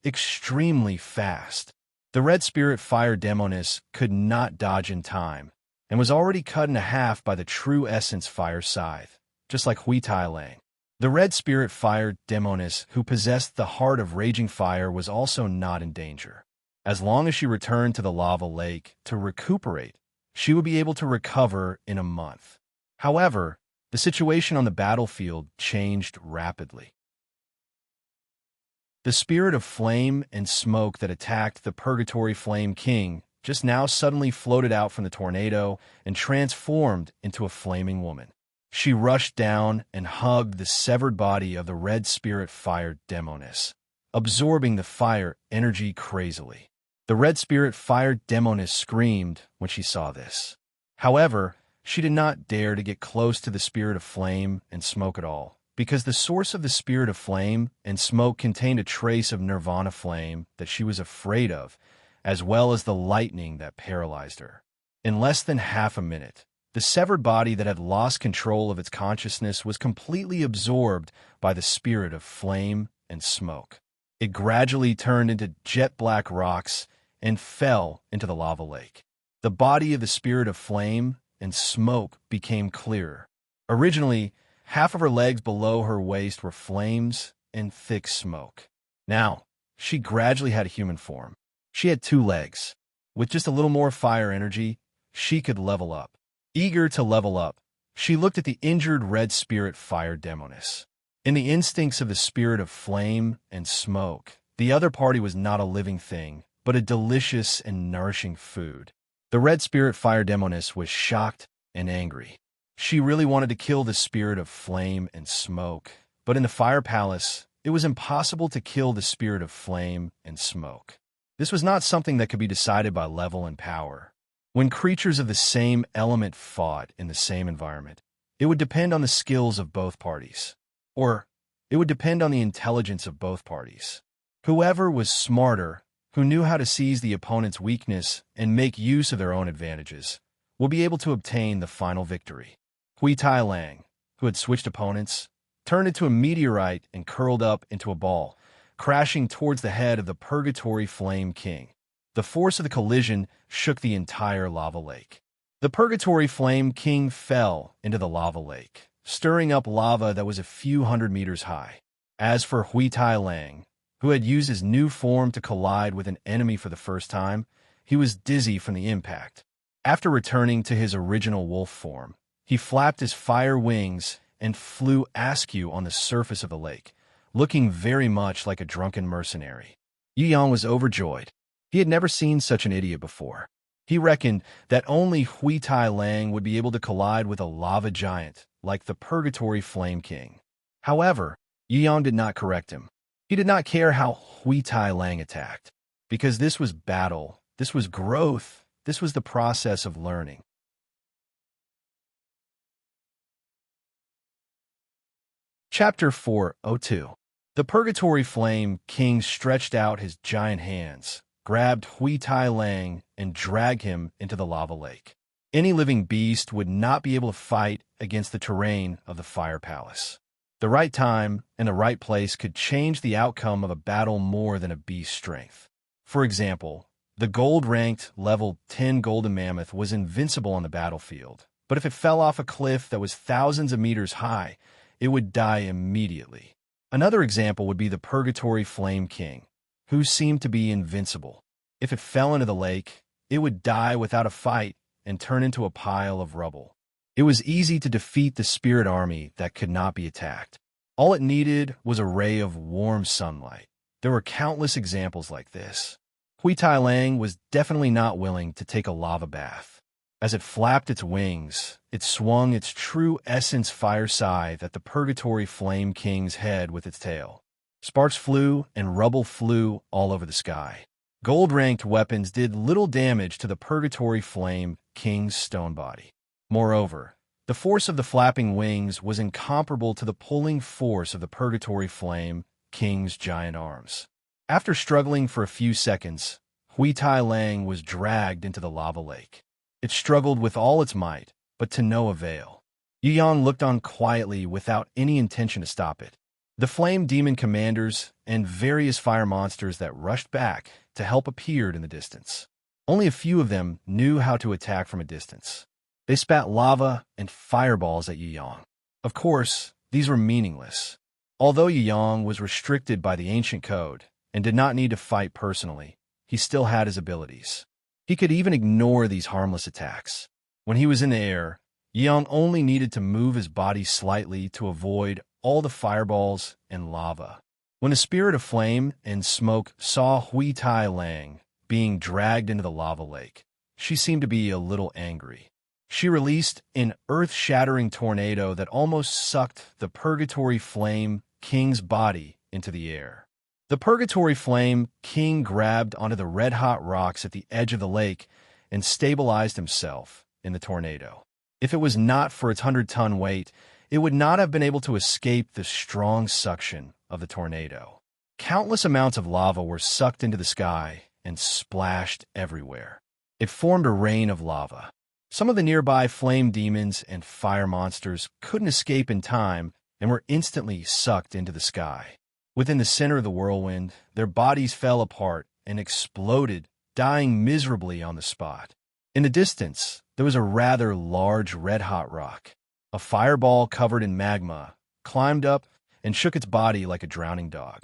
Extremely fast. The red spirit fire demoness could not dodge in time, and was already cut in half by the True Essence fire scythe, just like Hui Tai Lang. The red spirit fire demoness who possessed the heart of raging fire was also not in danger. As long as she returned to the lava lake to recuperate, she would be able to recover in a month. However, the situation on the battlefield changed rapidly. The spirit of flame and smoke that attacked the Purgatory Flame King just now suddenly floated out from the tornado and transformed into a flaming woman. She rushed down and hugged the severed body of the red spirit fire demoness, absorbing the fire energy crazily. The red spirit fire demoness screamed when she saw this. However, she did not dare to get close to the spirit of flame and smoke at all, because the source of the spirit of flame and smoke contained a trace of nirvana flame that she was afraid of, as well as the lightning that paralyzed her. In less than half a minute, the severed body that had lost control of its consciousness was completely absorbed by the spirit of flame and smoke. It gradually turned into jet black rocks and fell into the lava lake. The body of the spirit of flame and smoke became clearer. Originally, half of her legs below her waist were flames and thick smoke. Now, she gradually had a human form. She had 2 legs. With just a little more fire energy, she could level up. Eager to level up, she looked at the injured red spirit fire demoness. In the instincts of the spirit of flame and smoke, the other party was not a living thing, but a delicious and nourishing food. The red spirit fire demoness was shocked and angry. She really wanted to kill the spirit of flame and smoke, but in the fire palace, it was impossible to kill the spirit of flame and smoke. This was not something that could be decided by level and power. When creatures of the same element fought in the same environment, it would depend on the skills of both parties. Or, it would depend on the intelligence of both parties. Whoever was smarter, who knew how to seize the opponent's weakness and make use of their own advantages, will be able to obtain the final victory. Hui Tai Lang, who had switched opponents, turned into a meteorite and curled up into a ball, crashing towards the head of the Purgatory Flame King. The force of the collision shook the entire lava lake. The Purgatory Flame King fell into the lava lake, stirring up lava that was a few hundred meters high. As for Hui Tai Lang, who had used his new form to collide with an enemy for the first time, he was dizzy from the impact. After returning to his original wolf form, he flapped his fire wings and flew askew on the surface of the lake, looking very much like a drunken mercenary. Yu Yang was overjoyed. He had never seen such an idiot before. He reckoned that only Hui Tai Lang would be able to collide with a lava giant like the Purgatory Flame King. However, Yu Yang did not correct him. He did not care how Hui Tai Lang attacked, because this was battle, this was growth, this was the process of learning. Chapter 402. The Purgatory Flame King stretched out his giant hands, grabbed Hui Tai Lang, and dragged him into the lava lake. Any living beast would not be able to fight against the terrain of the Fire Palace. The right time and the right place could change the outcome of a battle more than a beast's strength. For example, the gold-ranked level 10 Golden Mammoth was invincible on the battlefield, but if it fell off a cliff that was thousands of meters high, it would die immediately. Another example would be the Purgatory Flame King, who seemed to be invincible. If it fell into the lake, it would die without a fight and turn into a pile of rubble. It was easy to defeat the spirit army that could not be attacked. All it needed was a ray of warm sunlight. There were countless examples like this. Hui Tai Lang was definitely not willing to take a lava bath. As it flapped its wings, it swung its true essence fire scythe at the Purgatory Flame King's head with its tail. Sparks flew and rubble flew all over the sky. Gold-ranked weapons did little damage to the Purgatory Flame King's stone body. Moreover, the force of the flapping wings was incomparable to the pulling force of the Purgatory Flame King's giant arms. After struggling for a few seconds, Hui Tai Lang was dragged into the lava lake. It struggled with all its might, but to no avail. Yu Yang looked on quietly without any intention to stop it. The flame demon commanders and various fire monsters that rushed back to help appeared in the distance. Only a few of them knew how to attack from a distance. They spat lava and fireballs at Yu Yang. Of course, these were meaningless. Although Yu Yang was restricted by the ancient code and did not need to fight personally, he still had his abilities. He could even ignore these harmless attacks. When he was in the air, Yu Yang only needed to move his body slightly to avoid all the fireballs and lava. When the spirit of flame and smoke saw Hui Tai Lang being dragged into the lava lake, she seemed to be a little angry. She released an earth-shattering tornado that almost sucked the Purgatory Flame King's body into the air. The Purgatory Flame King grabbed onto the red-hot rocks at the edge of the lake and stabilized himself in the tornado. If it was not for its 100-ton weight, it would not have been able to escape the strong suction of the tornado. Countless amounts of lava were sucked into the sky and splashed everywhere. It formed a rain of lava. Some of the nearby flame demons and fire monsters couldn't escape in time and were instantly sucked into the sky. Within the center of the whirlwind, their bodies fell apart and exploded, dying miserably on the spot. In the distance, there was a rather large red-hot rock. A fireball covered in magma climbed up and shook its body like a drowning dog.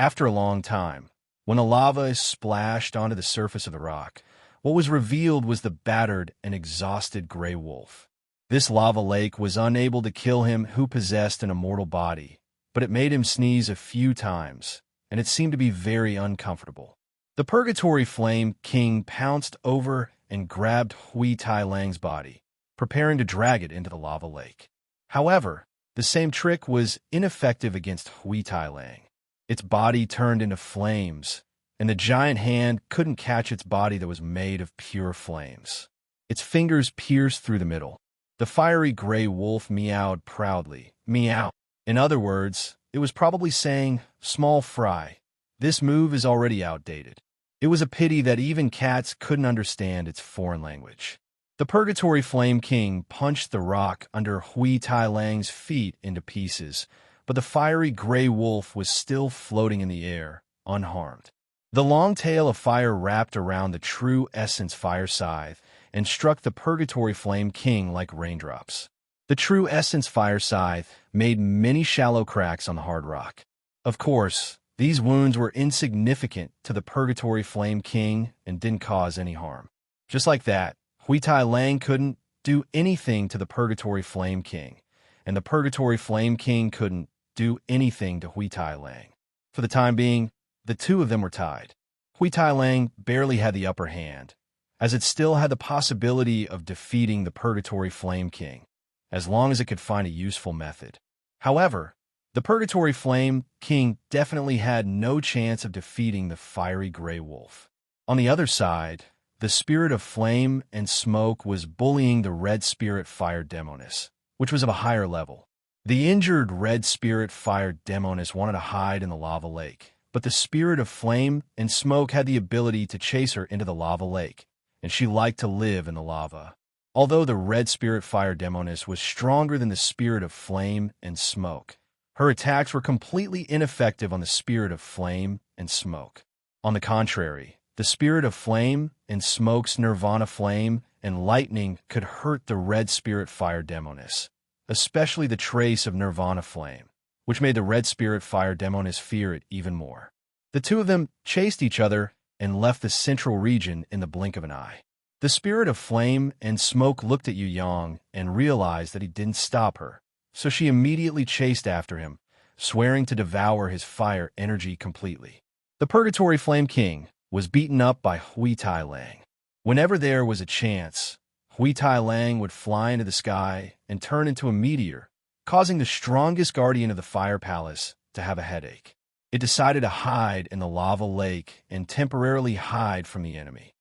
After a long time, when the lava is splashed onto the surface of the rock, what was revealed was the battered and exhausted gray wolf. This lava lake was unable to kill him who possessed an immortal body, but it made him sneeze a few times, and it seemed to be very uncomfortable. The Purgatory Flame King pounced over and grabbed Hui Tai Lang's body, preparing to drag it into the lava lake. However, the same trick was ineffective against Hui Tai Lang. Its body turned into flames, and the giant hand couldn't catch its body that was made of pure flames. Its fingers pierced through the middle. The fiery gray wolf meowed proudly. Meow. In other words, it was probably saying, "Small fry, this move is already outdated." It was a pity that even cats couldn't understand its foreign language. The Purgatory Flame King punched the rock under Hui Tai Lang's feet into pieces, but the fiery gray wolf was still floating in the air, unharmed. The long tail of fire wrapped around the true essence fire scythe and struck the Purgatory Flame King like raindrops. The true essence fire scythe made many shallow cracks on the hard rock. Of course, these wounds were insignificant to the Purgatory Flame King and didn't cause any harm. Just like that, Hui Tai Lang couldn't do anything to the Purgatory Flame King, and the Purgatory Flame King couldn't do anything to Hui Tai Lang. For the time being, the two of them were tied. Hui Tai Lang barely had the upper hand, as it still had the possibility of defeating the Purgatory Flame King, as long as it could find a useful method. However, the Purgatory Flame King definitely had no chance of defeating the fiery gray wolf. On the other side, the spirit of flame and smoke was bullying the red spirit fire demoness, which was of a higher level. The injured red spirit fire demoness wanted to hide in the lava lake, but the spirit of flame and smoke had the ability to chase her into the lava lake, and she liked to live in the lava. Although the red spirit fire demoness was stronger than the spirit of flame and smoke, her attacks were completely ineffective on the spirit of flame and smoke. On the contrary, the spirit of flame and smoke's nirvana flame and lightning could hurt the red spirit fire demoness, especially the trace of nirvana flame, which made the red spirit fire demoness fear it even more. The two of them chased each other and left the central region in the blink of an eye. The spirit of flame and smoke looked at Yu Yang and realized that he didn't stop her, so she immediately chased after him, swearing to devour his fire energy completely. The Purgatory Flame King was beaten up by Hui Tai Lang. Whenever there was a chance, Hui Tai Lang would fly into the sky and turn into a meteor, causing the strongest guardian of the fire palace to have a headache. It decided to hide in the lava lake and temporarily hide from the enemy.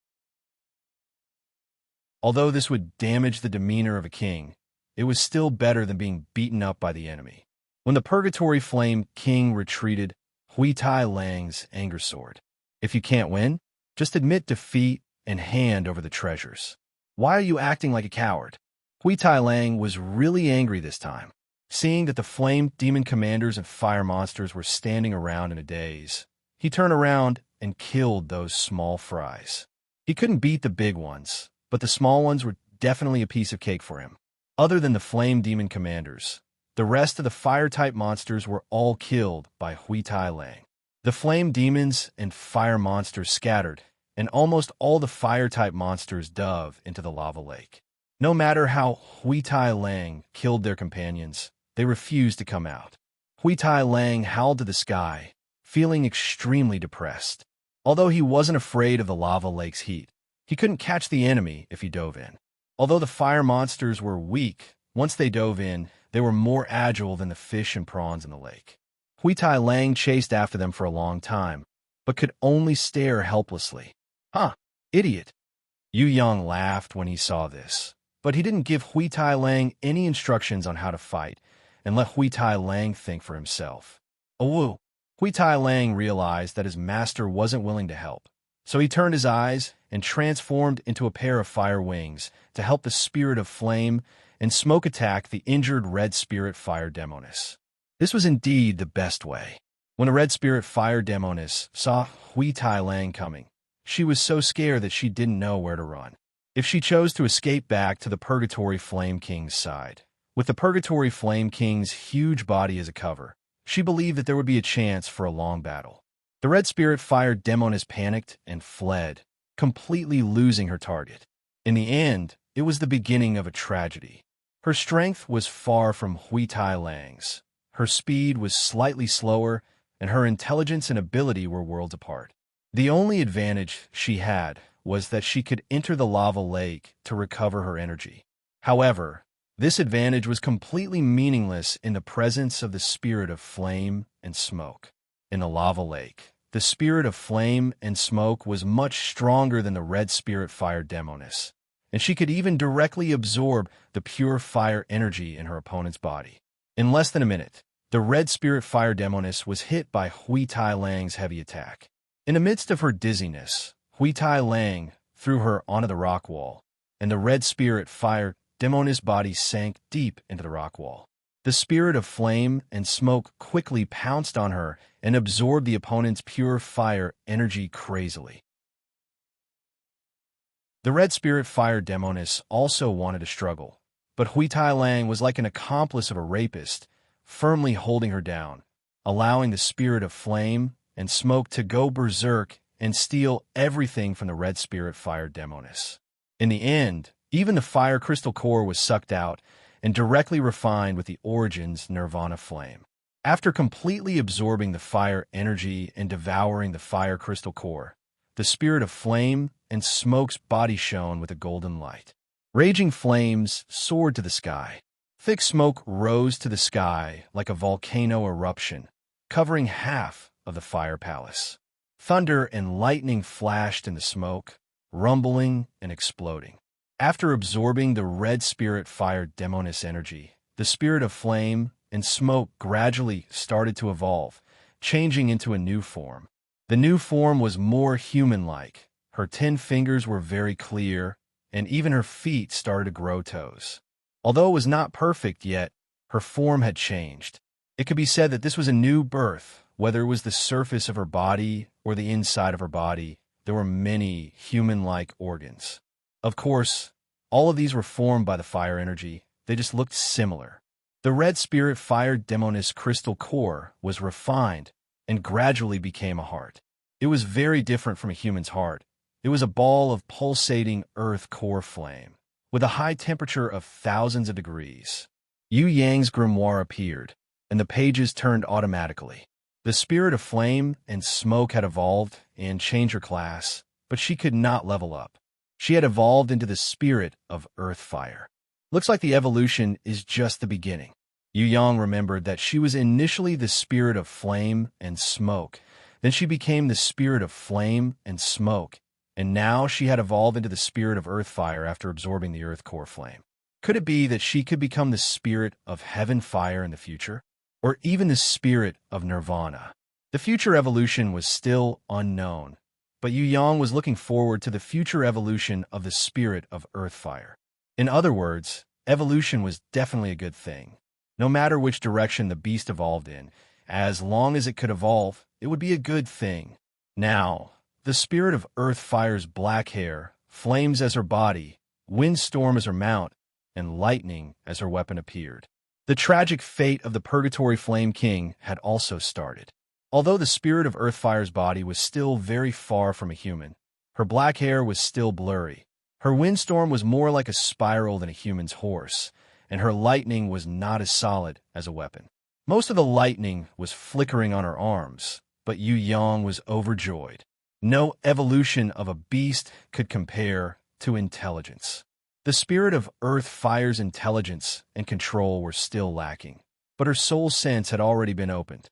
Although this would damage the demeanor of a king, it was still better than being beaten up by the enemy. When the Purgatory Flame King retreated, Hui Tai Lang's anger soared. If you can't win, just admit defeat and hand over the treasures. Why are you acting like a coward? Hui Tai Lang was really angry this time. Seeing that the flame demon commanders and fire monsters were standing around in a daze, he turned around and killed those small fries. He couldn't beat the big ones, but the small ones were definitely a piece of cake for him. Other than the flame demon commanders, the rest of the fire-type monsters were all killed by Hui Tai Lang. The flame demons and fire monsters scattered, and almost all the fire-type monsters dove into the lava lake. No matter how Hui Tai Lang killed their companions, they refused to come out. Hui Tai Lang howled to the sky, feeling extremely depressed. Although he wasn't afraid of the lava lake's heat, he couldn't catch the enemy if he dove in. Although the fire monsters were weak, once they dove in, they were more agile than the fish and prawns in the lake. Hui Tai Lang chased after them for a long time, but could only stare helplessly. "Huh, idiot." Yu Yang laughed when he saw this, but he didn't give Hui Tai Lang any instructions on how to fight, and let Hui Tai Lang think for himself. Oh, Hui Tai Lang realized that his master wasn't willing to help, so he turned his eyes and transformed into a pair of fire wings to help the spirit of flame and smoke attack the injured red spirit fire demoness. This was indeed the best way. When the red spirit fire demoness saw Hui Tai Lang coming, she was so scared that she didn't know where to run. If she chose to escape back to the Purgatory Flame King's side, with the Purgatory Flame King's huge body as a cover, she believed that there would be a chance for a long battle. The red spirit fire demoness panicked and fled, completely losing her target. In the end, it was the beginning of a tragedy. Her strength was far from Hui Tai Lang's. Her speed was slightly slower, and her intelligence and ability were worlds apart. The only advantage she had was that she could enter the lava lake to recover her energy. However, this advantage was completely meaningless in the presence of the spirit of flame and smoke. In the lava lake, the spirit of flame and smoke was much stronger than the red spirit fire demoness, and she could even directly absorb the pure fire energy in her opponent's body. In less than a minute, the red spirit fire demoness was hit by Hui Tai Lang's heavy attack. In the midst of her dizziness, Hui Tai Lang threw her onto the rock wall, and the red spirit fire demoness body sank deep into the rock wall. The spirit of flame and smoke quickly pounced on her and absorbed the opponent's pure fire energy crazily. The red spirit fire demoness also wanted to struggle, but Hui Tai Lang was like an accomplice of a rapist, firmly holding her down, allowing the spirit of flame and smoke to go berserk and steal everything from the red spirit fire demoness. In the end, even the fire crystal core was sucked out and directly refined with the Origin's nirvana flame. After completely absorbing the fire energy and devouring the fire crystal core, the spirit of flame and smoke's body shone with a golden light. Raging flames soared to the sky. Thick smoke rose to the sky like a volcano eruption, covering half of the fire palace. Thunder and lightning flashed in the smoke, rumbling and exploding. After absorbing the red spirit fire demoness energy, the spirit of flame and smoke gradually started to evolve, changing into a new form. The new form was more human-like. Her 10 fingers were very clear, and even her feet started to grow toes. Although it was not perfect yet, her form had changed. It could be said that this was a new birth. Whether it was the surface of her body or the inside of her body, there were many human-like organs. Of course, all of these were formed by the fire energy. They just looked similar. The red spirit fire demoness crystal core was refined and gradually became a heart. It was very different from a human's heart. It was a ball of pulsating earth core flame, with a high temperature of thousands of degrees. Yu Yang's grimoire appeared, and the pages turned automatically. The spirit of flame and smoke had evolved and changed her class, but she could not level up. She had evolved into the spirit of earth fire. Looks like the evolution is just the beginning. Yu Yang remembered that she was initially the spirit of flame and smoke. Then she became the spirit of flame and smoke, and now she had evolved into the spirit of earth fire after absorbing the earth core flame. Could it be that she could become the spirit of heaven fire in the future? Or even the spirit of nirvana? The future evolution was still unknown, but Yu Yang was looking forward to the future evolution of the spirit of earth fire. In other words, evolution was definitely a good thing. No matter which direction the beast evolved in, as long as it could evolve, it would be a good thing. Now, the spirit of earth fire's black hair, flames as her body, windstorm as her mount, and lightning as her weapon appeared. The tragic fate of the Purgatory Flame King had also started. Although the spirit of Earthfire's body was still very far from a human, her black hair was still blurry. Her windstorm was more like a spiral than a human's horse, and her lightning was not as solid as a weapon. Most of the lightning was flickering on her arms, but Yu Yang was overjoyed. No evolution of a beast could compare to intelligence. The spirit of Earth Fire's intelligence and control were still lacking, but her soul sense had already been opened.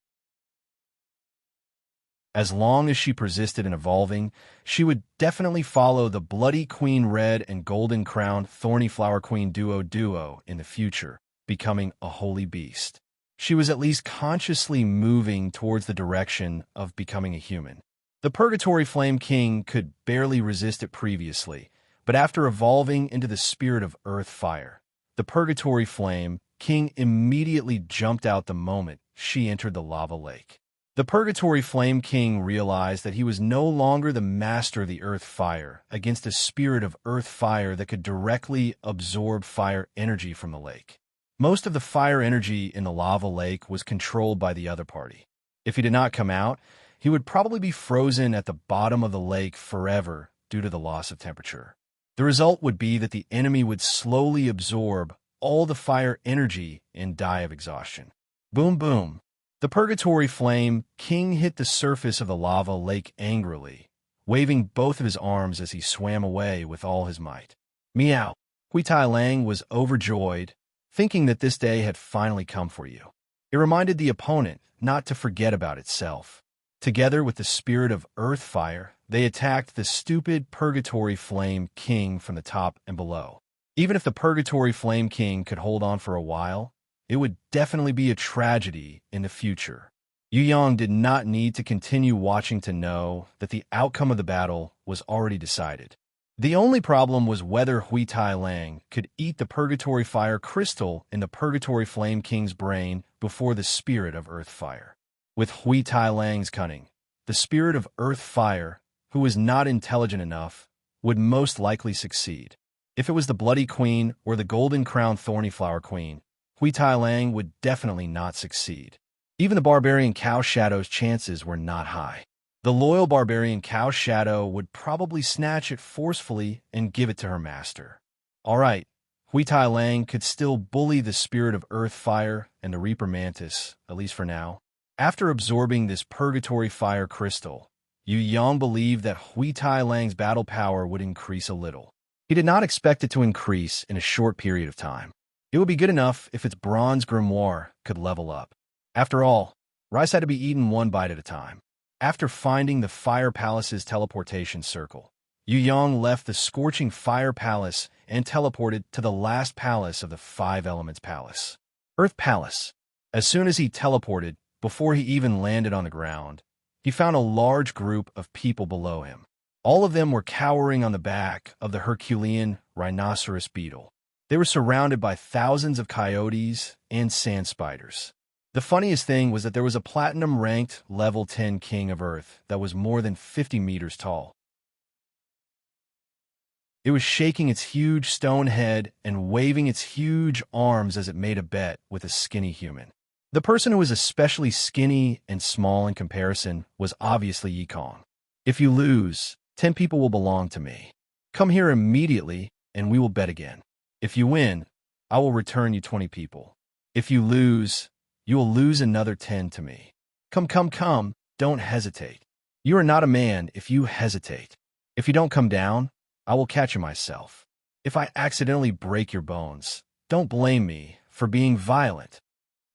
As long as she persisted in evolving, she would definitely follow the Bloody Queen Red and Golden Crowned Thorny Flower Queen duo in the future, becoming a holy beast. She was at least consciously moving towards the direction of becoming a human. The Purgatory Flame King could barely resist it previously, but after evolving into the spirit of Earth Fire, the Purgatory Flame King immediately jumped out the moment she entered the lava lake. The Purgatory Flame King realized that he was no longer the master of the Earth Fire against a spirit of Earth Fire that could directly absorb fire energy from the lake. Most of the fire energy in the lava lake was controlled by the other party. If he did not come out, he would probably be frozen at the bottom of the lake forever due to the loss of temperature. The result would be that the enemy would slowly absorb all the fire energy and die of exhaustion. Boom, boom. The Purgatory Flame King hit the surface of the lava lake angrily, waving both of his arms as he swam away with all his might. Meow. Hui Tai Lang was overjoyed, thinking that this day had finally come for you. It reminded the opponent not to forget about itself. Together with the spirit of Earth Fire, they attacked the stupid Purgatory Flame King from the top and below. Even if the Purgatory Flame King could hold on for a while, it would definitely be a tragedy in the future. Yu Yang did not need to continue watching to know that the outcome of the battle was already decided. The only problem was whether Hui Tai Lang could eat the Purgatory Fire Crystal in the Purgatory Flame King's brain before the spirit of Earth Fire. With Hui Tai Lang's cunning, the spirit of Earth Fire, who was not intelligent enough, would most likely succeed. If it was the Bloody Queen or the Golden Crown Thorny Flower Queen, Hui Tai Lang would definitely not succeed. Even the Barbarian Cow Shadow's chances were not high. The loyal Barbarian Cow Shadow would probably snatch it forcefully and give it to her master. All right, Hui Tai Lang could still bully the spirit of Earth Fire and the Reaper Mantis, at least for now. After absorbing this Purgatory Fire Crystal, Yu Yang believed that Hui Tai Lang's battle power would increase a little. He did not expect it to increase in a short period of time. It would be good enough if its bronze grimoire could level up. After all, rice had to be eaten one bite at a time. After finding the Fire Palace's teleportation circle, Yu Yang left the scorching Fire Palace and teleported to the last palace of the Five Elements Palace, Earth Palace. As soon as he teleported, before he even landed on the ground, he found a large group of people below him. All of them were cowering on the back of the Herculean rhinoceros beetle. They were surrounded by thousands of coyotes and sand spiders. The funniest thing was that there was a platinum-ranked level 10 King of Earth that was more than 50 meters tall. It was shaking its huge stone head and waving its huge arms as it made a bet with a skinny human. The person who was especially skinny and small in comparison was obviously Yikong. If you lose, 10 people will belong to me. Come here immediately and we will bet again. If you win, I will return you 20 people. If you lose, you will lose another 10 to me. Come, don't hesitate. You are not a man if you hesitate. If you don't come down, I will catch you myself. If I accidentally break your bones, don't blame me for being violent.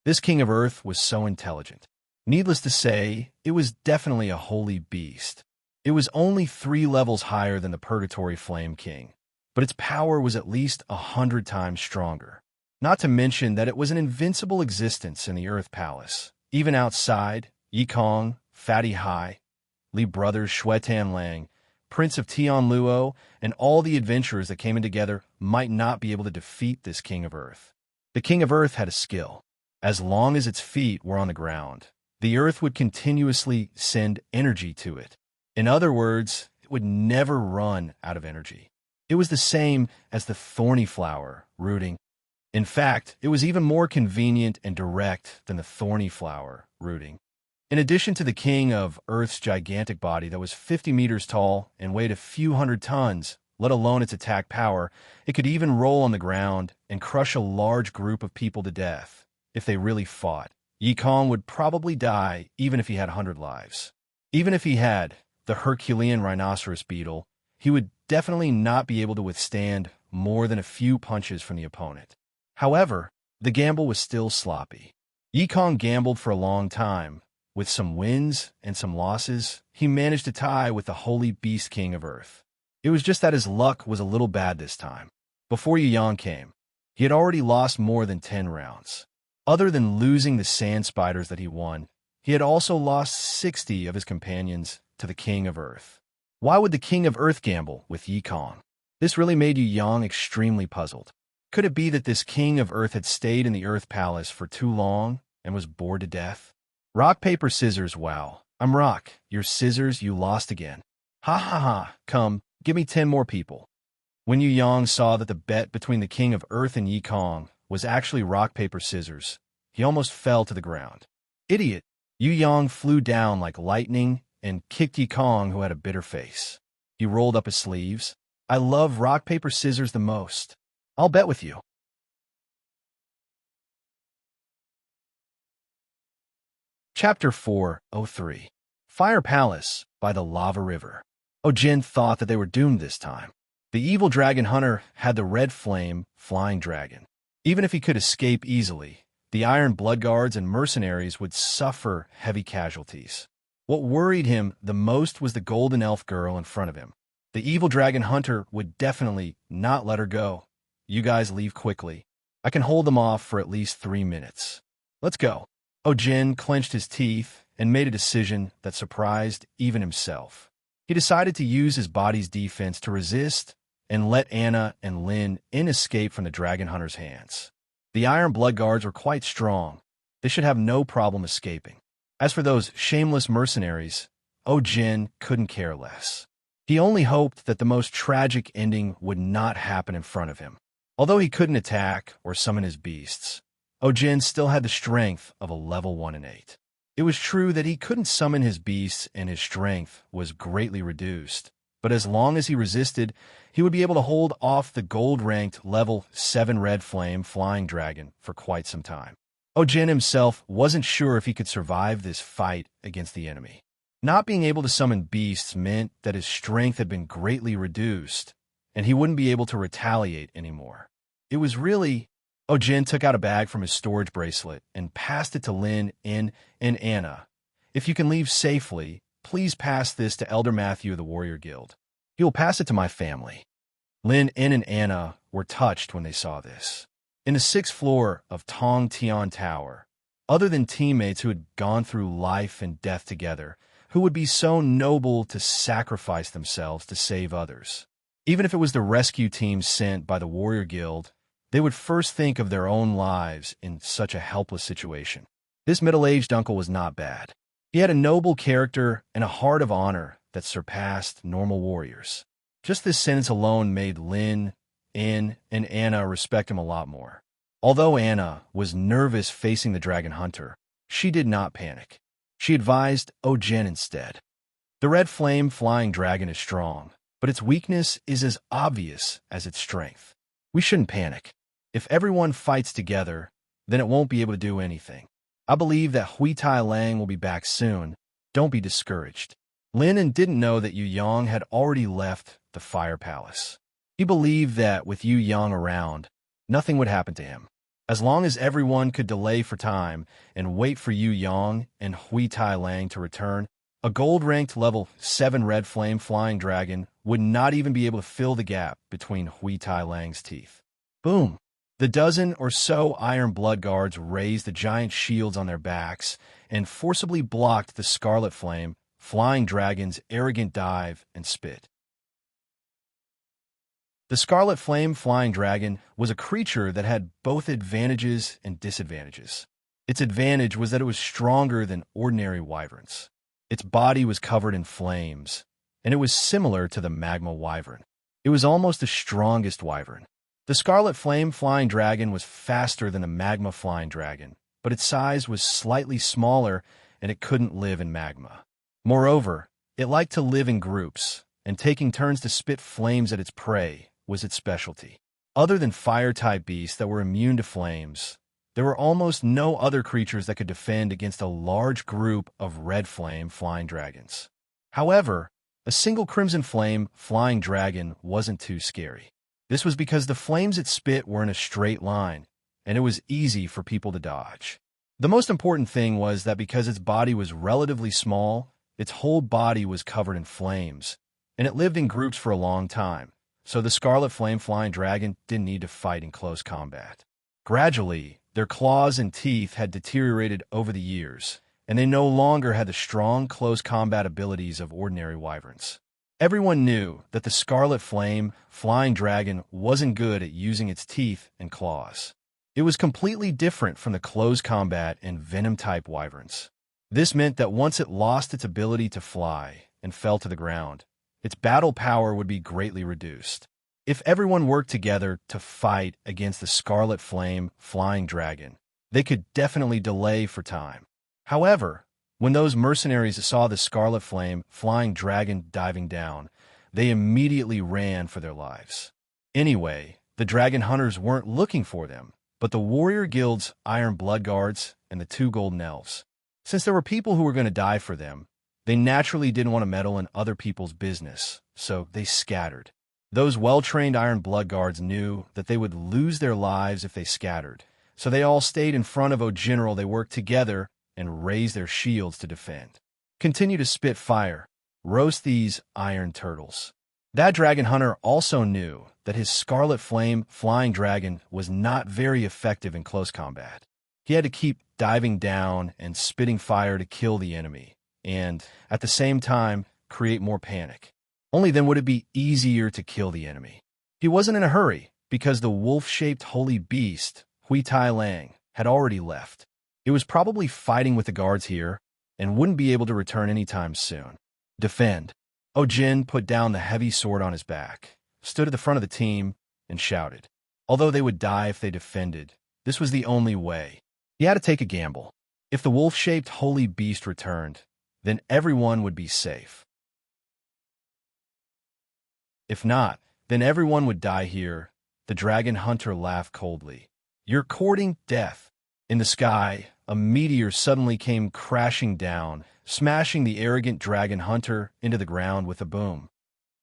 This King of Earth was so intelligent. Needless to say, it was definitely a holy beast. It was only 3 levels higher than the Purgatory Flame King, but its power was at least 100 times stronger. Not to mention that it was an invincible existence in the Earth Palace. Even outside, Yikong, Fatty Hai, Li brothers Shuetan Lang, Prince of Tianluo, and all the adventurers that came in together might not be able to defeat this King of Earth. The King of Earth had a skill. As long as its feet were on the ground, the Earth would continuously send energy to it. In other words, it would never run out of energy. It was the same as the thorny flower rooting. In fact, it was even more convenient and direct than the thorny flower rooting. In addition to the King of Earth's gigantic body that was 50 meters tall and weighed a few hundred tons, let alone its attack power, it could even roll on the ground and crush a large group of people to death. If they really fought, Yikong would probably die even if he had 100 lives. Even if he had the Herculean rhinoceros beetle, he would definitely not be able to withstand more than a few punches from the opponent. However, the gamble was still sloppy. Yikong gambled for a long time. With some wins and some losses, he managed to tie with the Holy Beast King of Earth. It was just that his luck was a little bad this time. Before Yu Yang came, he had already lost more than 10 rounds. Other than losing the sand spiders that he won, he had also lost 60 of his companions to the King of Earth. Why would the King of Earth gamble with Yikong? This really made Yu Yang extremely puzzled. Could it be that this King of Earth had stayed in the Earth Palace for too long and was bored to death? Rock, paper, scissors, wow. I'm rock. You're scissors, you lost again. Ha ha ha, come, give me 10 more people. When Yu Yang saw that the bet between the King of Earth and Yikong was actually rock, paper, scissors, he almost fell to the ground. Idiot! Yu Yong flew down like lightning and kicked Yi Kong, who had a bitter face. He rolled up his sleeves. I love rock, paper, scissors the most. I'll bet with you. Chapter 403 Fire Palace by the Lava River. Jin thought that they were doomed this time. The evil dragon hunter had the red flame, flying dragon. Even if he could escape easily, the iron blood guards and mercenaries would suffer heavy casualties. What worried him the most was the golden elf girl in front of him. The evil dragon hunter would definitely not let her go. You guys leave quickly. I can hold them off for at least 3 minutes. Let's go. Jin clenched his teeth and made a decision that surprised even himself. He decided to use his body's defense to resist and let Anna and Lin escape from the dragon hunter's hands. The iron blood guards were quite strong. They should have no problem escaping. As for those shameless mercenaries, Jin couldn't care less. He only hoped that the most tragic ending would not happen in front of him. Although he couldn't attack or summon his beasts, Jin still had the strength of a level 1 in 8. It was true that he couldn't summon his beasts and his strength was greatly reduced, but as long as he resisted, he would be able to hold off the gold-ranked level 7 red flame flying dragon for quite some time. Jin himself wasn't sure if he could survive this fight against the enemy. Not being able to summon beasts meant that his strength had been greatly reduced, and he wouldn't be able to retaliate anymore. It was really... Jin took out a bag from his storage bracelet and passed it to Lin and Anna. If you can leave safely, please pass this to Elder Matthew of the Warrior Guild. He will pass it to my family. Lin and Anna were touched when they saw this. In the 6th floor of Tong Tian Tower, other than teammates who had gone through life and death together, who would be so noble to sacrifice themselves to save others. Even if it was the rescue team sent by the Warrior Guild, they would first think of their own lives in such a helpless situation. This middle-aged uncle was not bad. He had a noble character and a heart of honor that surpassed normal warriors. Just this sentence alone made Lin, and Anna respect him a lot more. Although Anna was nervous facing the dragon hunter, she did not panic. She advised Jin instead. The red flame flying dragon is strong, but its weakness is as obvious as its strength. We shouldn't panic. If everyone fights together, then it won't be able to do anything. I believe that Hui Tai Lang will be back soon. Don't be discouraged. Lin didn't know that Yu Yong had already left the Fire Palace. He believed that with Yu Yong around, nothing would happen to him. As long as everyone could delay for time and wait for Yu Yong and Hui Tai Lang to return, a gold-ranked level 7 red flame flying dragon would not even be able to fill the gap between Hui Tai Lang's teeth. Boom! The dozen or so iron blood guards raised the giant shields on their backs and forcibly blocked the scarlet flame flying dragon's arrogant dive and spit. The scarlet flame flying dragon was a creature that had both advantages and disadvantages. Its advantage was that it was stronger than ordinary wyverns. Its body was covered in flames, and it was similar to the magma wyvern. It was almost the strongest wyvern. The scarlet flame flying dragon was faster than the magma flying dragon, but its size was slightly smaller and it couldn't live in magma. Moreover, it liked to live in groups, and taking turns to spit flames at its prey was its specialty. Other than fire-type beasts that were immune to flames, there were almost no other creatures that could defend against a large group of red flame flying dragons. However, a single crimson flame flying dragon wasn't too scary. This was because the flames it spit were in a straight line, and it was easy for people to dodge. The most important thing was that because its body was relatively small, its whole body was covered in flames, and it lived in groups for a long time, so the scarlet flame flying dragon didn't need to fight in close combat. Gradually, their claws and teeth had deteriorated over the years, and they no longer had the strong close combat abilities of ordinary wyverns. Everyone knew that the scarlet flame flying dragon wasn't good at using its teeth and claws. It was completely different from the close combat and venom-type wyverns. This meant that once it lost its ability to fly and fell to the ground, its battle power would be greatly reduced. If everyone worked together to fight against the scarlet flame flying dragon, they could definitely delay for time. However, When those mercenaries saw the scarlet flame flying dragon diving down, they immediately ran for their lives. Anyway, the dragon hunters weren't looking for them, but the warrior guild's iron blood guards and the two golden elves. Since there were people who were going to die for them, they naturally didn't want to meddle in other people's business, so they scattered. Those well-trained iron blood guards knew that they would lose their lives if they scattered, so they all stayed in front of O General. They worked together and raised their shields to defend. Continue to spit fire. Roast these iron turtles. That dragon hunter also knew that his scarlet flame flying dragon was not very effective in close combat. He had to keep diving down and spitting fire to kill the enemy, and, at the same time, create more panic. Only then would it be easier to kill the enemy. He wasn't in a hurry, because the wolf-shaped holy beast, Hui Tai Lang, had already left. It was probably fighting with the guards here, and wouldn't be able to return anytime soon. Defend. O Jin put down the heavy sword on his back, stood at the front of the team, and shouted. Although they would die if they defended, this was the only way. He had to take a gamble. If the wolf-shaped holy beast returned, then everyone would be safe. If not, then everyone would die here. The dragon hunter laughed coldly. You're courting death. In the sky, a meteor suddenly came crashing down, smashing the arrogant dragon hunter into the ground with a boom.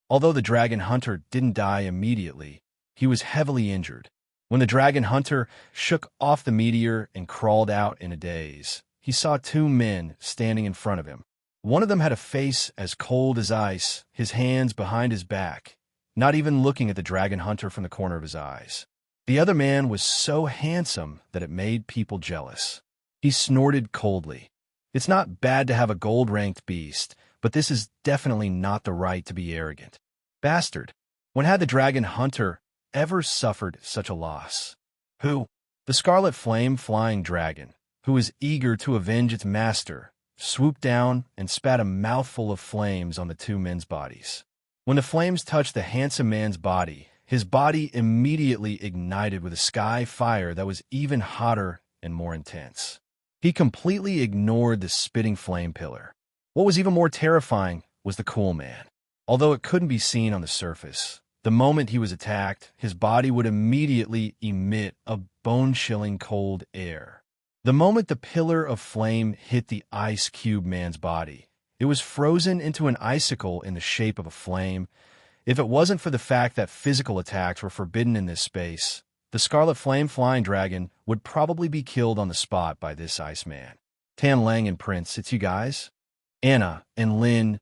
Although the dragon hunter didn't die immediately, he was heavily injured. When the dragon hunter shook off the meteor and crawled out in a daze, he saw two men standing in front of him. One of them had a face as cold as ice, his hands behind his back, not even looking at the dragon hunter from the corner of his eyes. The other man was so handsome that it made people jealous. He snorted coldly. It's not bad to have a gold-ranked beast, but this is definitely not the right to be arrogant. Bastard. When had the dragon hunter ever suffered such a loss? Who? The scarlet flame flying dragon, who was eager to avenge its master, swooped down and spat a mouthful of flames on the two men's bodies. When the flames touched the handsome man's body, his body immediately ignited with a sky fire that was even hotter and more intense. He completely ignored the spitting flame pillar. What was even more terrifying was the cool man. Although it couldn't be seen on the surface, the moment he was attacked, his body would immediately emit a bone-chilling cold air. The moment the pillar of flame hit the ice cube man's body, it was frozen into an icicle in the shape of a flame. If it wasn't for the fact that physical attacks were forbidden in this space, the scarlet flame flying dragon would probably be killed on the spot by this Iceman. Tan Lang and Prince, it's you guys? Anna and Lin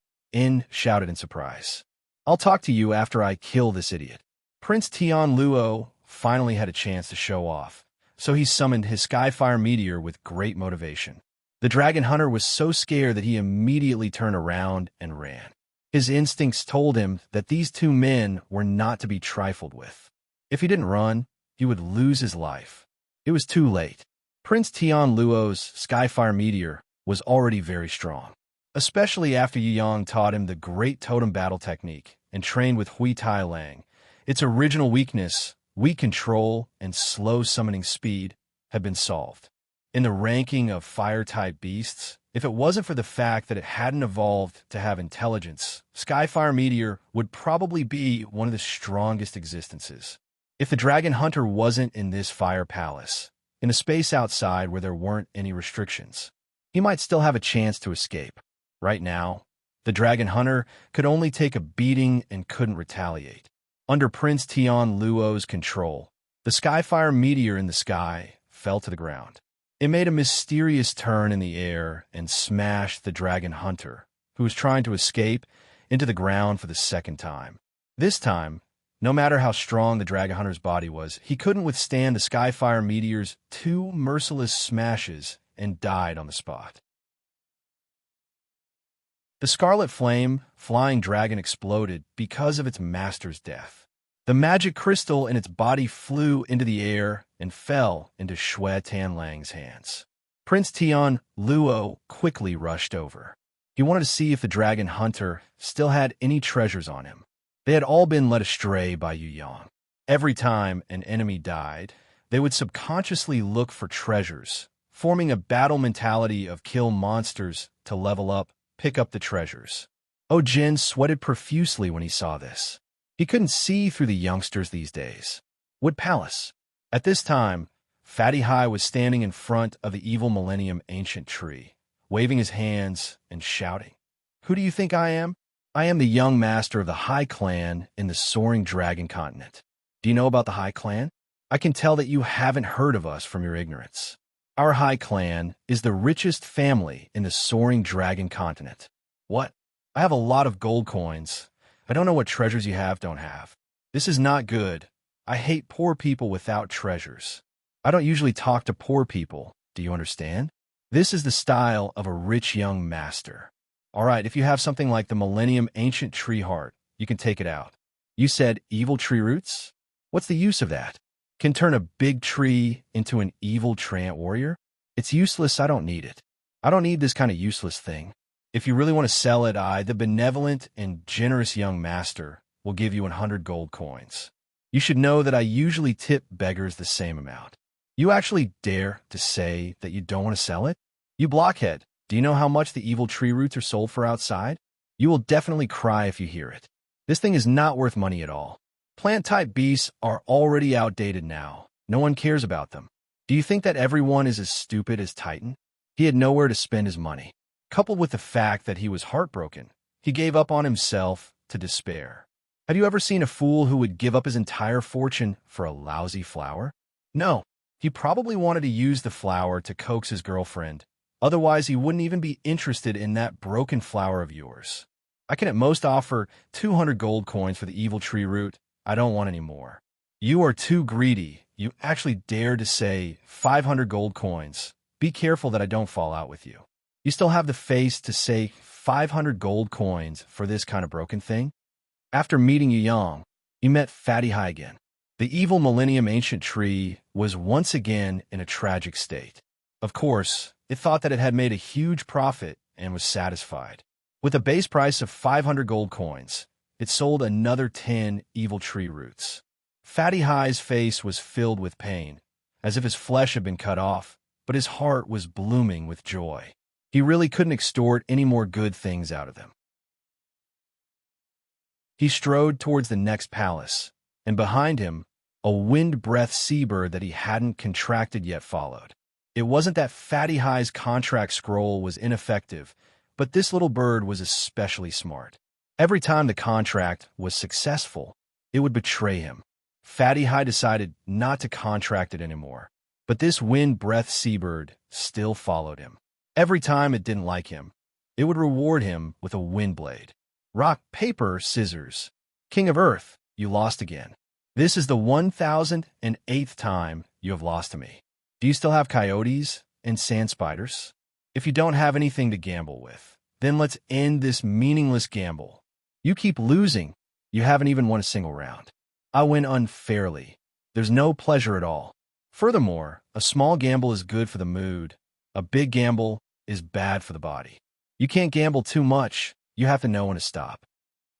shouted in surprise. I'll talk to you after I kill this idiot. Prince Tian Luo finally had a chance to show off, so he summoned his Skyfire meteor with great motivation. The dragon hunter was so scared that he immediately turned around and ran. His instincts told him that these two men were not to be trifled with. If he didn't run, he would lose his life. It was too late. Prince Tian Luo's Skyfire meteor was already very strong, especially after Yang taught him the great totem battle technique and trained with Hui Tai Lang. Its original weakness, weak control and slow summoning speed, had been solved. In the ranking of fire-type beasts, if it wasn't for the fact that it hadn't evolved to have intelligence, Skyfire Meteor would probably be one of the strongest existences. If the dragon hunter wasn't in this fire palace, in a space outside where there weren't any restrictions, he might still have a chance to escape. Right now, the dragon hunter could only take a beating and couldn't retaliate. Under Prince Tian Luo's control, the Skyfire meteor in the sky fell to the ground. It made a mysterious turn in the air and smashed the dragon hunter, who was trying to escape, into the ground for the second time. This time, no matter how strong the dragon hunter's body was, he couldn't withstand the Skyfire meteor's two merciless smashes and died on the spot. The scarlet flame, flying dragon exploded because of its master's death. The magic crystal in its body flew into the air and fell into Shui Tanlang's hands. Prince Tian Luo quickly rushed over. He wanted to see if the dragon hunter still had any treasures on him. They had all been led astray by Yu Yang. Every time an enemy died, they would subconsciously look for treasures, forming a battle mentality of kill monsters to level up, pick up the treasures. Oh, Jin sweated profusely when he saw this. He couldn't see through the youngsters these days. Wood Palace. At this time, Fatty Hai was standing in front of the evil Millennium Ancient Tree, waving his hands and shouting, "Who do you think I am? I am the young master of the Hai clan in the Soaring Dragon continent. Do you know about the Hai clan? I can tell that you haven't heard of us from your ignorance. Our Hai clan is the richest family in the Soaring Dragon continent." "What? I have a lot of gold coins. I don't know what treasures you don't have. This is not good. I hate poor people without treasures. I don't usually talk to poor people. Do you understand? This is the style of a rich young master. All right, if you have something like the Millennium Ancient Tree Heart, you can take it out." "You said evil tree roots? What's the use of that? Can turn a big tree into an evil treant warrior? It's useless. I don't need it. I don't need this kind of useless thing. If you really want to sell it, the benevolent and generous young master, will give you 100 gold coins. You should know that I usually tip beggars the same amount. You actually dare to say that you don't want to sell it? You blockhead, do you know how much the evil tree roots are sold for outside? You will definitely cry if you hear it. This thing is not worth money at all. Plant-type beasts are already outdated now. No one cares about them. Do you think that everyone is as stupid as Titan? He had nowhere to spend his money. Coupled with the fact that he was heartbroken, he gave up on himself to despair. Have you ever seen a fool who would give up his entire fortune for a lousy flower? No, he probably wanted to use the flower to coax his girlfriend. Otherwise, he wouldn't even be interested in that broken flower of yours. I can at most offer 200 gold coins for the evil tree root. I don't want any more. You are too greedy. You actually dare to say 500 gold coins. Be careful that I don't fall out with you. You still have the face to say 500 gold coins for this kind of broken thing? After meeting Yu Yang, you met Fatty Hai again. The evil Millennium Ancient Tree was once again in a tragic state. Of course, it thought that it had made a huge profit and was satisfied. With a base price of 500 gold coins, it sold another 10 evil tree roots. Fatty Hai's face was filled with pain, as if his flesh had been cut off, but his heart was blooming with joy. He really couldn't extort any more good things out of them. He strode towards the next palace, and behind him, a wind-breath seabird that he hadn't contracted yet followed. It wasn't that Fatty Hai's contract scroll was ineffective, but this little bird was especially smart. Every time the contract was successful, it would betray him. Fatty Hai decided not to contract it anymore, but this wind-breath seabird still followed him. Every time it didn't like him, it would reward him with a wind blade. Rock, paper, scissors. King of Earth, you lost again. This is the 1008th time you have lost to me. Do you still have coyotes and sand spiders? If you don't have anything to gamble with, then let's end this meaningless gamble. You keep losing. You haven't even won a single round. I win unfairly. There's no pleasure at all. Furthermore, a small gamble is good for the mood. A big gamble is bad for the body. You can't gamble too much. You have to know when to stop.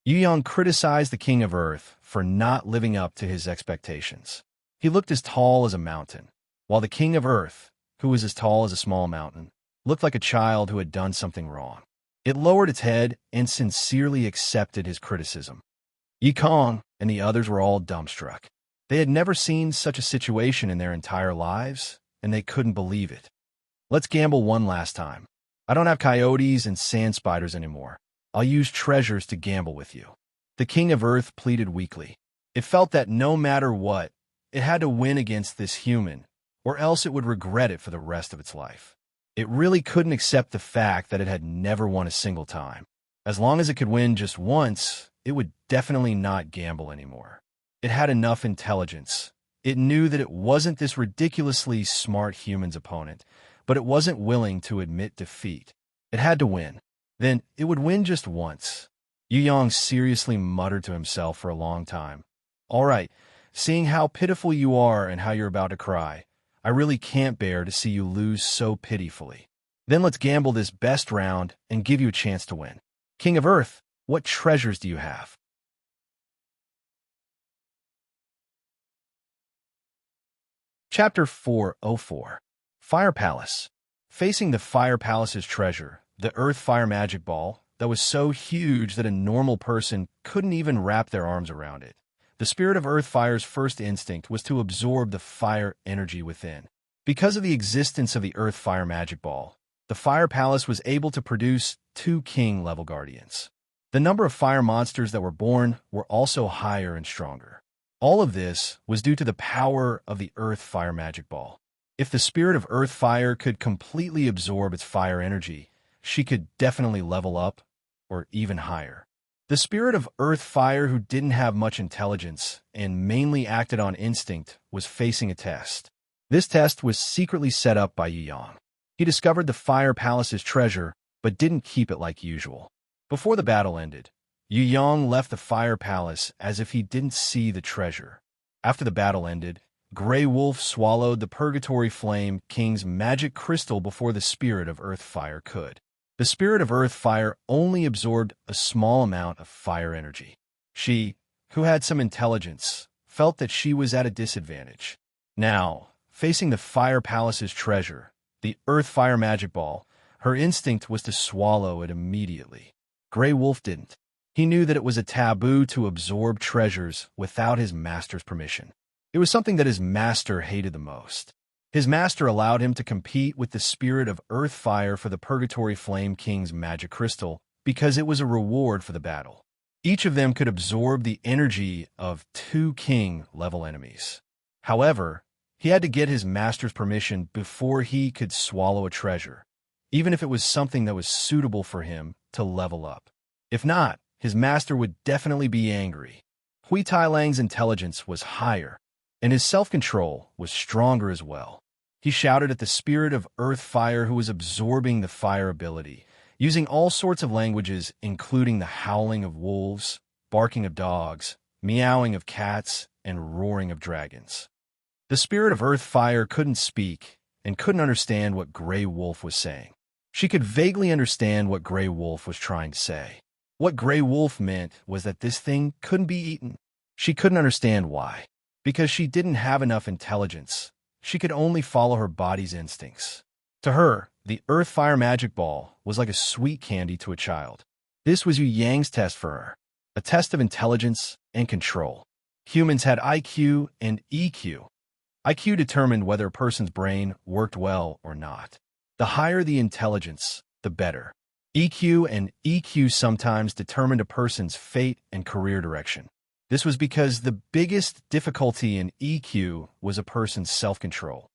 Yu Yang criticized the King of Earth for not living up to his expectations. He looked as tall as a mountain, while the King of Earth, who was as tall as a small mountain, looked like a child who had done something wrong. It lowered its head and sincerely accepted his criticism. Yi Kong and the others were all dumbstruck. They had never seen such a situation in their entire lives, and they couldn't believe it. Let's gamble one last time. I don't have coyotes and sand spiders anymore. I'll use treasures to gamble with you. The King of Earth pleaded weakly. It felt that no matter what, it had to win against this human, or else it would regret it for the rest of its life. It really couldn't accept the fact that it had never won a single time. As long as it could win just once, it would definitely not gamble anymore. It had enough intelligence. It knew that it wasn't this ridiculously smart human's opponent, but it wasn't willing to admit defeat. It had to win. Then it would win just once. Yu Yang seriously muttered to himself for a long time. All right, seeing how pitiful you are and how you're about to cry, I really can't bear to see you lose so pitifully. Then let's gamble this best round and give you a chance to win. King of Earth, what treasures do you have? Chapter 404. Fire Palace. Facing the Fire Palace's treasure, the Earth Fire Magic Ball, that was so huge that a normal person couldn't even wrap their arms around it. The spirit of Earth Fire's first instinct was to absorb the fire energy within. Because of the existence of the Earth Fire Magic Ball, the Fire Palace was able to produce 2 king-level guardians. The number of fire monsters that were born were also higher and stronger. All of this was due to the power of the Earth Fire Magic Ball. If the spirit of Earth Fire could completely absorb its fire energy, she could definitely level up, or even higher. The spirit of Earth Fire, who didn't have much intelligence and mainly acted on instinct, was facing a test. This test was secretly set up by Yu Yang. He discovered the Fire Palace's treasure, but didn't keep it like usual. Before the battle ended, Yu Yang left the Fire Palace as if he didn't see the treasure. After the battle ended, Grey Wolf swallowed the Purgatory Flame King's magic crystal before the spirit of Earth Fire could. The spirit of Earth Fire only absorbed a small amount of fire energy. She, who had some intelligence, felt that she was at a disadvantage. Now, facing the Fire Palace's treasure, the Earth Fire Magic Ball, her instinct was to swallow it immediately. Grey Wolf didn't. He knew that it was a taboo to absorb treasures without his master's permission. It was something that his master hated the most. His master allowed him to compete with the spirit of Earth Fire for the Purgatory Flame King's magic crystal because it was a reward for the battle. Each of them could absorb the energy of 2 king-level enemies. However, he had to get his master's permission before he could swallow a treasure, even if it was something that was suitable for him to level up. If not, his master would definitely be angry. Hui Tailang's intelligence was higher, and his self-control was stronger as well. He shouted at the spirit of Earth Fire who was absorbing the fire ability, using all sorts of languages including the howling of wolves, barking of dogs, meowing of cats, and roaring of dragons. The spirit of Earth Fire couldn't speak and couldn't understand what Grey Wolf was saying. She could vaguely understand what Grey Wolf was trying to say. What Grey Wolf meant was that this thing couldn't be eaten. She couldn't understand why. Because she didn't have enough intelligence, she could only follow her body's instincts. To her, the Earth Fire Magic Ball was like a sweet candy to a child. This was Yu Yang's test for her, a test of intelligence and control. Humans had IQ and EQ. IQ determined whether a person's brain worked well or not. The higher the intelligence, the better. EQ and EQ sometimes determined a person's fate and career direction. This was because the biggest difficulty in EQ was a person's self-control.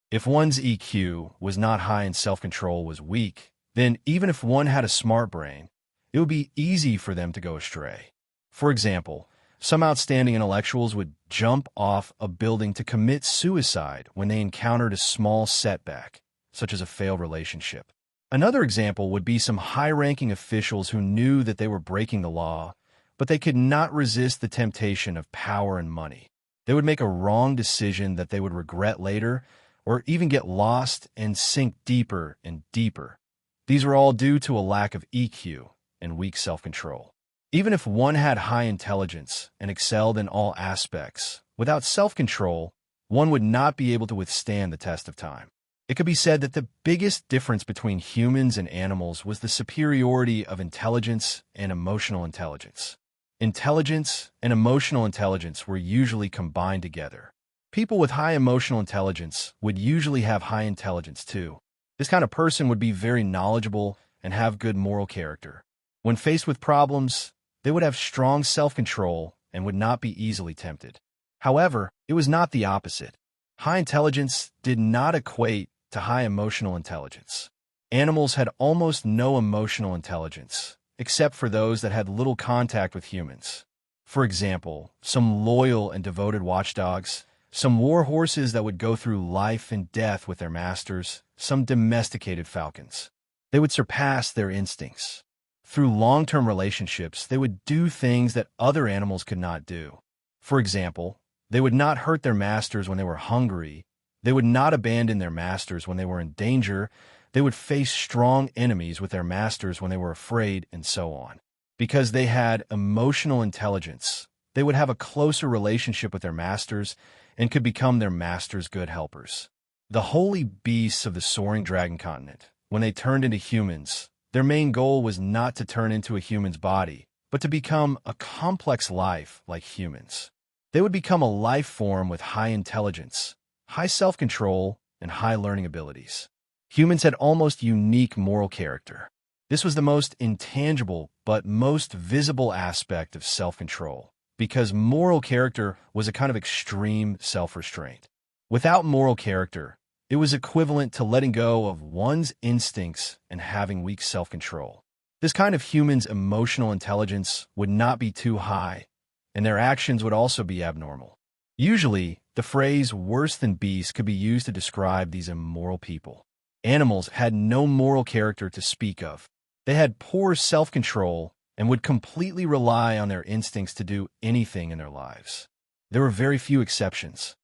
If one's EQ was not high and self-control was weak, then even if one had a smart brain, it would be easy for them to go astray. For example, some outstanding intellectuals would jump off a building to commit suicide when they encountered a small setback, such as a failed relationship. Another example would be some high-ranking officials who knew that they were breaking the law, but they could not resist the temptation of power and money. They would make a wrong decision that they would regret later, or even get lost and sink deeper and deeper. These were all due to a lack of EQ and weak self-control. Even if one had high intelligence and excelled in all aspects, without self-control, one would not be able to withstand the test of time. It could be said that the biggest difference between humans and animals was the superiority of intelligence and emotional intelligence. Intelligence and emotional intelligence were usually combined together. People with high emotional intelligence would usually have high intelligence too. This kind of person would be very knowledgeable and have good moral character. When faced with problems, they would have strong self-control and would not be easily tempted. However, it was not the opposite. High intelligence did not equate to high emotional intelligence. Animals had almost no emotional intelligence, except for those that had little contact with humans. For example, some loyal and devoted watchdogs, some war horses that would go through life and death with their masters, some domesticated falcons. They would surpass their instincts. Through long-term relationships, they would do things that other animals could not do. For example, they would not hurt their masters when they were hungry. They would not abandon their masters when they were in danger. They would face strong enemies with their masters when they were afraid, and so on. Because they had emotional intelligence, they would have a closer relationship with their masters and could become their masters' good helpers. The holy beasts of the soaring dragon continent, when they turned into humans, their main goal was not to turn into a human's body, but to become a complex life like humans. They would become a life form with high intelligence, high self-control, and high learning abilities. Humans had almost unique moral character. This was the most intangible but most visible aspect of self-control, because moral character was a kind of extreme self-restraint. Without moral character, it was equivalent to letting go of one's instincts and having weak self-control. This kind of human's emotional intelligence would not be too high, and their actions would also be abnormal. Usually, the phrase worse than beasts could be used to describe these immoral people. Animals had no moral character to speak of. They had poor self-control and would completely rely on their instincts to do anything in their lives. There were very few exceptions.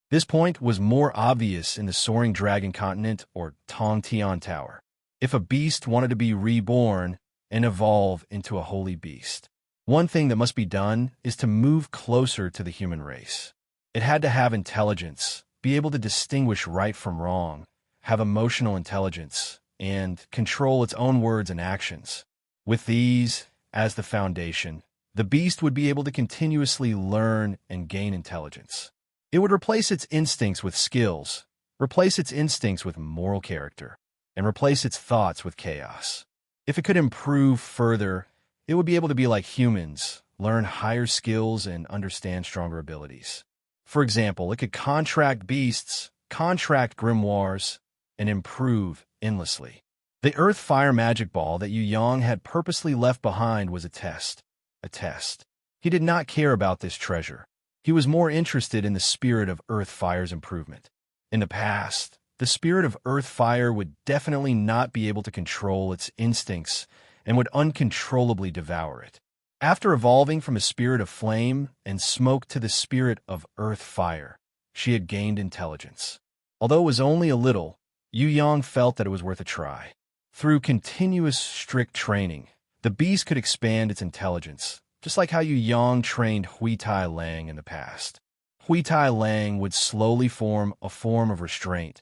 This point was more obvious in the soaring dragon continent or Tong Tian Tower. If a beast wanted to be reborn and evolve into a holy beast, one thing that must be done is to move closer to the human race. It had to have intelligence, be able to distinguish right from wrong, have emotional intelligence, and control its own words and actions. With these as the foundation, the beast would be able to continuously learn and gain intelligence. It would replace its instincts with skills, replace its instincts with moral character, and replace its thoughts with chaos. If it could improve further, it would be able to be like humans, learn higher skills, and understand stronger abilities. For example, it could contract beasts, contract grimoires, and improve endlessly. The earth fire magic ball that Yu Yang had purposely left behind was a test. A test. He did not care about this treasure. He was more interested in the spirit of earth fire's improvement. In the past, the spirit of earth fire would definitely not be able to control its instincts and would uncontrollably devour it. After evolving from a spirit of flame and smoke to the spirit of earth fire, she had gained intelligence. Although it was only a little, Yu Yang felt that it was worth a try. Through continuous strict training, the beast could expand its intelligence, just like how Yu Yang trained Hui Tai Lang in the past. Hui Tai Lang would slowly form a form of restraint,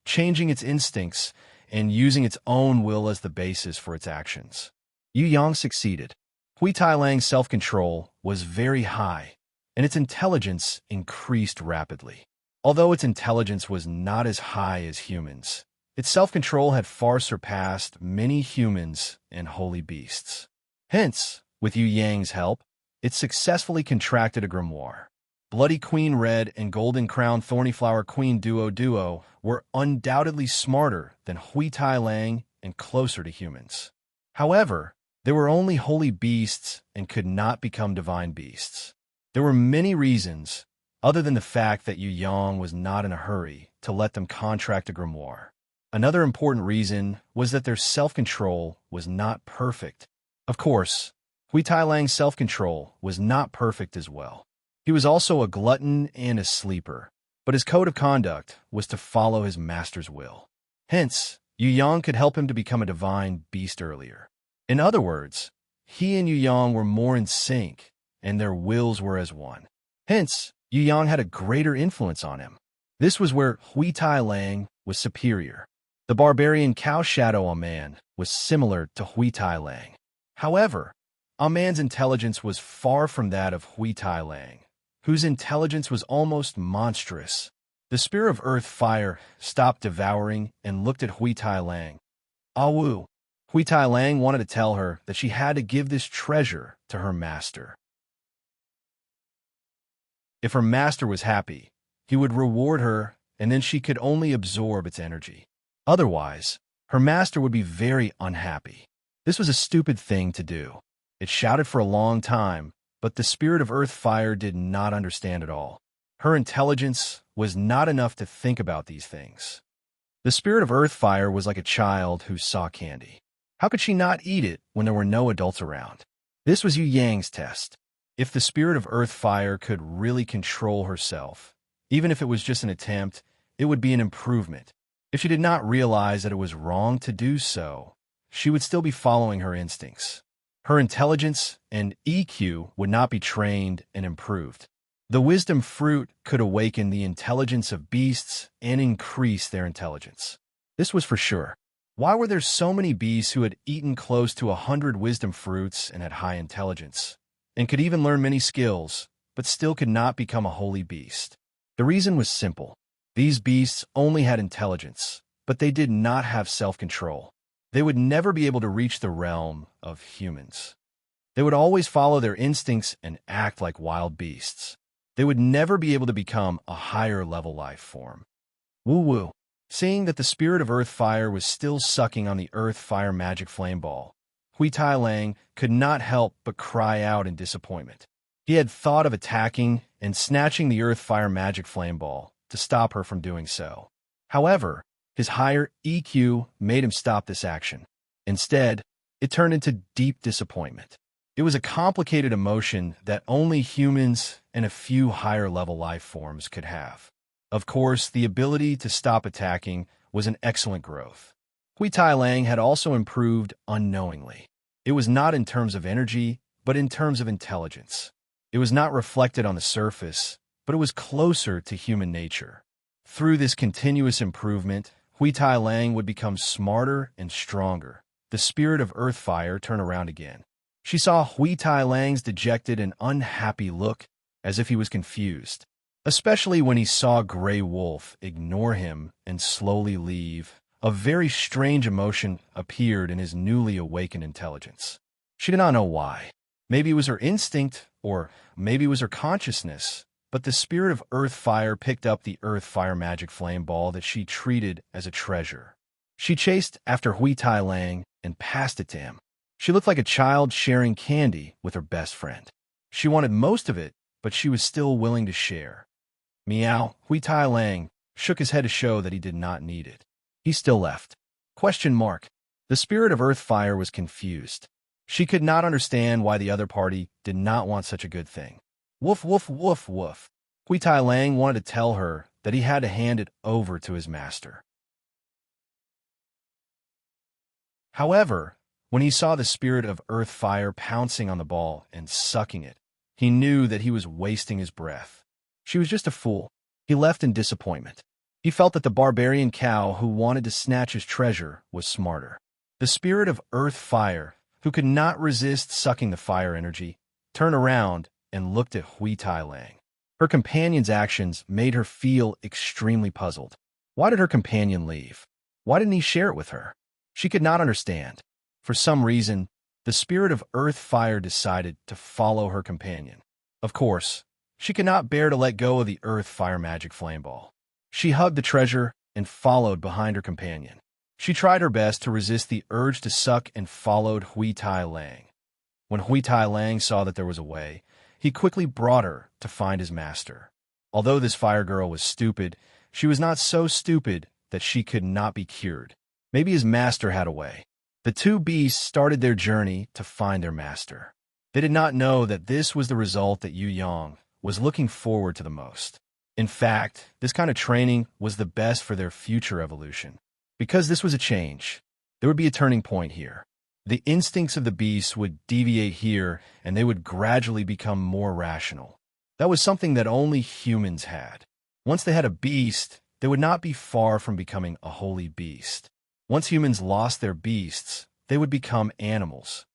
changing its instincts and using its own will as the basis for its actions. Yu Yang succeeded. Hui Tai Lang's self-control was very high, and its intelligence increased rapidly. Although its intelligence was not as high as humans, its self-control had far surpassed many humans and holy beasts. Hence, with Yu Yang's help, it successfully contracted a grimoire. Bloody Queen Red and Golden Crown Thorny Flower Queen Duo were undoubtedly smarter than Hui Tai Lang and closer to humans. However, they were only holy beasts and could not become divine beasts. There were many reasons, other than the fact that Yu Yang was not in a hurry to let them contract a grimoire. Another important reason was that their self-control was not perfect. Of course, Hui Tai Lang's self-control was not perfect as well. He was also a glutton and a sleeper, but his code of conduct was to follow his master's will. Hence, Yu Yang could help him to become a divine beast earlier. In other words, he and Yu Yang were more in sync, and their wills were as one. Hence, Yu Yang had a greater influence on him. This was where Hui Tai Lang was superior. The barbarian cow shadow Aman was similar to Hui Tai Lang. However, Aman's intelligence was far from that of Hui Tai Lang, whose intelligence was almost monstrous. The spear of earth fire stopped devouring and looked at Hui Tai Lang. Awu. Hui Tai Lang wanted to tell her that she had to give this treasure to her master. If her master was happy, he would reward her, and then she could only absorb its energy. Otherwise, her master would be very unhappy. This was a stupid thing to do. It shouted for a long time, but the spirit of earth fire did not understand at all. Her intelligence was not enough to think about these things. The spirit of earth fire was like a child who saw candy. How could she not eat it when there were no adults around? This was Yu Yang's test. If the spirit of earth fire could really control herself, even if it was just an attempt, it would be an improvement. If she did not realize that it was wrong to do so, she would still be following her instincts. Her intelligence and EQ would not be trained and improved. The wisdom fruit could awaken the intelligence of beasts and increase their intelligence. This was for sure. Why were there so many beasts who had eaten close to 100 wisdom fruits and had high intelligence, and could even learn many skills, but still could not become a holy beast? The reason was simple. These beasts only had intelligence, but they did not have self-control. They would never be able to reach the realm of humans. They would always follow their instincts and act like wild beasts. They would never be able to become a higher-level life form. Woo-woo. Seeing that the spirit of earth fire was still sucking on the earth fire magic flame ball, Hui Tai Lang could not help but cry out in disappointment. He had thought of attacking and snatching the earth fire magic flame ball to stop her from doing so. However, his higher EQ made him stop this action. Instead, it turned into deep disappointment. It was a complicated emotion that only humans and a few higher-level life forms could have. Of course, the ability to stop attacking was an excellent growth. Hui Tai Lang had also improved unknowingly. It was not in terms of energy, but in terms of intelligence. It was not reflected on the surface, but it was closer to human nature. Through this continuous improvement, Hui Tai Lang would become smarter and stronger. The spirit of earth fire turned around again. She saw Hui Tai Lang's dejected and unhappy look, as if he was confused. Especially when he saw Grey Wolf ignore him and slowly leave, a very strange emotion appeared in his newly awakened intelligence. She did not know why. Maybe it was her instinct, or maybe it was her consciousness, but the spirit of earth fire picked up the earth fire magic flame ball that she treated as a treasure. She chased after Hui Tai Lang and passed it to him. She looked like a child sharing candy with her best friend. She wanted most of it, but she was still willing to share. Meow. Hui Tai Lang shook his head to show that he did not need it. He still left. Question mark. The spirit of earth fire was confused. She could not understand why the other party did not want such a good thing. Woof, woof, woof, woof. Hui Tai Lang wanted to tell her that he had to hand it over to his master. However, when he saw the spirit of earth fire pouncing on the ball and sucking it, he knew that he was wasting his breath. She was just a fool. He left in disappointment. He felt that the barbarian cow who wanted to snatch his treasure was smarter. The spirit of earth fire, who could not resist sucking the fire energy, turned around and looked at Hui Tai Lang. Her companion's actions made her feel extremely puzzled. Why did her companion leave? Why didn't he share it with her? She could not understand. For some reason, the spirit of earth fire decided to follow her companion. Of course, she could not bear to let go of the earth fire magic flame ball. She hugged the treasure and followed behind her companion. She tried her best to resist the urge to suck and followed Hui Tai Lang. When Hui Tai Lang saw that there was a way, he quickly brought her to find his master. Although this fire girl was stupid, she was not so stupid that she could not be cured. Maybe his master had a way. The two beasts started their journey to find their master. They did not know that this was the result that Yu Yang was looking forward to the most. In fact, this kind of training was the best for their future evolution. Because this was a change, there would be a turning point here. The instincts of the beasts would deviate here, and they would gradually become more rational. That was something that only humans had. Once they had a beast, they would not be far from becoming a holy beast. Once humans lost their beasts, they would become animals.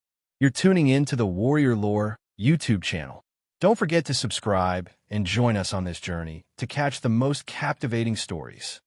You're tuning in to the Warrior Lore YouTube channel. Don't forget to subscribe and join us on this journey to catch the most captivating stories.